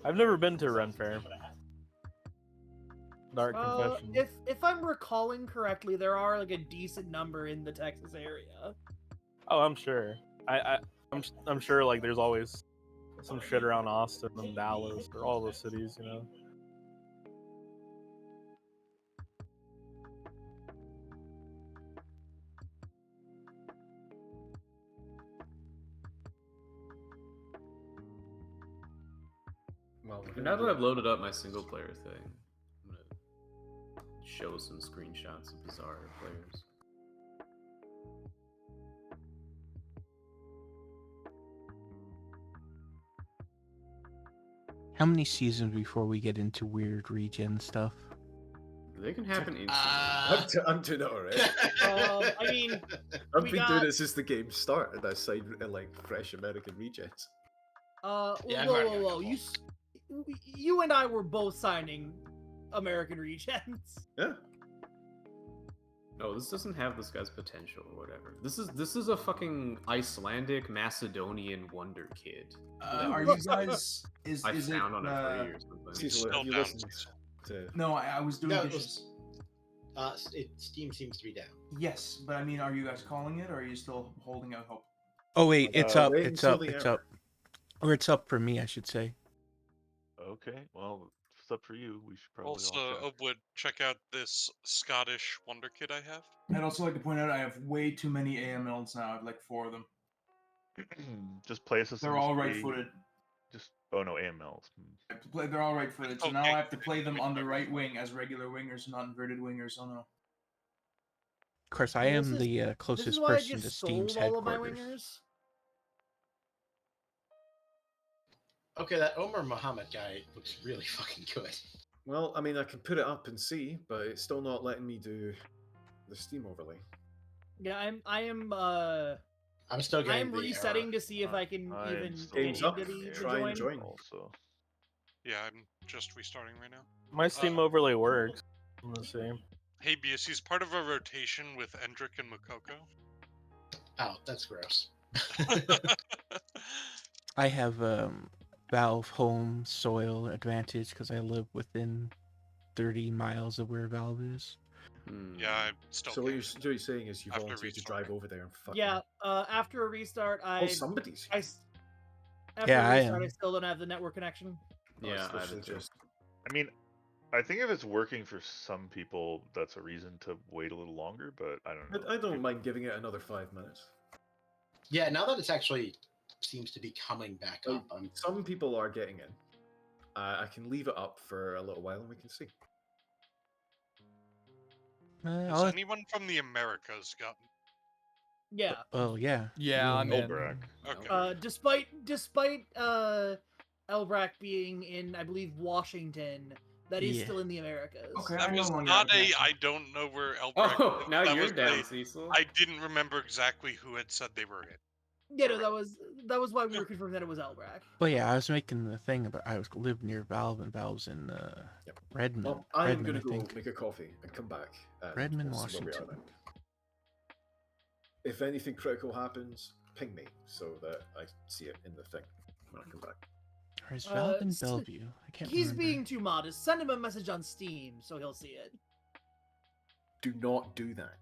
I've never been to Ren Fair. Dark confession. If I'm recalling correctly, there are like a decent number in the Texas area. Oh, I'm sure. I'm sure like there's always some shit around Austin and Dallas or all those cities, you know. Well, Now that I've loaded up my single player thing, I'm gonna show some screenshots of bizarre players. How many seasons before we get into weird regen stuff? They can happen instantly. I'm doing it already. I mean, I've we been got- doing it since the game started. I signed like fresh American rejects. Yeah, I've whoa, already whoa, got a whoa! You and I were both signing American Regents. Yeah. No, this doesn't have this guy's potential or whatever. This is a fucking Icelandic Macedonian wonder kid. Are you guys? Is I it? found on a free or something. Cecil, have you listened to? No, I was doing No, dishes. Steam seems to be down. Yes, but I mean, are you guys calling it, or are you still holding out hope? Oh wait, it's up, wait it's until up, the it's hour. up. Or it's up for me, I should say. Okay, well, if it's up for you, we should probably Also, all check. would check out this Scottish wonder kid I have. I'd also like to point out I have way too many AMLs now. I have like 4 of them. Just play us. They're all right-footed. Just no AMLs. I have to play, they're all right-footed, so now Okay. I have to play them on the right wing as regular wingers, not inverted wingers. Oh no. Of course, I This am is- the This closest is why I person to just Steam's sold all of my headquarters. wingers. Okay, that Omar Muhammad guy looks really fucking good. Well, I mean, I can put it up and see, but it's still not letting me do the Steam overlay. Yeah, I'm still getting I'm the resetting error. to see if I can I'm even still get Game's into up. the Try and join. join. Also, Yeah, I'm just restarting right now. My Steam overlay works. Let's see. Hey, Bias, he's part of a rotation with Endrick and Mukoko. Oh, that's gross. I have Valve home soil advantage because I live within 30 miles of where Valve is. Yeah, I'm still. So what you're saying is you After volunteered to drive over there and fuck Yeah, them. after a restart, Oh, somebody's. After Yeah, a I restart, am. I still don't have the network connection. Oh, Yeah, it's I literally did too. just. I mean, I think if it's working for some people, that's a reason to wait a little longer. But I don't know. I don't mind giving it another 5 minutes. Yeah, now that it's actually seems to be coming back up, Some people are getting in. I can leave it up for a little while and we can see. Has anyone from the Americas gotten? Yeah. Oh yeah. Yeah, I'm in. Elbrack. Okay. Despite Elbrack being in, I believe, Washington, that is Yeah. still in the Americas. Okay, That I no was longer not have a. connection. I don't know where Elbrack. Oh, is. now That you're was down, a- Cecil. I didn't remember exactly who had said they were in. Yeah, no, that was why we were confirming that it was Elbrack. But yeah, I was making the thing about I live near Valve and Valve's in Redmond. Well, I'm Redmond, gonna I go think. make a coffee and come back. And Redmond, we'll see where we are Washington. then. If anything critical happens, ping me so that I see it in the thing when I come back. Or is Valve in s- Bellevue? I can't He's remember. being too modest. Send him a message on Steam so he'll see it. Do not do that.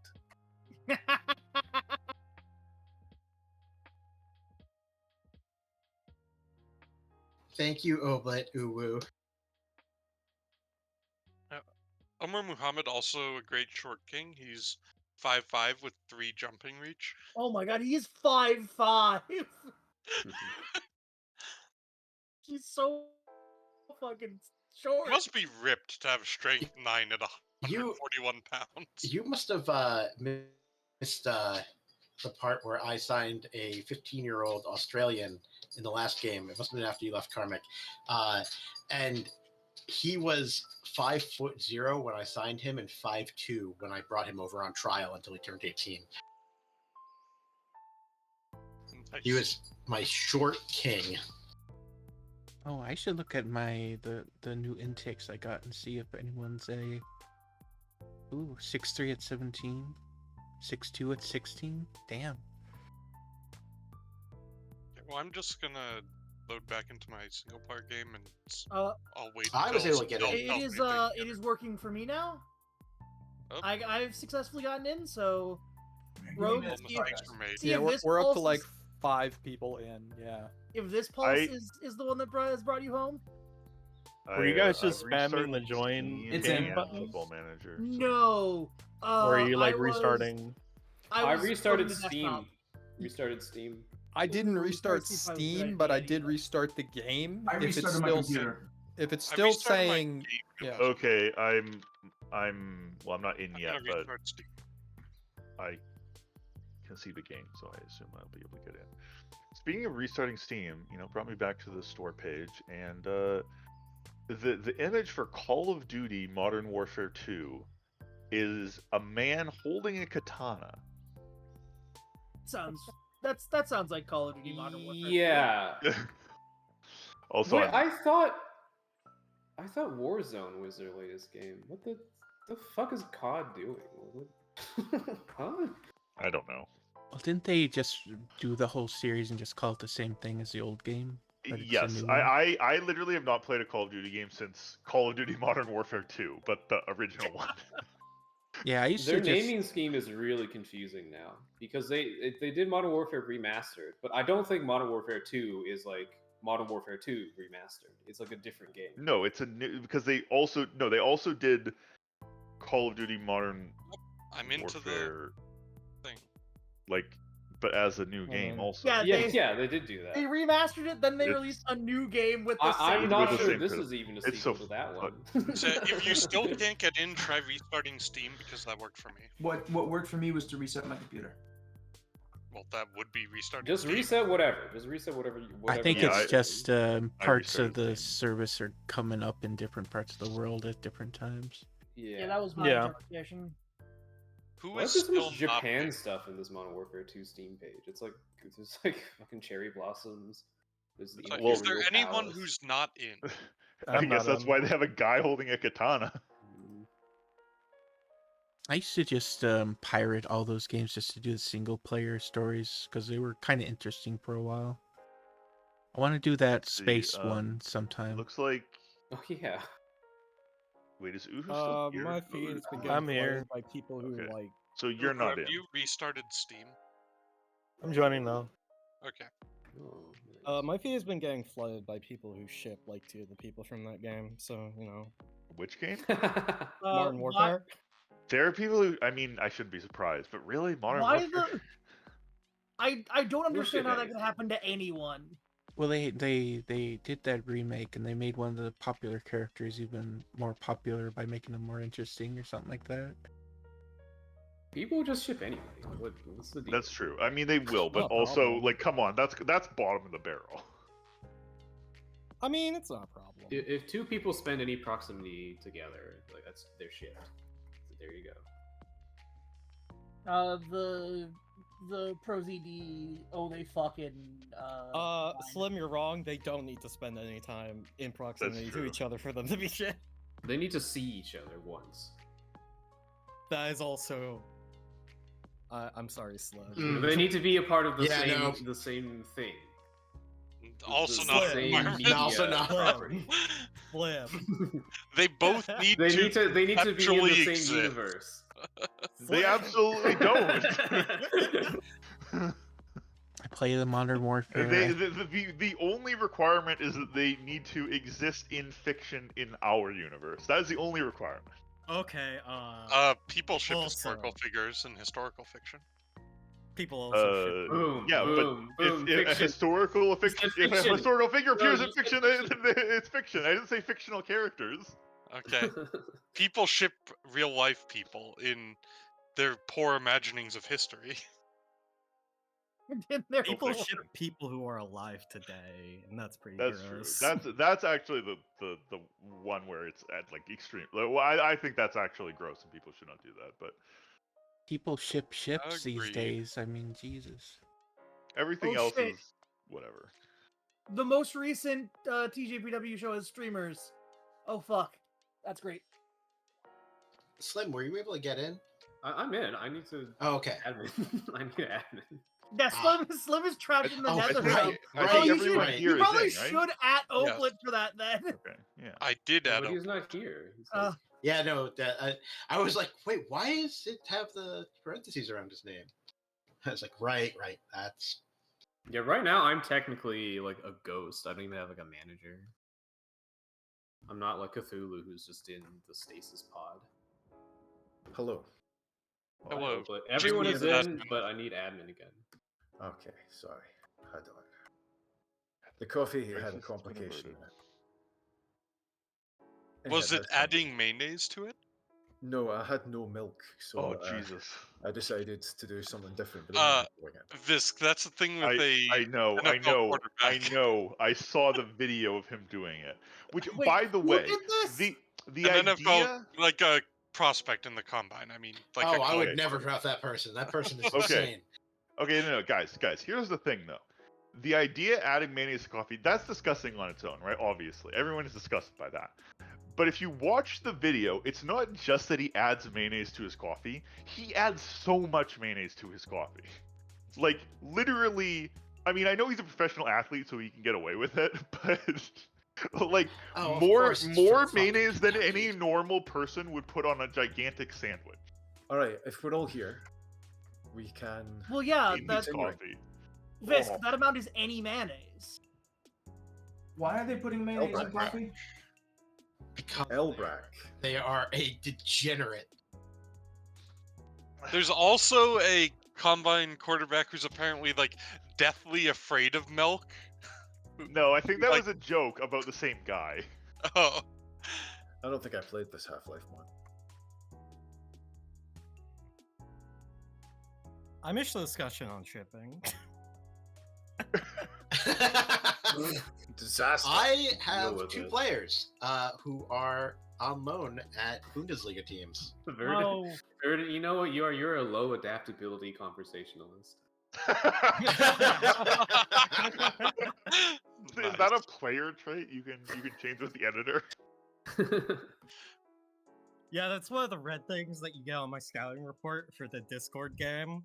Thank you, Oblet Uwu. Omar Muhammad, also a great short king. He's 5'5" with 3 jumping reach. Oh my god, he's 5'5". He's so fucking short. He must be ripped to have strength 9 at You 141 pounds. you must have missed the part where I signed a 15-year-old Australian in the last game. It must have been after you left Karmic, and he was 5'0" when I signed him and 5'2" when I brought him over on trial until he turned 18. Nice. He was my short king. Oh, I should look at the new intakes I got and see if anyone's a 6'3" at 17, 6'2" at 16. Damn. Well, I'm just gonna load back into my single player game, and I'll wait. I was until able to get somebody in. else It is tells me to it is working for me now. Oh. I've successfully gotten in, so Give me Rogue, a minute, see mistakes if, were made. see Yeah, if we're, this we're up to pulse like is, 5 people in. Yeah. if this pulse is the one that has brought you home. Were you guys I just spamming the restarted join Steam It's game in. button? Football Manager. so- No. Or are you like I was- restarting? I was restarted going to Steam. desktop. Restarted Steam. I didn't restart see if I was a good Steam, but I idea did either. restart the game. I If it's restarted my still computer. if it's I still restarted my saying game. yeah. Okay, I'm well, I'm not in I'm yet, gonna but restart Steam. I can see the game, so I assume I'll be able to get in. Speaking of restarting Steam, brought me back to the store page, and the image for Call of Duty Modern Warfare 2 is a man holding a katana. That sounds like Call of Duty Modern Warfare. Yeah. Also, Wait, I thought Warzone was their latest game. What the fuck is COD doing? Huh? I don't know. Well, didn't they just do the whole series and just call it the same thing as the old game? But it's a Yes, new one? I literally have not played a Call of Duty game since Call of Duty Modern Warfare 2, but the original one. Yeah, I used Their to just. naming scheme is really confusing now because they did Modern Warfare Remastered, but I don't think Modern Warfare 2 is like Modern Warfare 2 Remastered. It's like a different game. No, it's a new because they also did Call of Duty Modern I'm into Warfare the thing. but as a new game also. Yeah, they did do that. They remastered it, then they It's- released a new game with the I'm same. not the sure same this critical- is even a it's sequel so to that one. So if you still can't get in, try restarting Steam because that worked for me. What worked for me was to reset my computer. Well, that would be restarting. Just Steam. reset whatever. Just reset whatever. I think you it's want. just parts of restarted the service are coming up in different parts of the world at different times. Yeah, that was my Yeah. interpretation. Who Why is is there so still much not Japan big? stuff in this Modern Warfare 2 Steam page? It's like there's like fucking cherry blossoms. There's the So Well- is there Imperial anyone Palace. who's not in? I I'm guess not that's on. why they have a guy holding a katana. I used to just pirate all those games just to do the single player stories because they were kind of interesting for a while. I want to do that See, space one sometime. Looks like. Oh yeah. Wait, is Uhu still here? My feed has been I'm getting here. flooded by people who Okay. like. So you're Uhu, not have in. you restarted Steam? I'm joining now. Okay. Oh, My feed has been getting flooded by people who ship like 2 of the people from that game. So Which game? Modern Warfare. There are people who. I mean, I shouldn't be surprised, but really, Modern Why Warfare. the? I don't understand how that anything. can happen to anyone. Well, they did that remake and they made one of the popular characters even more popular by making them more interesting or something like that. People just ship anyway. What's the deal? That's true. I mean, they will, but Not a also, problem. like, come on, that's bottom of the barrel. I mean, it's not a problem. If 2 people spend any proximity together, like that's their shift. So there you go. The Pro ZD. Oh, they fucking. Slim, you're wrong. They don't need to spend any time in proximity to true. each other for them to be shit. They need to see each other once. That is also. I'm sorry, Slim. Mm. They need to be a part of the Yeah, same no. the same thing. Also The not. same environment. media Also not. property. Flip. They both need They to. need to be in the actually same exist. universe. They absolutely don't. I play the Modern Warfare. The only requirement is that they need to exist in fiction in our universe. That is the only requirement. Okay. People ship Also- historical figures in historical fiction. People also ship. Boom. Yeah, boom, but boom, if a fiction. historical He said if a fiction. historical figure No, appears he in said fiction, fiction. it's fiction. I didn't say fictional characters. Okay. People ship real life people in their poor imaginings of history. People ship people who are alive today, and that's pretty That's gross. true. That's actually the one where it's at like extreme. Well, I think that's actually gross, and people should not do that. But People ship ships these Agreed. days. I mean, Jesus. everything Oh, else shit. is whatever. The most recent TJPW show is streamers. Oh fuck, that's great. Slim, were you able to get in? I'm in. I need to. Oh, okay. Admin. I need an admin. Yeah, Slim is trapped in the Oh, nether. right, I right, think you everyone should, here you is probably in, right? should at Yes. Oplet for that then. Okay, yeah. I did add But he's Oplet. not here. He's Uh, Yeah, no, I was like, wait, why does it have the parentheses around his name? I was like, right, that's Yeah, right now I'm technically like a ghost. I don't even have like a manager. I'm not like Cthulhu who's just in the stasis pod. Hello. Hello. But everyone Jimmy is is in, admin. but I need admin again. Okay, sorry. Hold on. The coffee had a Crisis complication in averted. it. Was Yeah, it that's fine. adding mayonnaise to it? No, I had no milk, so Oh Jesus! I decided to do something different. But I'm not doing it. Visk, that's the thing with I know, I NFL know, I quarterback. know. I saw the video of him doing it. Which, Wait, by the who way, did this? the An NFL, idea. like a prospect in the combine. I mean, like oh, a I would Okay. never draft that person. That person is Okay. insane. Okay, no, guys. Here's the thing, though. The idea adding mayonnaise to coffee, that's disgusting on its own, right? Obviously, everyone is disgusted by that. But if you watch the video, it's not just that he adds mayonnaise to his coffee. He adds so much mayonnaise to his coffee. Like, literally, I mean, I know he's a professional athlete, so he can get away with it, but like, Oh, of more course it's for fucking mayonnaise than Kentucky. any normal person would put on a gigantic sandwich. All right, if we're all here, we can. Well, yeah, In that's his coffee. Visk. Oh. That amount is any mayonnaise. Why are they putting mayonnaise in Elbrack. coffee? Because Elbrack. they are a degenerate. There's also a combine quarterback who's apparently like deathly afraid of milk. No, I think that Like- was a joke about the same guy. Oh, I don't think I played this Half-Life one. I missed the discussion on shipping. Disaster. I have with two it. players who are on loan at Bundesliga teams. Verdant, Oh, Verdant, you know what? You're a low adaptability conversationalist. Is that a player trait you can change with the editor? Yeah, that's one of the red things that you get on my scouting report for the Discord game.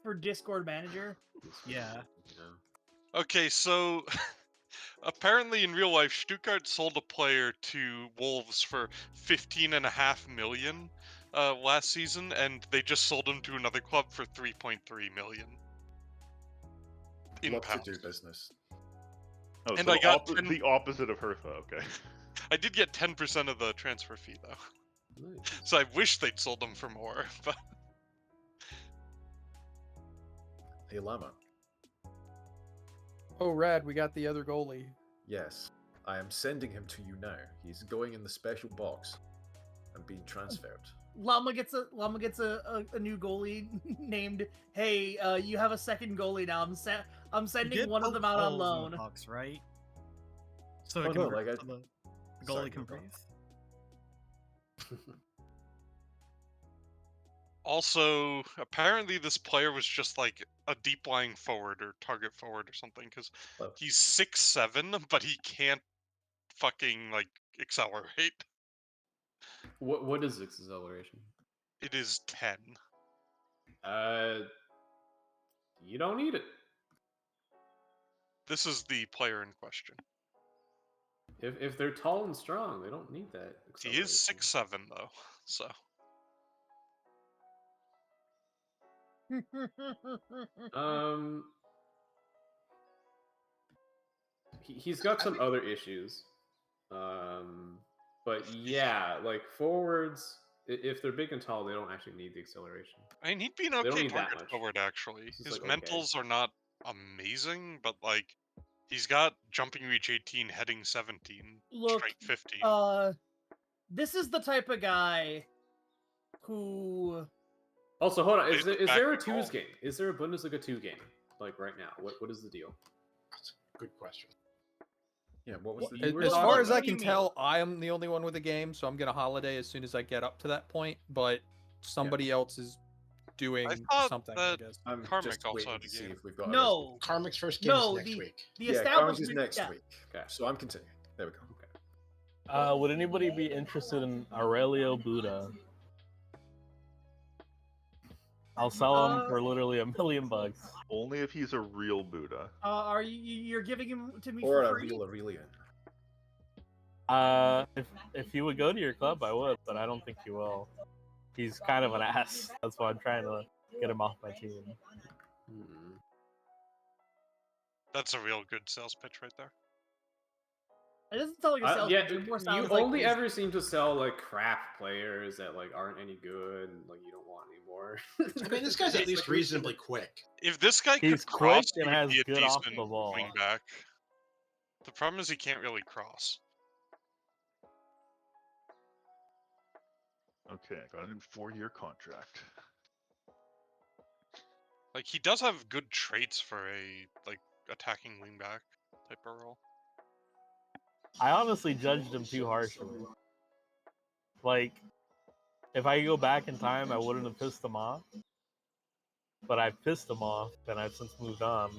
for Discord manager. Yeah. okay. So apparently, in real life, Stuttgart sold a player to Wolves for 15.5 million last season, and they just sold him to another club for 3.3 million. In Love pounds. to do business. Oh, And so I got the opposite of Hertha. Okay. I did get 10% of the transfer fee though, Nice. so I wish they'd sold him for more. But Hey, Llama. Oh, rad, we got the other goalie. Yes, I am sending him to you now. He's going in the special box and being transferred. Llama gets a new goalie named. Hey, you have a second goalie now. I'm You sending did one of poke them out on holes in the loan. box, right? So Oh, it can no, breathe, like so the Sorry, goalie can go on. breathe. also, apparently, this player was just like a deep lying forward or target forward or something, because Oh. he's 6'7", but he can't fucking like accelerate. What is acceleration? It is 10. You don't need it. This is the player in question. If they're tall and strong, they don't need that. He is acceleration. 6'7" though, so He's got some other issues. But yeah, like forwards, if they're big and tall, they don't actually need the acceleration. I mean, he'd be an They don't okay need that target much. forward actually. This is, His like, okay. mentals are not amazing, but like he's got jumping reach 18, heading 17, Look, straight 15. This is the type of guy who. Also, hold on. Plays Is the there a back goal. twos game? Is there a Bundesliga 2 game? Like right now? What is the deal? That's a good question. Yeah, what was What- the You were As talking far as about- I What do can you tell, I am the only one with a game, so I'm gonna holiday as soon as I get up to that point. But somebody else is doing thought something, I that- guess. I'm Karmic just also waiting had a to see game. if we've got a No, Karmic's first game no, is next week. the Yeah, Karmic establishment is next yeah. week. Okay. So I'm continuing. There we go. Would anybody be interested in Aurelio Buda? I'll sell him for literally $1 million. Only if he's a real Buddha. Are you're giving him to me Or for a free? real Aurelian. If he would go to your club, I would, but I don't think he will. He's kind of an ass. That's why I'm trying to get him off my team. That's a real good sales pitch right there. It doesn't sound like a sales Yeah, pitch. It more you sounds like only his- ever seem to sell like crap players that like aren't any good and like you don't want anymore. I mean, this guy's at least reasonably quick. If this guy He's could cross, quick he and would has be a good off decent the ball. wing back. The problem is he can't really cross. Okay, I got a new 4-year contract. Like he does have good traits for a like attacking wingback type of role. I honestly judged him too harshly. Like, if I could go back in time, I wouldn't have pissed him off. But I pissed him off, and I've since moved on.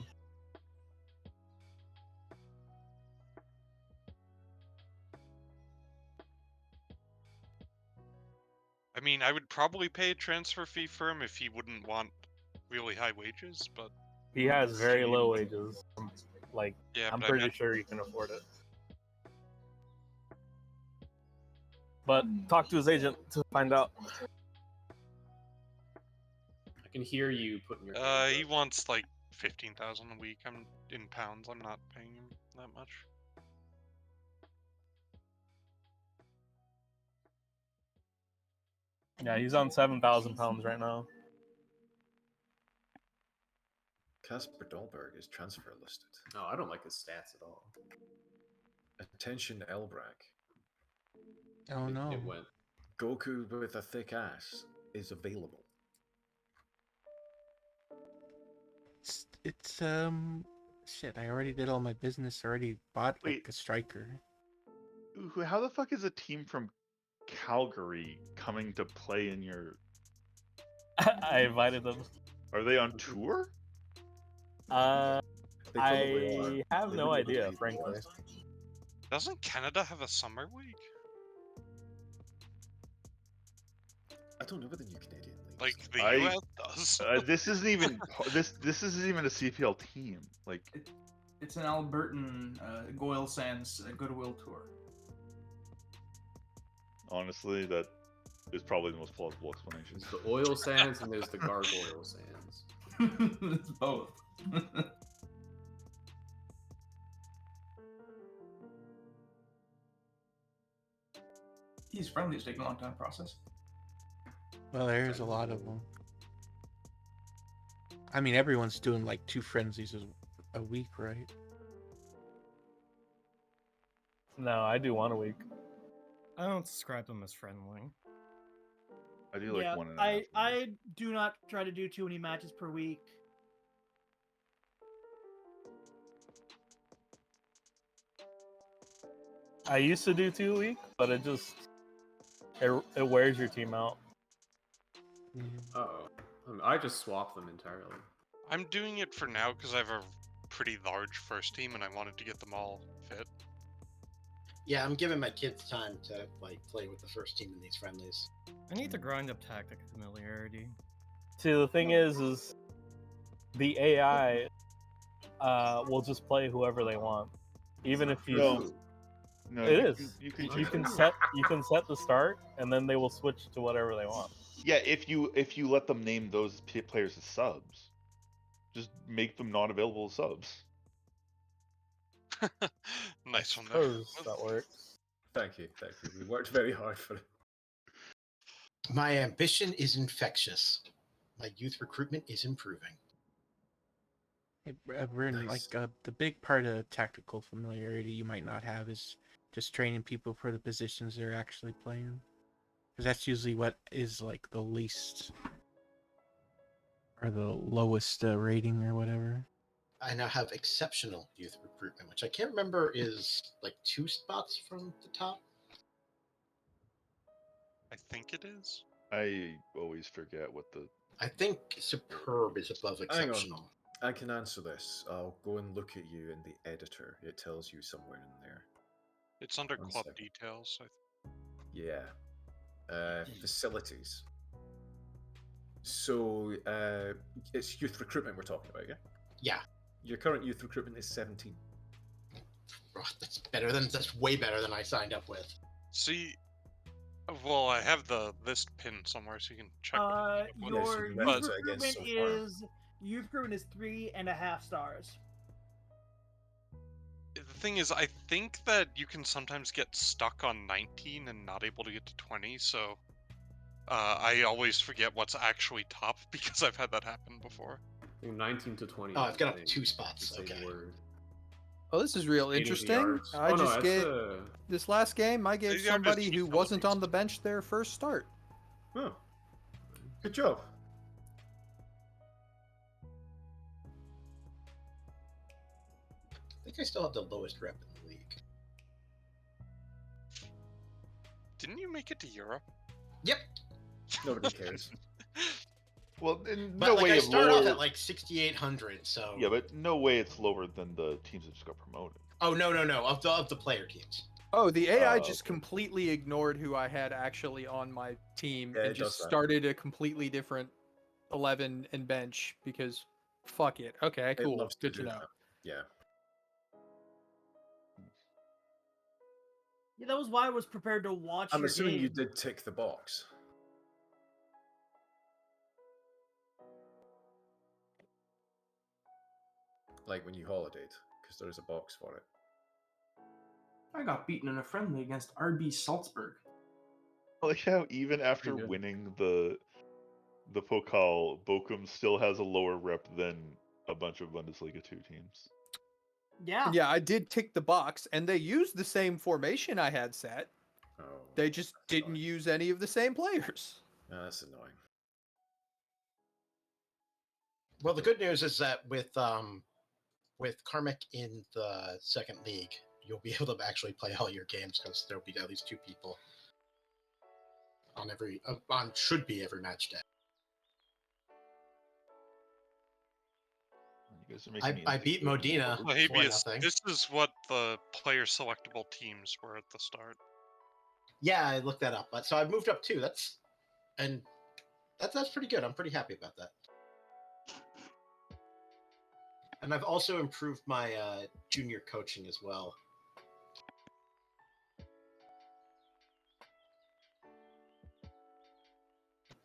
I mean, I would probably pay a transfer fee for him if he wouldn't want really high wages, but He has very low wages. Like, yeah, I'm but I pretty meant- sure he can afford it. But talk to his agent to find out. I can hear you putting your. he wants like 15,000 a week. I'm in pounds. I'm not paying him that much. Yeah, he's on 7,000 pounds right now. Casper Dahlberg is transfer listed. No, I don't like his stats at all. Attention Elbrak. Oh no. It went. Goku with a thick ass is available. It's shit, I already did all my business, already bought like Wait. a striker. How the fuck is a team from Calgary coming to play in your... I invited them. Are they on tour? I probably are. have They no really would idea, be frankly. honest. Doesn't Canada have a summer league? I don't know what the new Canadian league. Like the I- US does. This isn't even this isn't even a CPL team. Like, It's an Albertan Goyle Sands Goodwill Tour. honestly, that is probably the most plausible explanation. There's the oil sands and there's the gargoyle sands. It's both. These friendlies take a long time to process. Well, there's a lot of them. I mean, everyone's doing like 2 frenzies a week, right? No, I do 1 a week. I don't describe them as friendly. I do like yeah, 1.5. I do not try to do too many matches per week. I used to do 2 a week, but it just it wears your team out. Oh, I just swapped them entirely. I'm doing it for now because I have a pretty large first team and I wanted to get them all fit. Yeah, I'm giving my kids time to like play with the first team in these friendlies. I need to grind up tactic familiarity. See, the thing is the AI will just play whoever they want, even if you. No, It is. You can You can set the start, and then they will switch to whatever they want. Yeah, if you let them name those players as subs, just make them not available as subs. Nice one there. Suppose that works. Thank you. We worked very hard for it. My ambition is infectious. My youth recruitment is improving. Hey, Bryn, Nice. like the big part of tactical familiarity you might not have is just training people for the positions they're actually playing, because that's usually what is like the least or the lowest rating or whatever. I now have exceptional youth recruitment, which I can't remember is like 2 spots from the top. I think it is. I always forget what the... I think superb is above Hang on. exceptional. I can answer this. I'll go and look at you in the editor. It tells you somewhere in there. It's under One club second. details. Yeah. Facilities. So it's youth recruitment we're talking about, yeah? Yeah. Your current youth recruitment is 17. Oh, that's way better than I signed up with. See, well, I have the list pinned somewhere so you can check. Your Yes, youth I guess recruitment so far. is 3.5 stars. The thing is, I think that you can sometimes get stuck on 19 and not able to get to 20, so I always forget what's actually top because I've had that happen before. I think 19 to 20. Oh, I've got I up think, 2 spots. the same Okay. word. Oh, this is real State of the interesting. arts. I Oh, no, just that's get the- this last game. I gave They are just somebody who wasn't utilities. on the bench their first start. Oh, good job. I think I still have the lowest rep in the league. Didn't you make it to Europe? Yep. Nobody cares. Well, in But no like way I it's start lower. off at like 6,800, so Yeah, but no way it's lower than the teams that just got promoted. Oh no, of the player teams. Oh, the AI Oh, just okay. completely ignored who I had actually on my team Yeah, and it just does that. started a completely different 11 and bench because fuck it. Okay, It cool. loves Good to do know. that. Yeah. Yeah, that was why I was prepared to watch I'm your assuming game. you did tick the box. Like when you holidayed, because there's a box for it. I got beaten in a friendly against RB Salzburg. I like how even after Pretty good. winning the Pokal, Bochum still has a lower rep than a bunch of Bundesliga 2 teams. Yeah. Yeah, I did tick the box and they used the same formation I had set. Oh, They just didn't use any of the same players. no, that's annoying. Well, the good news is that with Karmic in the second league, you'll be able to actually play all your games because there'll be at least 2 people on should be every match day. You guys are making me I beat insecure. Modena for Moebius, nothing. this is what the player selectable teams were at the start. Yeah, I looked that up. So I've moved up 2. That's pretty good. I'm pretty happy about that. And I've also improved my junior coaching as well.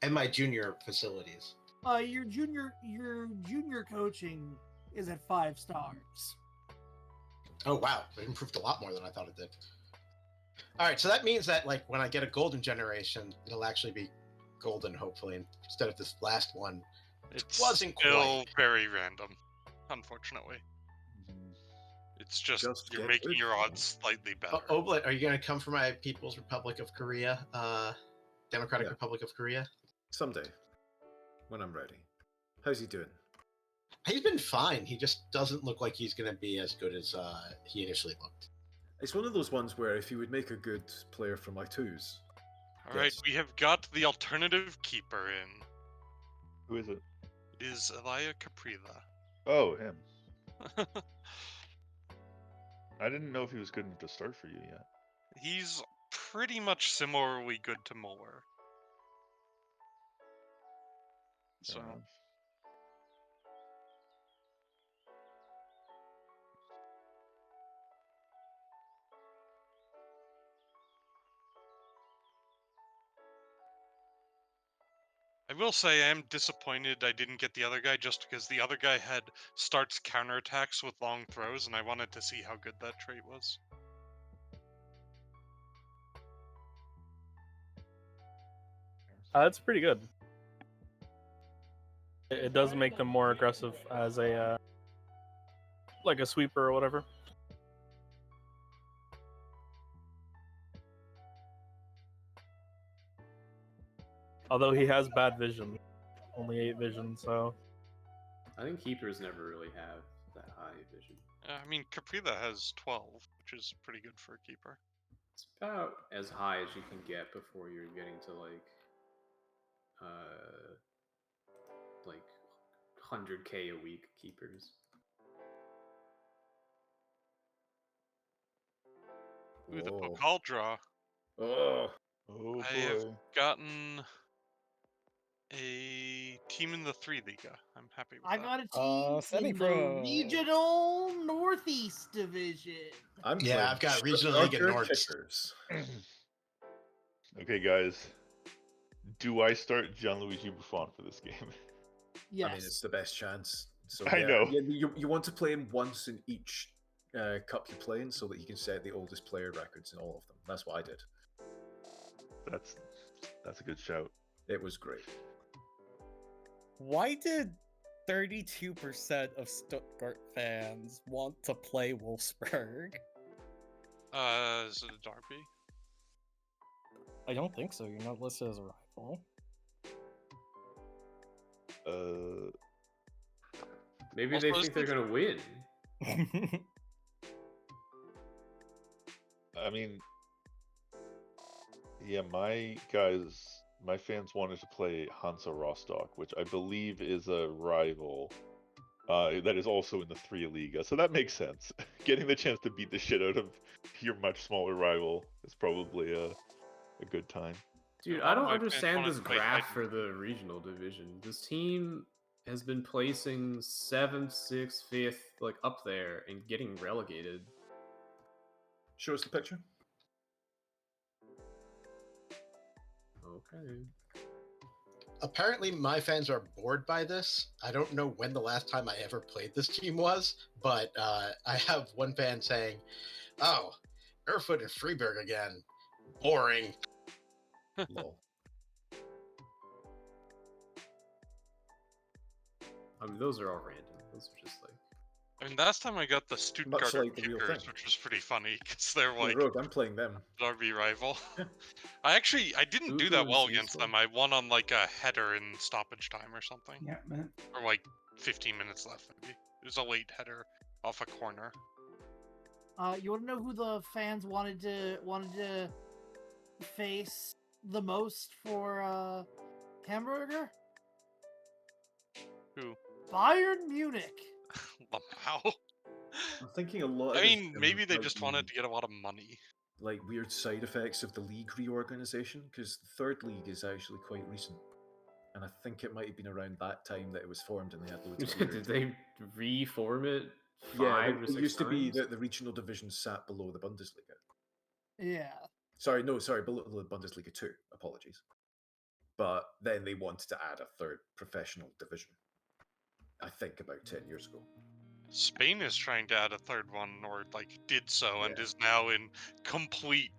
And my junior facilities. Your junior coaching is at 5 stars. Oh wow, it improved a lot more than I thought it did. All right, so that means that like when I get a golden generation, it'll actually be golden, hopefully, instead of this last one. It's wasn't still quite. very random, unfortunately. It's just you're get making good, your you know. odds slightly better. Oblet, are you going to come for my People's Republic of Korea, Democratic Yeah. Republic of Korea? Someday, when I'm ready. How's he doing? He's been fine. He just doesn't look like he's going to be as good as he initially looked. It's one of those ones where if he would make a good player for my 2s. All right, we have got the alternative keeper in. Who is it? It is Elia Caprila. Oh, him. I didn't know if he was good enough to start for you yet. He's pretty much similarly good to Muller. So Fair enough. I will say I am disappointed I didn't get the other guy just because the other guy had starts counterattacks with long throws and I wanted to see how good that trait was. That's pretty good. It does make them more aggressive as a like a sweeper or whatever. Although he has bad vision, only 8 vision, so I think keepers never really have that high vision. I mean, Caprila has 12, which is pretty good for a keeper. It's about as high as you can get before you're getting to like 100k a week keepers. Ooh, the Whoa. Pokal draw. Oh. Oh I have boy. gotten A team in the 3 Liga. I'm happy with I that. got a team in the semi-pro. regional Northeast division. I'm Yeah, playing I've got Regional League in Stuttgart Nords. Kickers. Okay, guys. Do I start Gianluigi Buffon for this game? Yes. I mean, it's the best chance. So I yeah, know. yeah, you want to play him once in each cup you play in, so that you can set the oldest player records in all of them. That's what I did. That's a good shout. It was great. Why did 32% of Stuttgart fans want to play Wolfsburg? Is it a derby? I don't think so. You're not listed as a rival. Maybe Also, they think they're gonna win. I mean, yeah, my fans wanted to play Hansa Rostock, which I believe is a rival that is also in the 3 Liga. So that makes sense. Getting the chance to beat the shit out of your much smaller rival is probably a good time. Dude, Yeah, I don't my fans understand wanted this to play graph Heidenheim. for the regional division. This team has been placing 7th, 6th, 5th, like up there and getting relegated. Show us the picture. Okay. Apparently, my fans are bored by this. I don't know when the last time I ever played this team was, but I have one fan saying, "Oh, Erfurt and Freiburg again. Boring." Lol. I mean, those are all random. Those are just like. I mean, last time I got the Stuttgart like the real Kickers, thing. which was pretty funny because they're Yeah, like Rogue, I'm playing them. derby rival. Yeah. I didn't do Uhu that and well against Cecil. them. I won on like a header in stoppage time or something, Yeah, man. or like 15 minutes left maybe. It was a late header off a corner. You want to know who the fans wanted to face the most for Hamburger? Who? Bayern Munich. Wow. I'm thinking a lot. I of mean, this, maybe they might just be, wanted to get a lot of money. like weird side effects of the league reorganization, because the third league is actually quite recent, and I think it might have been around that time that it was formed, and they had loads of weird. Did they reform it Yeah, five or it six used to be times? that the regional division sat below the Bundesliga. Yeah. Sorry, below the Bundesliga 2. Apologies. But then they wanted to add a third professional division. I think about 10 years ago. Spain is trying to add a third one, or like did so, and Yeah. is now in complete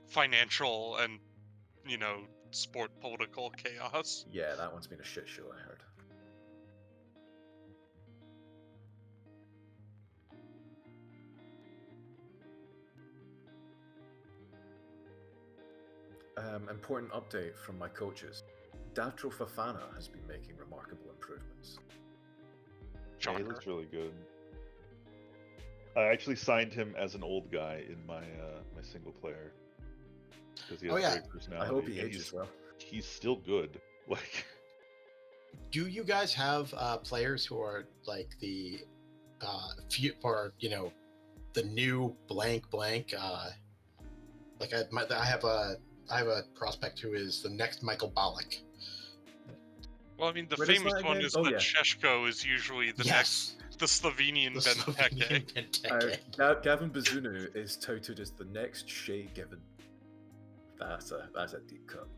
financial and sport political chaos. Yeah, that one's been a shit show, I heard. Important update from my coaches. Datro Fafana has been making remarkable improvements. Yeah, he looks really good. I actually signed him as an old guy in my my single player because he has a great personality. I hope he and ages well. He's still good. Like, Do you guys have players who are like the the new blank blank? Like I have a prospect who is the next Michael Ballack. Well, I mean, the What is famous that one again? is Oh, that yeah. Sheshko is usually the Slovenian The Benteke. Slovenian Benteke. Gavin Bazunu is touted as the next Shea Given. That's a deep cut.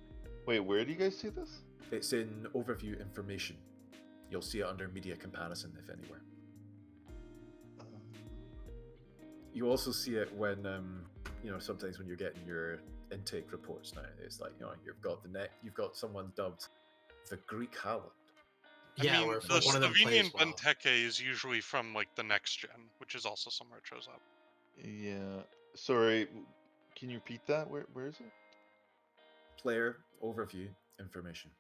wait, where do you guys see this? It's in overview information. You'll see it under media comparison, if anywhere. You also see it when sometimes when you're getting your intake reports now, it's like you've got someone dubbed the Greek Haaland. Yeah, I mean, or the if one of them plays Slovenian well. Benteke is usually from like the next gen, which is also somewhere it shows up. Yeah. Sorry. Can you repeat that? Where is it? Player overview information.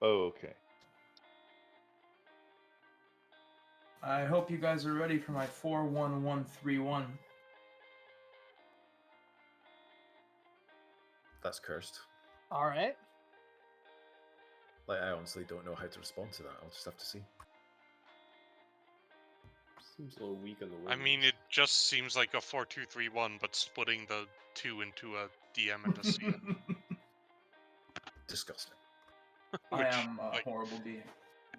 Oh, okay. I hope you guys are ready for my 4-1-1-3-1. That's cursed. All right. Like, I honestly don't know how to respond to that. I'll just have to see. Seems a little weak on the wings. I mean, it just seems like a 4-2-3-1, but splitting the 2 into a DM and a CM. Disgusting. I am a like, horrible being.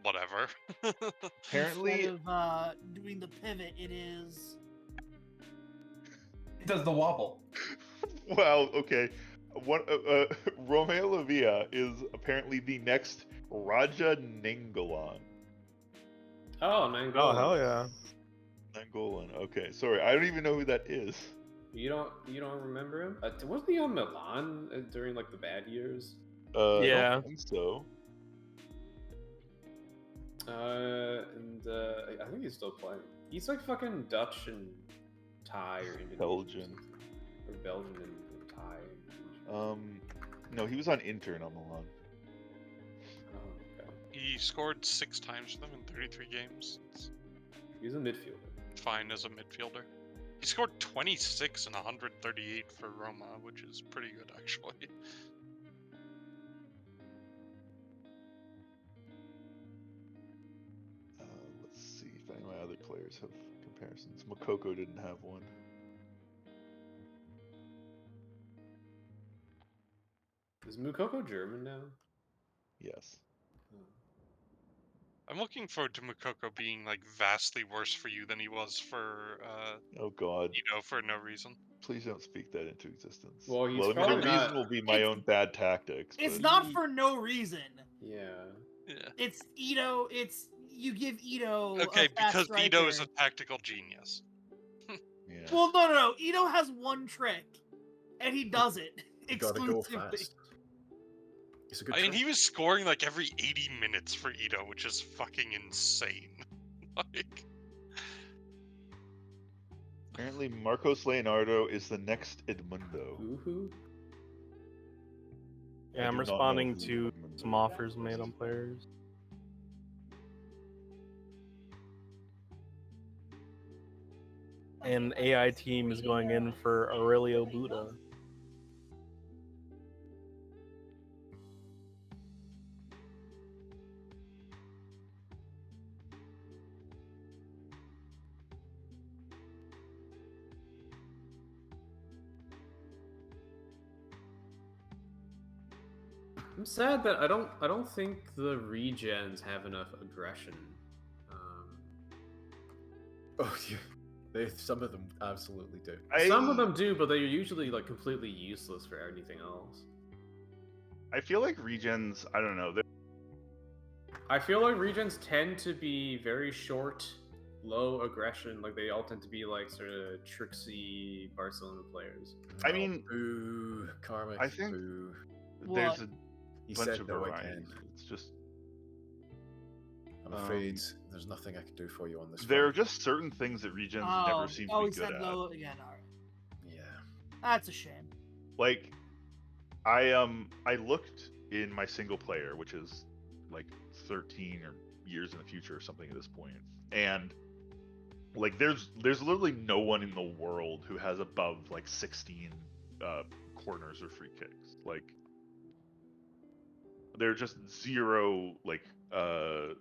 whatever. Apparently, Instead of doing the pivot, it is. It does the wobble. wow. Okay. Romeo Lavia is apparently the next Raja Nangolan. Oh, Nangolan. Oh hell yeah! Nangolan. Okay. Sorry, I don't even know who that is. You don't remember him? Wasn't he on Milan during like the bad years? I Yeah. don't think so. I think he's still playing. He's like fucking Dutch and Thai or Indonesian. Belgian. Or Belgian and Thai. No, he was on Inter, not Milan. Oh, okay. He scored 6 times for them in 33 games. It's He's a midfielder. fine as a midfielder. He scored 26 and 138 for Roma, which is pretty good actually. Let's see if any of my other players have comparisons. Mokoko didn't have one. Is Mukoko German now? Yes. I'm looking forward to Mukoko being like vastly worse for you than he was for Oh God. for no reason. Please don't speak that into existence. Well, he's I mean, probably the reason not. will be my own bad tactics. It's but... not for no reason. Yeah. Yeah. It's Ito. It's you give Ito. Okay, a fast because Ito is a striker. tactical genius. Yeah. Well, no. Ito has one trick, and he does it You gotta go exclusively. fast. It's a good I mean, trick. he was scoring like every 80 minutes for Ito, which is fucking insane. Like, Apparently, Marcos Leonardo is the next Edmundo. Woohoo. Yeah, I I'm do not know responding who to Edmundo some offers made on players. And AI team is going in for Aurelio Buda. I'm sad that I don't think the regens have enough aggression. Oh, yeah. Some of them absolutely do. Some of them do, but they're usually like completely useless for anything else. I feel like regens. I don't know. I feel like regens tend to be very short, low aggression. Like they all tend to be like sort of tricksy Barcelona players. I mean, boo, karma. I think boo. there's a He bunch said of no varieties. again. It's just I'm afraid there's nothing I can do for you on this. there are front. just certain things that regens never seem to he be good said at. low again. All right. Yeah. That's a shame. Like, I looked in my single player, which is like 13 or years in the future or something at this point, and like there's literally no one in the world who has above like 16 corners or free kicks. Like, they're just zero like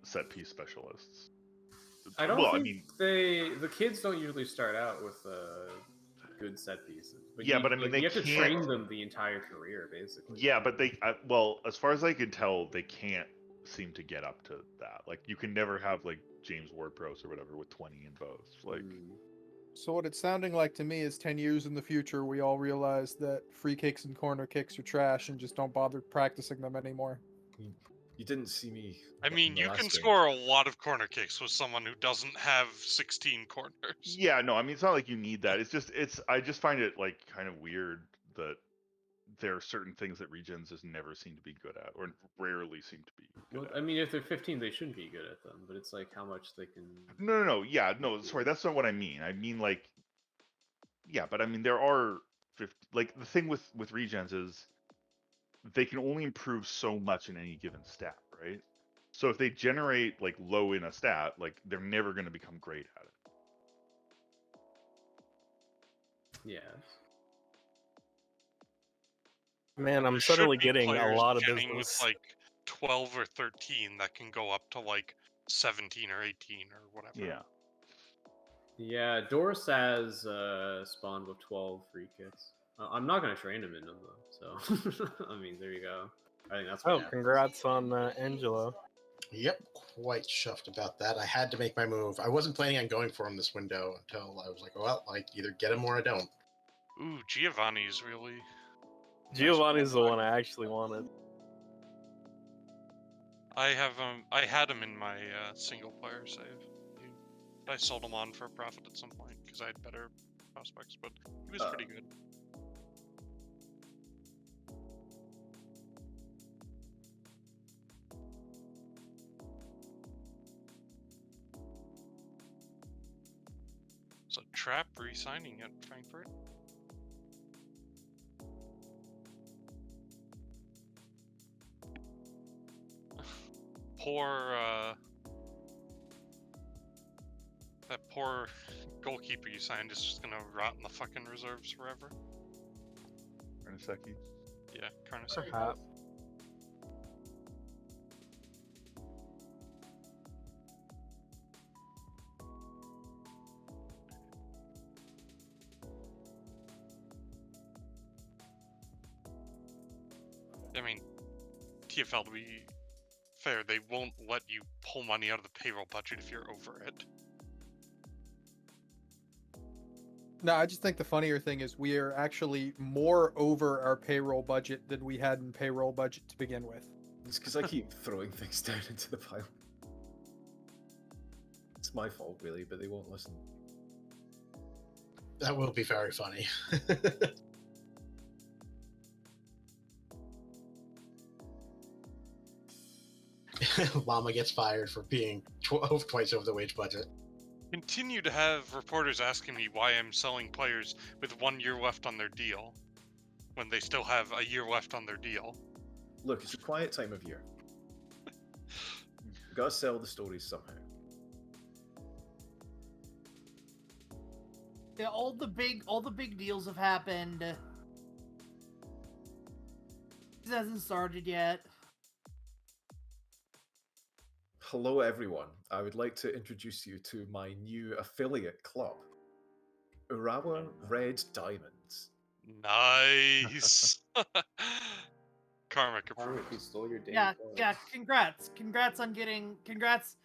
set piece specialists. I don't well, think I mean, the kids don't usually start out with good set pieces. But yeah, you, but I mean, like, they you have to can't... train them the entire career, basically. Yeah, but they well, as far as I can tell, they can't seem to get up to that. Like, you can never have like James Ward-Prowse or whatever with 20 in both. Like, So what it's sounding like to me is 10 years in the future, we all realize that free kicks and corner kicks are trash and just don't bother practicing them anymore. You didn't see me. I mean, in the you last can game. score a lot of corner kicks with someone who doesn't have 16 corners. yeah, no, I mean, it's not like you need that. I just find it like kind of weird that there are certain things that regens just never seem to be good at, or rarely seem to be good Well, at. I mean, if they're 15, they shouldn't be good at them. But it's like how much they can. No, yeah, no, sorry, that's not what I mean. I mean, like, yeah, but I mean, there are 50, like, the thing with regens is they can only improve so much in any given stat, right? So if they generate like low in a stat, like, they're never going to become great at it. Yes. Man, I'm There should suddenly be getting a players lot of getting business. with like 12 or 13 that can go up to like 17 or 18 or whatever. Yeah. Yeah, Doris has spawned with 12 free kicks. I'm not going to train him in them, though. So, I mean, there you go. I think that's Oh, what happens. congrats on Angelo. Yep, quite chuffed about that. I had to make my move. I wasn't planning on going for him this window until I was like, well, I either get him or I don't. Ooh, Giovanni's really. Giovanni's the one I actually wanted. I had him in my single player save. I sold him on for a profit at some point because I had better prospects, but he was pretty good. So Trap re-signing at Frankfurt. That poor goalkeeper you signed is just gonna rot in the fucking reserves forever. Karnaseki. Yeah, Karnaseki. Perhaps. I mean, TFL, to be fair, they won't let you pull money out of the payroll budget if you're over it. No, I just think the funnier thing is we are actually more over our payroll budget than we had in payroll budget to begin with. It's because I keep throwing things down into the pile. It's my fault, really, but they won't listen. That will be very funny. Llama gets fired for being twice over the wage budget. Continue to have reporters asking me why I'm selling players with 1 year left on their deal, when they still have a year left on their deal. Look, it's a quiet time of year. We gotta sell the stories somehow. Yeah, all the big deals have happened. This hasn't started yet. Hello, everyone. I would like to introduce you to my new affiliate club, Urawa Red Diamonds. Nice. Karmic Karmic, approved. you stole your damn Yeah, card. yeah. Congrats on getting. Congrats.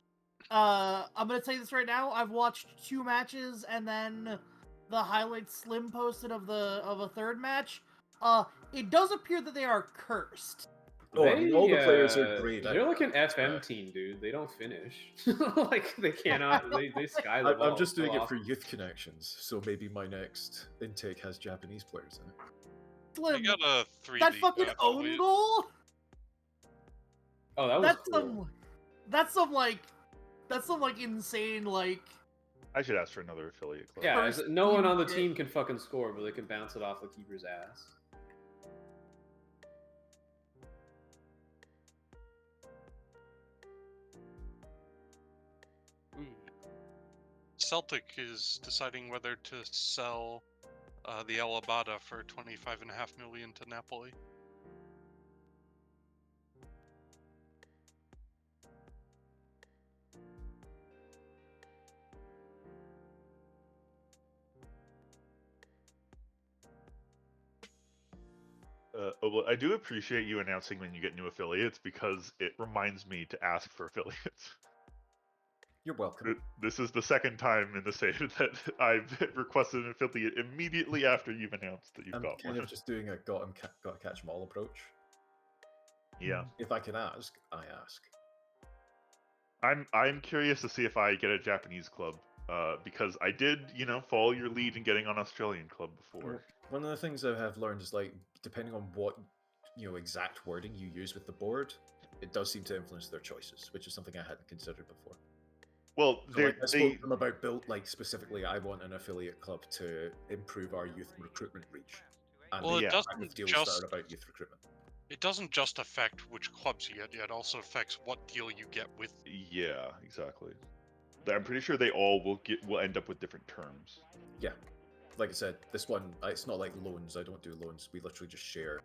I'm gonna tell you this right now. I've watched 2 matches and then the highlights Slim posted of a third match. It does appear that they are cursed. Oh, I mean, all the players are They, grayed they're out. like an FM team, dude. They don't finish. Like they cannot. They sky the ball. I'm just doing so it for often. youth connections, so maybe my next intake has Japanese players in it. Slim, They got a 3 that league fucking own affiliate. goal. Oh, that was That's cool. that's some like insane like. I should ask for another affiliate club. Yeah, First no one on the team team can fucking score, but they can bounce it off the keeper's ass. Celtic is deciding whether to sell the Alabada for 25.5 million to Napoli. Well, I do appreciate you announcing when you get new affiliates because it reminds me to ask for affiliates. You're welcome. This is the second time in the save that I've requested an affiliate immediately after you've announced that you've I'm got kind one. of just doing a gotta catch 'em all approach. Yeah, If I can ask, I ask. I'm curious to see if I get a Japanese club because I did follow your lead in getting on Australian club before. One of the things I have learned is like depending on what exact wording you use with the board, it does seem to influence their choices, which is something I hadn't considered before. Well, So, like, I spoke to them about specifically, I want an affiliate club to improve our youth recruitment reach. And Well, the it doesn't deal just started about youth recruitment. it doesn't just affect which clubs you get; it also affects what deal you get with. Yeah, exactly. I'm pretty sure they all will end up with different terms. Yeah, like I said, this one it's not like loans. I don't do loans. We literally just share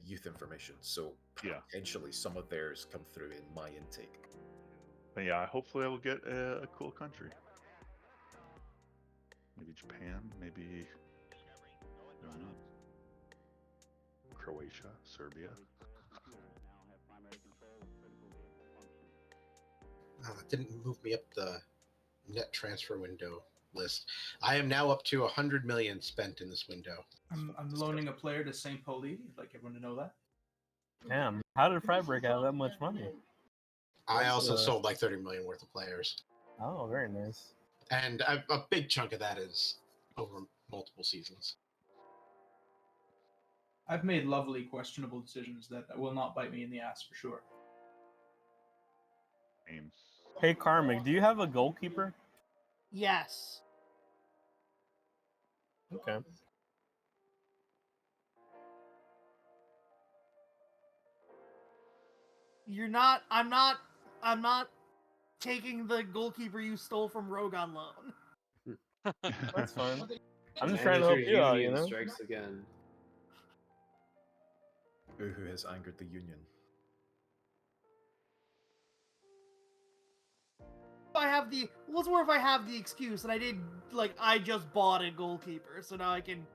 youth information. So potentially some of theirs come through in my intake. But yeah, hopefully I will get a cool country. Maybe Japan, maybe I don't know. Croatia, Serbia. That didn't move me up the net transfer window list. I am now up to 100 million spent in this window. I'm loaning a player to St. Pauli. I'd like everyone to know that. Damn, how did Freiburg have that much money? I also sold like 30 million worth of players. Oh, very nice. And a big chunk of that is over multiple seasons. I've made lovely questionable decisions that will not bite me in the ass for sure. Hey, Karmic, do you have a goalkeeper? Yes. Okay. I'm not taking the goalkeeper you stole from Rogue on loan. That's fine. I'm just trying to help you out, you know? Strikes again. Who has angered the union? I have the what's more if I have the excuse and I just bought a goalkeeper, so now I can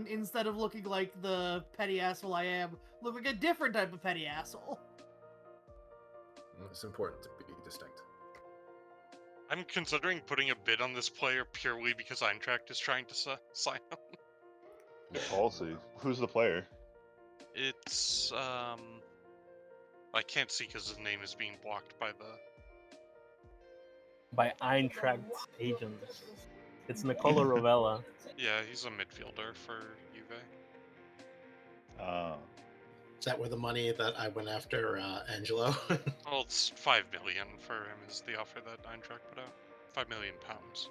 instead of looking like the petty asshole I am, look like a different type of petty asshole. It's important to be distinct. I'm considering putting a bid on this player purely because Eintracht is trying to sign him. Good policy. Who's the player? It's I can't see because his name is being blocked by Eintracht agents. It's Nicola Rovella. Yeah, he's a midfielder for Juve. Is that where the money that I went after Angelo? Well, it's 5 million for him is the offer that Eintracht put out. 5 million pounds.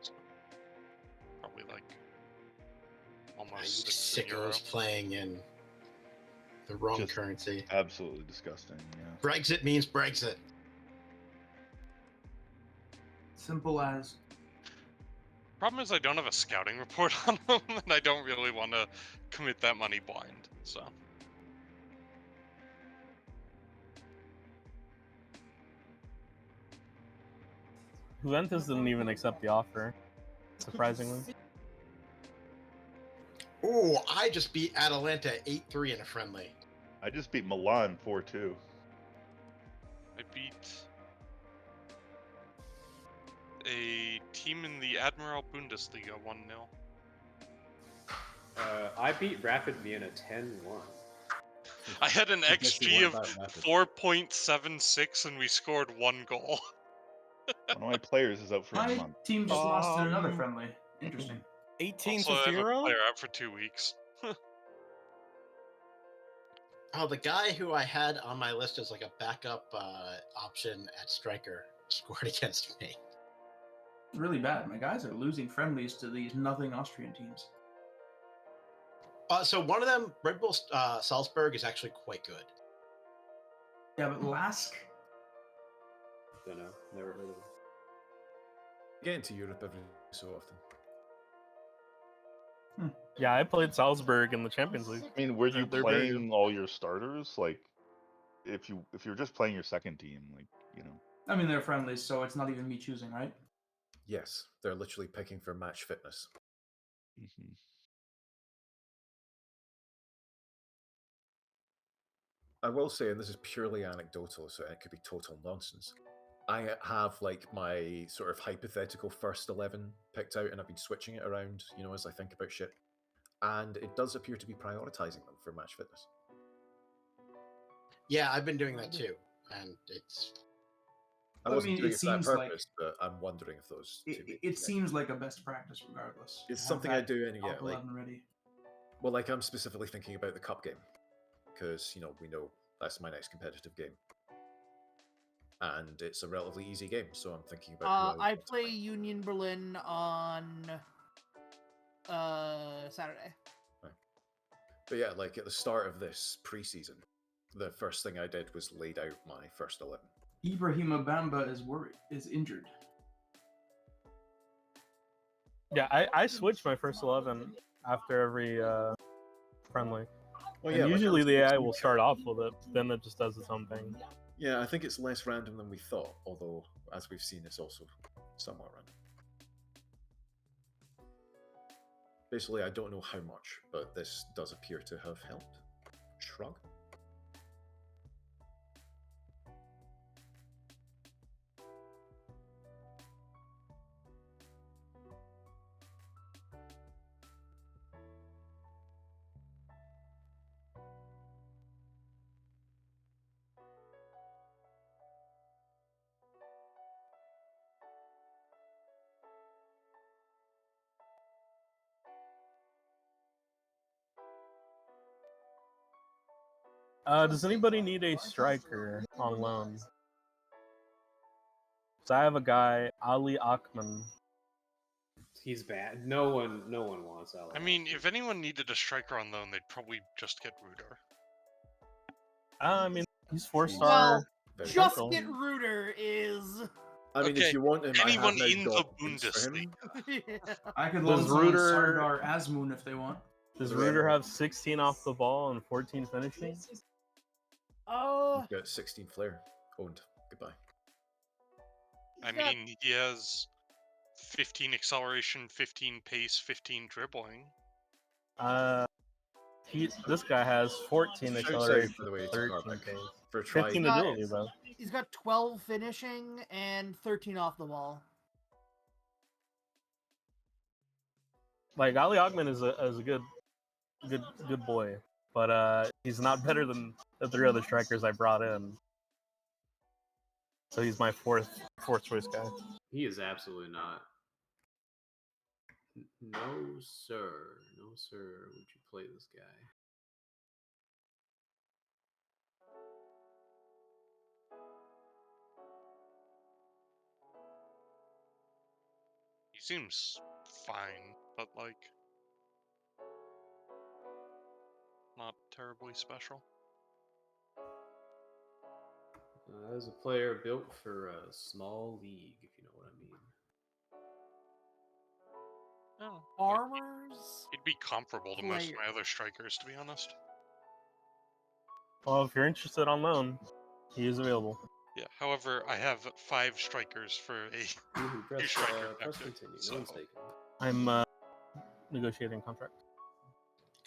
So, probably like almost Sickos playing in the wrong currency. Absolutely disgusting. Yeah. Brexit means Brexit. Simple as. Problem is I don't have a scouting report on him, and I don't really want to commit that money blind. So. Juventus didn't even accept the offer, surprisingly. Oh, I just beat Atalanta 8-3 in a friendly. I just beat Milan 4-2. I beat a team in the Admiral Bundesliga 1-0. I beat Rapid Vienna 10-1. I had an XG of 4.76 and we scored 1 goal. One of my players is out for a My month. team just lost in another friendly. Interesting. 18 Also, to I have a 0? player out for 2 weeks. Oh, the guy who I had on my list as like a backup option at striker scored against me. Really bad. My guys are losing friendlies to these nothing Austrian teams. So one of them, Red Bull Salzburg, is actually quite good. Yeah, but Lask? Don't know. Never heard of him. Get into Europe every so often. Yeah, I played Salzburg in the Champions League. I mean, were you They're very good. playing all your starters? Like, if you're just playing your second team, like, you know. I mean, they're friendlies, so it's not even me choosing, right? Yes, they're literally picking for match fitness. Mm-hmm. I will say, and this is purely anecdotal, so it could be total nonsense. I have like my sort of hypothetical first 11 picked out, and I've been switching it around, you know, as I think about shit. And it does appear to be prioritizing them for match fitness. Yeah, I've been doing that too, and it's. I wasn't doing it for that purpose, but I'm wondering if those. It seems like a best practice, regardless. It's something I do anyway. Top Like, 11 ready. well, like I'm specifically thinking about the cup game because we know that's my next competitive game, and it's a relatively easy game. So I'm thinking about. I play Union Berlin on Saturday. Right. But yeah, like at the start of this preseason, the first thing I did was laid out my first 11. Ibrahima Bamba is injured. Yeah, I switch my first 11 after every friendly. Well, And yeah, like, usually the AI will start off with it, then it just does its own thing. Yeah, I think it's less random than we thought, although, as we've seen, it's also somewhat random. Basically, I don't know how much, but this does appear to have helped. Shrug. Does anybody need a striker on loan? So I have a guy, Ali Akman. He's bad. No one wants Ali. I mean, if anyone needed a striker on loan, they'd probably just get Rudar. I mean, he's 4-star. Well, Very just potential. get Reuter is. I mean, Okay, if you want him, I anyone have now in the got points for him. Bundesliga. I could Does loan someone Reuter- Sardar Azmoun if they want. Does Reuter have 16 off the ball and 14 finishing? You've got 16 flair owned. Goodbye. I mean, he has 15 acceleration, 15 pace, 15 dribbling. This guy has 14 Shouts out, acceleration, by the way, to 13 Garbeck pace, for 15 trying. agility, though. He's got 12 finishing and 13 off the ball. Like Ali Ogman is a good boy, but he's not better than the 3 other strikers I brought in. So he's my fourth choice guy. He is absolutely not. No, sir. No, sir. Would you play this guy? He seems fine, but like not terribly special. As a player built for a small league, if you know what I mean. Oh, Armors? he'd be comparable to most of Player. my other strikers, to be honest. Well, if you're interested on loan, he is available. Yeah. However, I have 5 strikers for a Press, striker press objective, continue. so- No one's taken. I'm negotiating contract.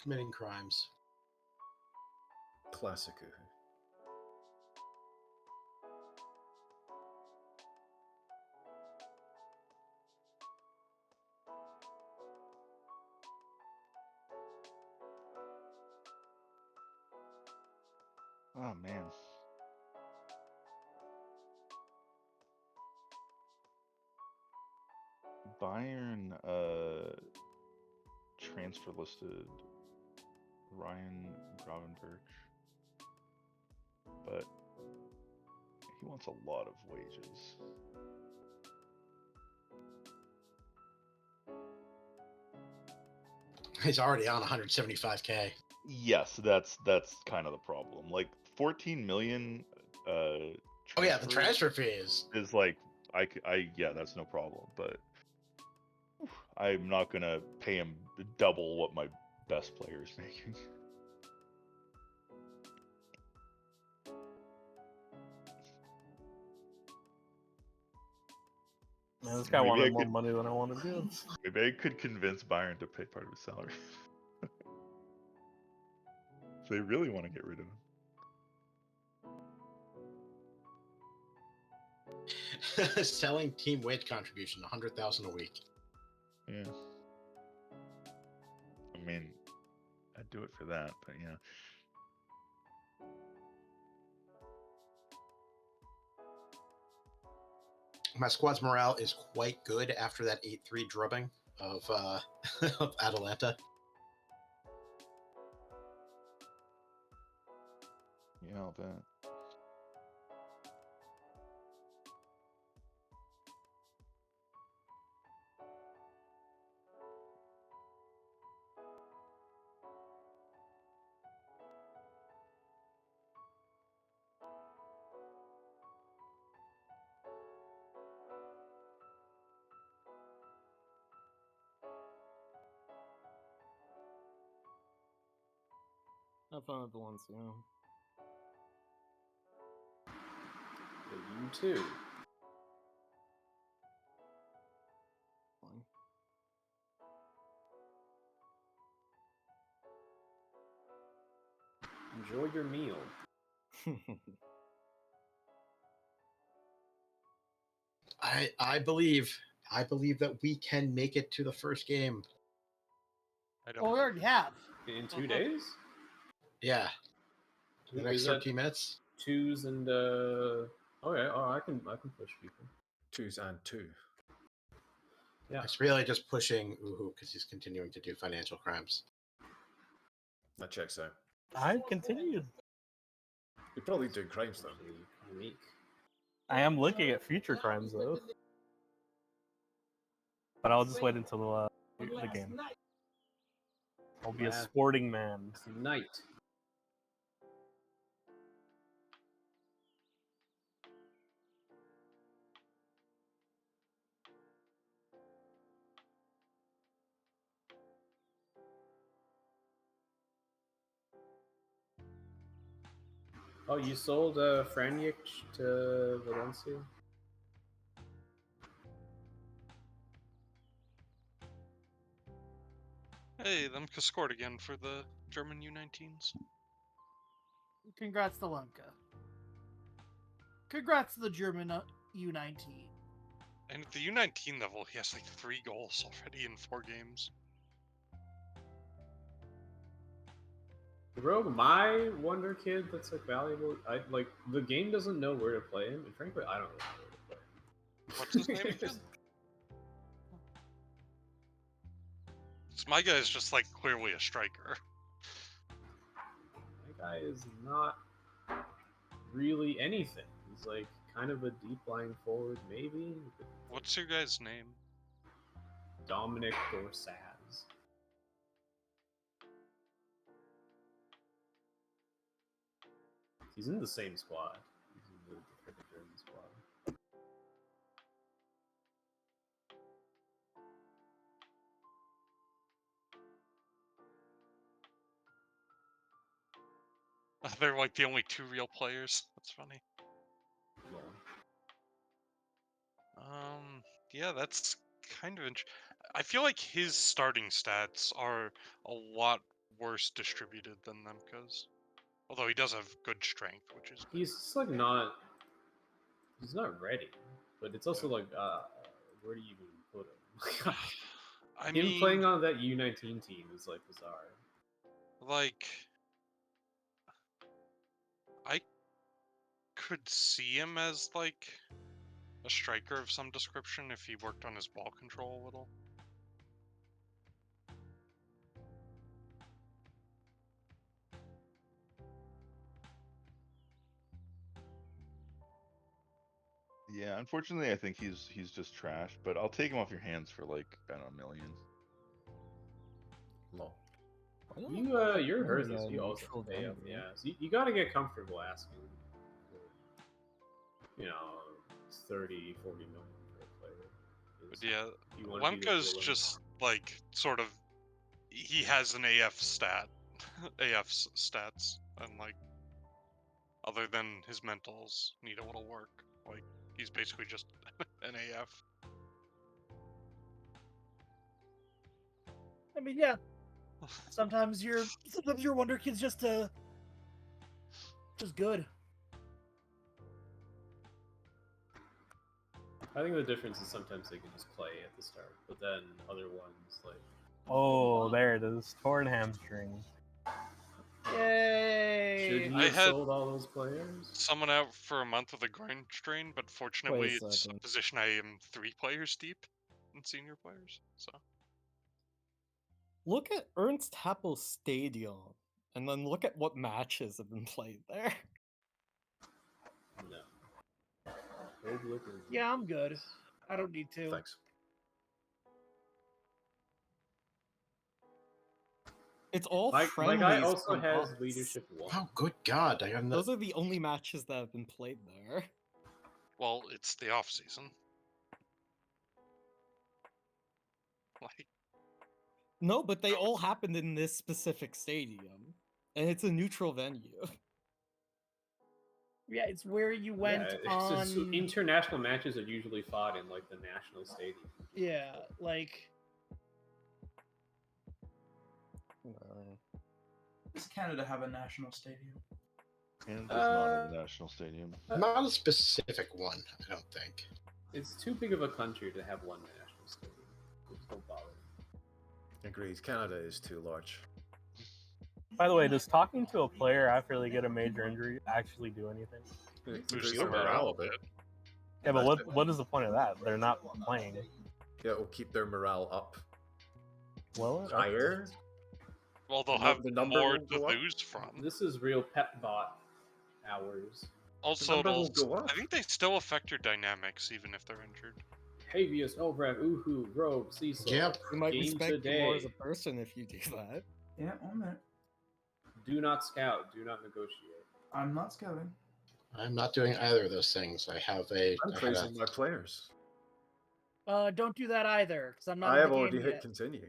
Committing crimes. Classic. Oh man. Bayern transfer listed Ryan Gravenberch, but he wants a lot of wages. He's already on 175k. Yes, that's kind of the problem. Like 14 million. Oh yeah, the transfer fee is like I yeah, that's no problem. But I'm not gonna pay him double what my best player is making. Man, this guy Maybe wanted I more could- money than I wanted to give. Maybe I could convince Bayern to pay part of his salary. If they really want to get rid of him. selling team wage contribution 100,000 a week. Yeah. I mean, I'd do it for that, but yeah. My squad's morale is quite good after that 8-3 drubbing of of Atalanta. Yeah, I'll bet. Have fun at Valencia. Yeah, you too. Fine. your meal. I believe that we can make it to the first game. I don't. Well, we already have. In 2 days? Yeah. The next Is that 13 minutes. twos and okay, I can push people. 2s and 2. Yeah. It's really just pushing Uhu because he's continuing to do financial crimes. That checks out. I've continued. You're probably doing crimes though. Unique. I am looking at future crimes though. But I'll just wait until the game. I'll be a sporting man. Tonight. Oh, you sold Franjic to Valencia? Hey, Lemke scored again for the German U19s. Congrats to Lemke. Congrats to the German U19. And at the U19 level, he has like 3 goals already in 4 games. Rogue, my wonder kid that's like valuable. I like the game doesn't know where to play him, and frankly, I don't know where to play him. What's his name again? My guy is just like clearly a striker. My guy is not really anything. He's like kind of a deep lying forward, maybe. What's your guy's name? Dominic Dorsaz. He's in the same squad. He's in the German squad. They're like the only 2 real players. That's funny. Yeah, that's kind of I feel like his starting stats are a lot worse distributed than Lemke's. Although he does have good strength, which is good. He's just like not. He's not ready, but it's also like, where do you even put him? I Him mean, playing on that U19 team is like bizarre. like, I could see him as like a striker of some description if he worked on his ball control a little. Yeah, unfortunately, I think he's just trash. But I'll take him off your hands for like I don't know, millions. No. You're hers. Yeah, You also neutral pay up. value. Yeah, so you got to get comfortable asking. You know, 30, 40 million for a player. But yeah, You wanna be the Lemke's villain. just like sort of he has an AF stat, AF's stats, and like other than his mentals need a little work. Like he's basically just an AF. I mean, yeah. Sometimes your wonder kid's just good. I think the difference is sometimes they can just play at the start, but then other ones like. Oh, there it is. Torn hamstring. Yay! Should he I have had sold all those players? someone out for a month with a groin strain, but fortunately Wait a it's a second. position I am 3 players deep in senior players. So Look at Ernst Happel Stadion, and then look at what matches have been played there. No. Yeah, I'm good. I don't need to. Thanks. It's all My friendlies. guy also from has us. leadership 1. Oh, good God! I am Those are the only matches that have been played there. well, it's the off season. Like No, but they all happened in this specific stadium, and it's a neutral venue. Yeah, it's where you went on. International matches are usually fought in like the national stadium. Yeah, like. Does Canada have a national stadium? Canada's not in the national stadium. Not a specific one, I don't think. It's too big of a country to have one national stadium. Just don't bother. Agreed. Canada is too large. By the way, does talking to a player after they get a major injury actually do anything? Boosts their morale a bit. Yeah, but what is the point of that? They're not playing. Yeah, it will keep their morale up. Well, higher. Well, they'll The have number more will to go up. lose from. This is real pet bot hours. Also, number will go up. I think they still affect your dynamics even if they're injured. Habeas, Obrad, Uhu, Rogue, Cecil. Yep. You might Game respect you today. more as a person if you do that. Yeah, 1 minute. Do not scout. Do not negotiate. I'm not scouting. I'm not doing either of those things. I have a. I'm praising my players. Don't do that either, because I'm not. I in have the already game hit yet. continue.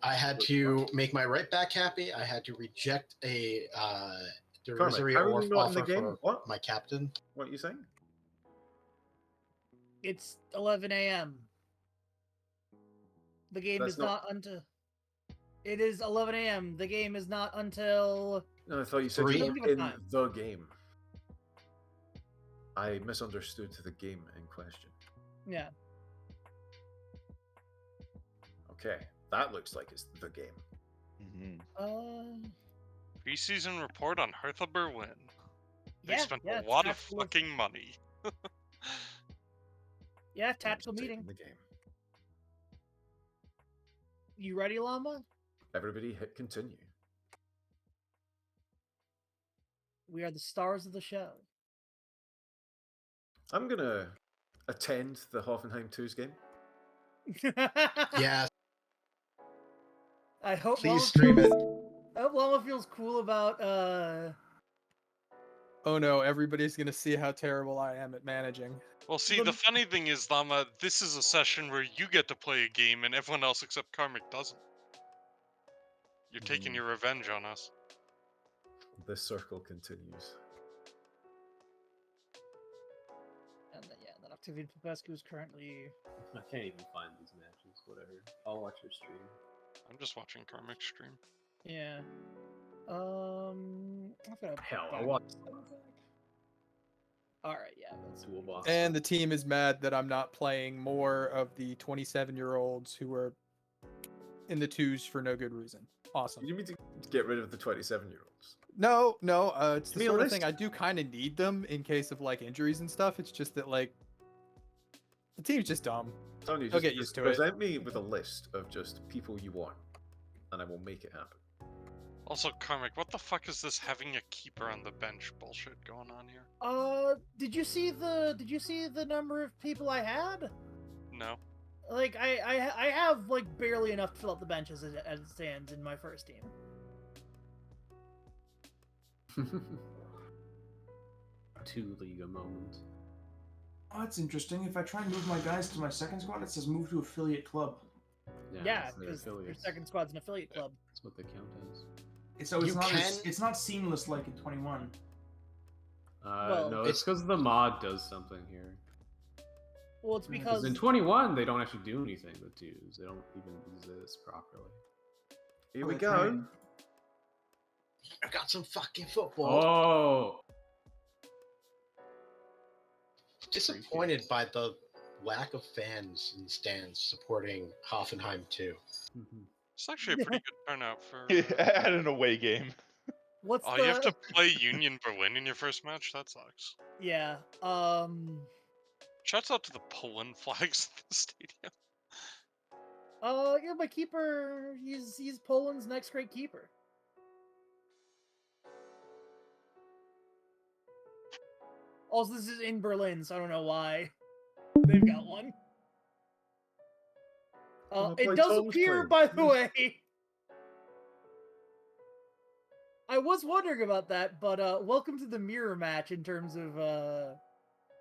I had to make my right back happy. I had to reject a Carmen, derisory how are you not in the offer game? for What? my captain. What are you saying? It's 11 a.m. The game That's is not until. It is 11 a.m. The game is not until. No, I thought you said Three? you Don't give were it in time. the game. I misunderstood the game in question. Yeah. Okay, that looks like it's the game. Preseason report on Hertha Berlin. They Yeah, spent yeah, a lot of tactical- fucking money. Yeah, tactical Taking meeting. the game. You ready, Llama? Everybody hit continue. We are the stars of the show. I'm gonna attend the Hoffenheim 2's game. Yeah, I hope Please Llama stream feels, it. I hope Llama feels cool about Oh no, everybody's gonna see how terrible I am at managing. Well, see, the funny thing is, Llama, this is a session where you get to play a game and everyone else except Karmic doesn't. You're taking your revenge on us. This circle continues. And yeah, that Octavian Popescu is currently. I can't even find these matches. Whatever. I'll watch your stream. I'm just watching Karmic stream. Yeah. I've got Hell, I'll watch. All right, yeah. That's toolbox. And the team is mad that I'm not playing more of the 27-year-olds who are in the twos for no good reason. Awesome. You mean to get rid of the 27-year-olds? No, it's the Give me a sort of list. thing I do kind of need them in case of like injuries and stuff. It's just that like the team's just dumb. Tony, I'll just get used to it. present me with a list of just people you want, and I will make it happen. Also, Karmic, what the fuck is this having a keeper on the bench bullshit going on here? Did you see the number of people I had? No. Like I have like barely enough to fill up the bench as it stands in my first team. Two Liga moment. Oh, that's interesting. If I try and move my guys to my second squad, it says move to affiliate club. Yeah, it's their because your affiliates. second squad's an affiliate club. That's what they count as. So it's You not can- it's not seamless like in 21. Well, No, it's because the mod does something here. Well, it's Because because in 21 they don't actually do anything with twos. They don't even exist properly. Here Oh, we that's go. right. I've got some fucking football. Oh, Disappointed by the lack of fans in stands supporting Hoffenheim 2. It's actually a pretty good turnout for. At an away game. what's Oh, the you have to play Union Berlin in your first match? That sucks. yeah Shouts out to the Poland flags in the stadium. yeah, my keeper, he's Poland's next great keeper. Also, this is in Berlin, so I don't know why they've got one. Wanna It play does Tom's appear, place? by the way. I was wondering about that, but welcome to the mirror match in terms of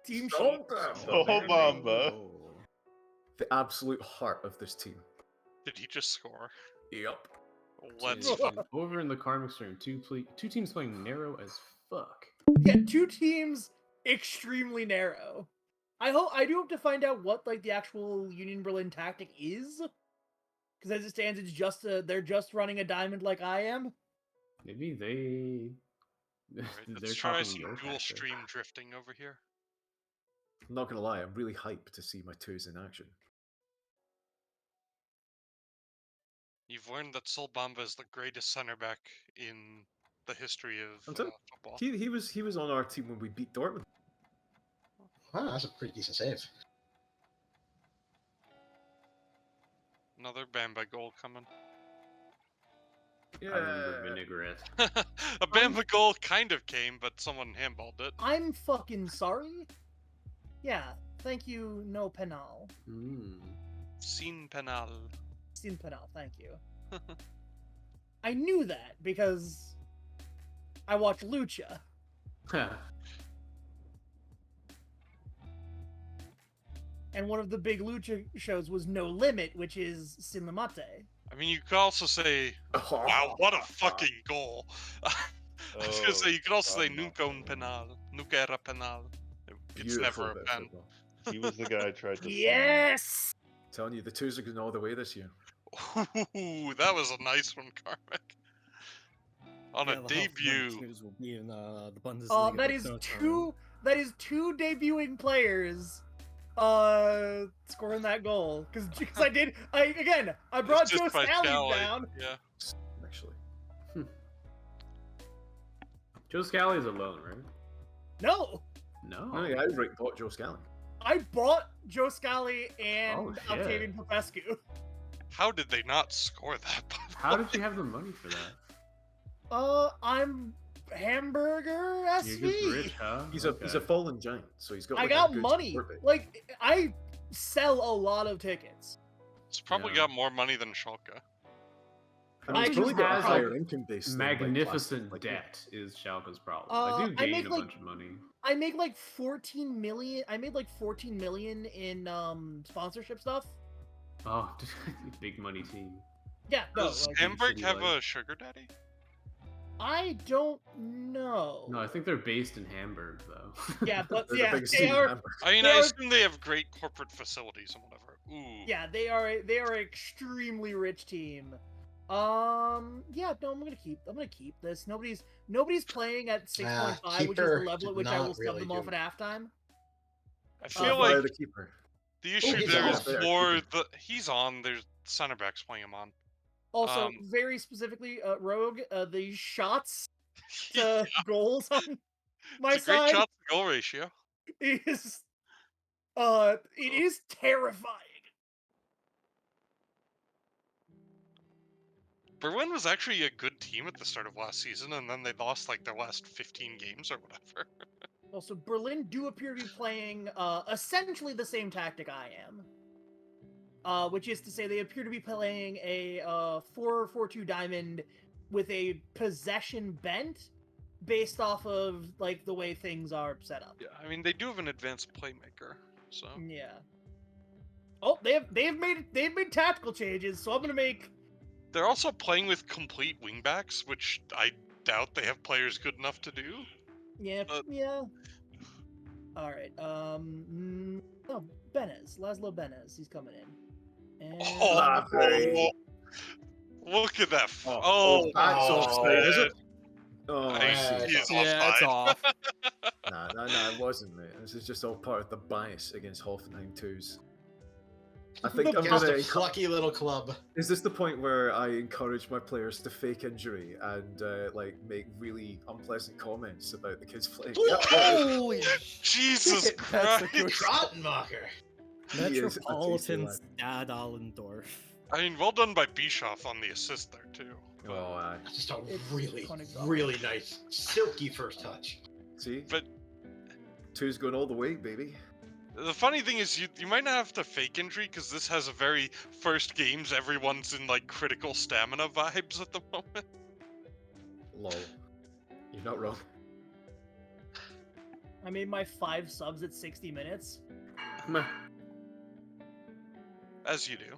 team sheet. Oh, Mamba. The absolute heart of this team. Did he just score? Yep. Let's Dude, fuck. over in the Karmic stream, two teams playing narrow as fuck. Yeah, two teams extremely narrow. I do hope to find out what like the actual Union Berlin tactic is, because as it stands, it's just they're just running a diamond like I am. Maybe they Alright, They're let's try talking some low dual factor. stream drifting over here. I'm not gonna lie, I'm really hyped to see my twos in action. You've learned that Sol Bamba is the greatest center back in the history of football. He was on our team when we beat Dortmund. Wow, that's a pretty decent save. Another Bamba goal coming. I remember vinaigrette. A Bamba goal kind of came, but someone handballed it. I'm fucking sorry. Yeah, thank you. No penal. Sin penal. Sin penal. Thank you. I knew that because I watch Lucha. And one of the big Lucha shows was No Limit, which is Sin Limate. I mean, you could also say, wow, what a fucking goal. I was gonna say, you could also say Nunca un penal. Nunca era penal. It's never a pen. He was the guy I tried to Yes! Telling you, the twos are going all the way this year. Ooh, that was a nice one, Carmick. On a debut. Will be in the Bundesliga. That is two. That is two debuting players scoring that goal. Because I brought Joe Scally down. Yeah. Actually. Joe Scally's alone, right? No. No. No, yeah, I bought Joe Scally. I bought Joe Scally and shit. Octavian Popescu. How did they not score that? How did you have the money for that? I'm Hamburger SV. You're just rich, huh? He's a fallen giant, so he's got. I Like, got a good money. support base. Like I sell a lot of tickets. It's probably got more money than Schalke. I mean, he's probably got a has, higher like, income base. than, magnificent like, debt is Schalke's problem. I do I gain make, a like- bunch of money. I make like 14 million. I made like 14 million in sponsorship stuff. Oh, big money team. Yeah. No, Does like, Hamburg City have Life. a sugar daddy? I don't know. No, I think they're based in Hamburg, though. Yeah, but They're the yeah, biggest they team in are. Hamburg. I mean, They I are- assume they have great corporate facilities and whatever. Ooh. Yeah, they are an extremely rich team. Yeah, no, I'm gonna keep this. Nobody's playing at 6.5, which is the keeper level at did which I will not sub really them off do- at halftime. I feel Fire like the keeper. the issue he's there on. is more the he's on. There's center backs playing him on. Also, very specifically, Rogue, the shots to Yeah, goals on my it's a great side shot to goal ratio. is it is terrifying. Berlin was actually a good team at the start of last season, and then they lost like their last 15 games or whatever. Also, Berlin do appear to be playing essentially the same tactic I am. Which is to say they appear to be playing a 4-4-2 diamond with a possession bent based off of like the way things are set up. Yeah, I mean they do have an advanced playmaker, so Yeah. Oh, they've made tactical changes, so I'm gonna make. they're also playing with complete wingbacks, which I doubt they have players good enough to do. Yeah, yeah. All right. Oh, Laszlo Benez, he's coming in. And... Oh, look at that! That's offside, is it? Oh, I see. It's Yeah, it's off. Nah, it wasn't, mate. This is just all part of the bias against Hoffenheim 2s. I think I'm Just gonna. a plucky little club. Is this the point where I encourage my players to fake injury and like make really unpleasant comments about the kids playing? Holy Jesus shit, that's a Christ! good Trottenmacher. He is a tasty Metropolitan lad. Stad Allendorf. I mean, well done by Bischoff on the assist there too. Oh, aye. That's just a It's really, kind of really nice, silky first touch. See? But 2's going all the way, baby. the funny thing is, you might not have to fake injury because this has a very first games. Everyone's in like critical stamina vibes at the moment. Lol. You're not wrong. I made my 5 subs at 60 minutes. Meh. As you do.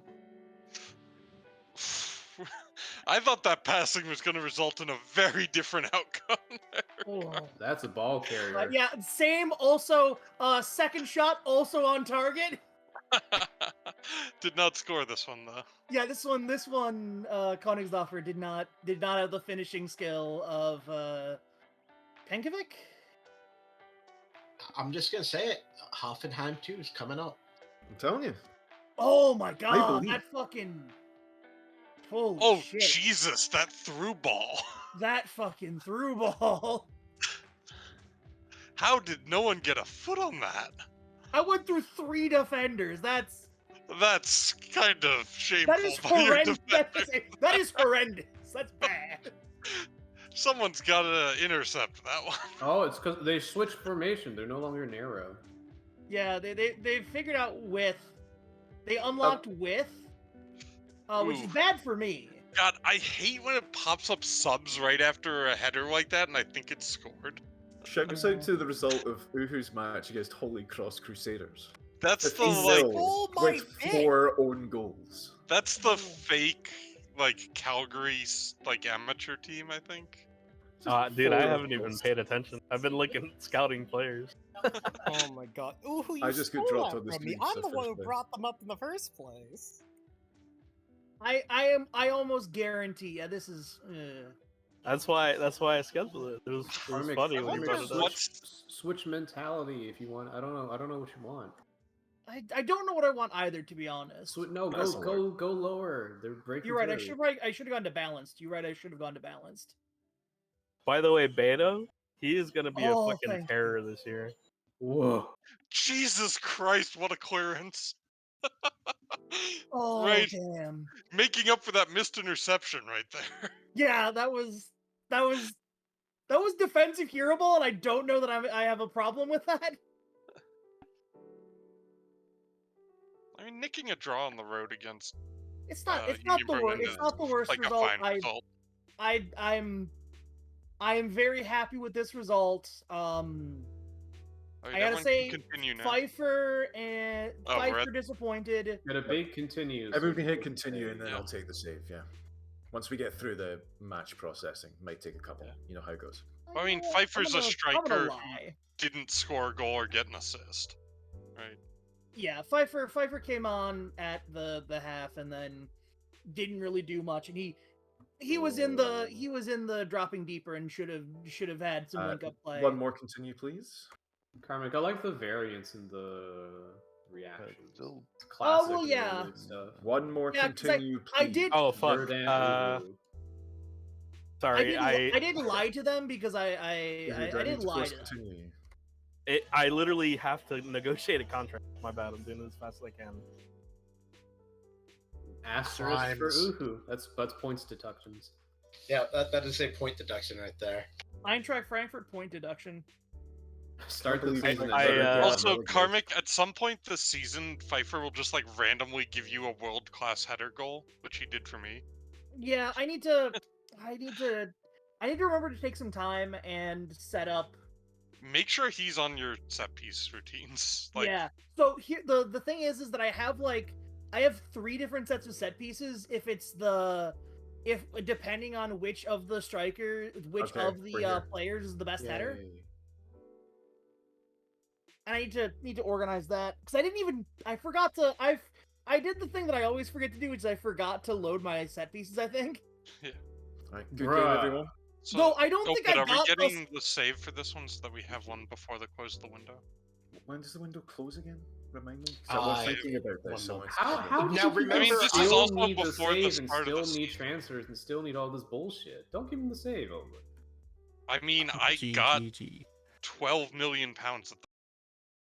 I thought that passing was going to result in a very different outcome. Oh. That's a ball carrier. Yeah, same. Also, second shot, also on target. Did not score this one though. Yeah, this one, Königsdorfer did not have the finishing skill of Penkovic? I'm just gonna say it. Hoffenheim 2 is coming up. I'm telling you. Oh my god, believe. that fucking... Holy Oh, shit. Jesus, that through ball. That fucking through ball. How did no one get a foot on that? I went through 3 defenders. That's kind of shameful. that is by your horrendous. defender. That is horrendous. That's bad. Someone's got to intercept that one. Oh, it's because they switched formation. They're no longer narrow. Yeah, they figured out width. They unlocked width, which is Ooh. bad for me. God, I hate when it pops up subs right after a header like that, and I think it's scored. Shouts out to the result of Uhu's match against Holy Cross Crusaders. That's the 15-0 like. Oh my with 4 own goals. That's the fake like Calgary like amateur team, I think. Dude, I 4 haven't even goals. paid attention. I've been looking scouting players. Oh my god. Ooh, you I just got stole dropped that on the from me. stream I'm for the the one first who place. brought them up in the first place. I almost guarantee. Yeah, this is. That's why I scheduled it. It was Karmic, funny when you Karmic, brought it up. switch mentality if you want. I don't know what you want. I don't know what I want either, to be honest. No, That's go lower. They're breaking. You're right. I through. should have gone to balanced. You're right. I should have gone to balanced. By the way, Beto, he is gonna be a Oh, fucking thank terror this year. Whoa. Jesus Christ, what a clearance! Oh Right, damn. making up for that missed interception right there. Yeah, that was defensive hero ball, and I don't know that I have a problem with that. I mean, nicking a draw on the road against It's not the Union worst. Berlin It's not the worst like result. a fine result. I am very happy with this result. I gotta say, continue now. Pfeiffer and Oh, we're Pfeiffer disappointed. Get a big continue. Everybody hit continue and then Yeah. I'll take the save, yeah. Once we get through the match processing, might take a couple. You know how it goes. I mean, I'm Pfeiffer's a gonna striker who lie. didn't score a goal or get an assist, right? Yeah, Pfeiffer came on at the half and then didn't really do much, and he was in the dropping deeper and should have had some link up play. One more continue, please. Karmic, I like the variance in the reactions. Still- It's classic. well, yeah. Stuff. One more Yeah, 'cause continue, please. I did. Oh fuck. Verdan, Uhu. Sorry, I didn't lie to them because I Uhu, do I need didn't to lie force to them. continue? I literally have to negotiate a contract. My bad. I'm doing it as fast as I can. Asterisk for Crimes. Uhu. That's points deductions. Yeah, that is a point deduction right there. Eintracht Frankfurt point deduction. Start the believe season. in I, it. Also, Another goal. Karmic, at some point this season, Pfeiffer will just like randomly give you a world-class header goal, which he did for me. Yeah, I need to remember to take some time and set up. Make sure he's on your set piece routines. Like, Yeah. So here the thing is that I have 3 different sets of set pieces. If depending on which of the Okay, of we're the here. players is the best header, Yay. and I need to organize that because I did the thing that I always forget to do, which is I forgot to load my set pieces. I think. Alright, good game, Bruh. everyone. so, No, I don't think but I are we got getting the save for this one so that we have one before they close the window? When does the window close again? Remind me. 'Cause I was Uh, thinking about this. So How Now do you remember, people this is still also need the before the save and start of the still need season. transfers and still need all this bullshit? Don't give him the save over. I mean, I got GG. 12 million pounds at the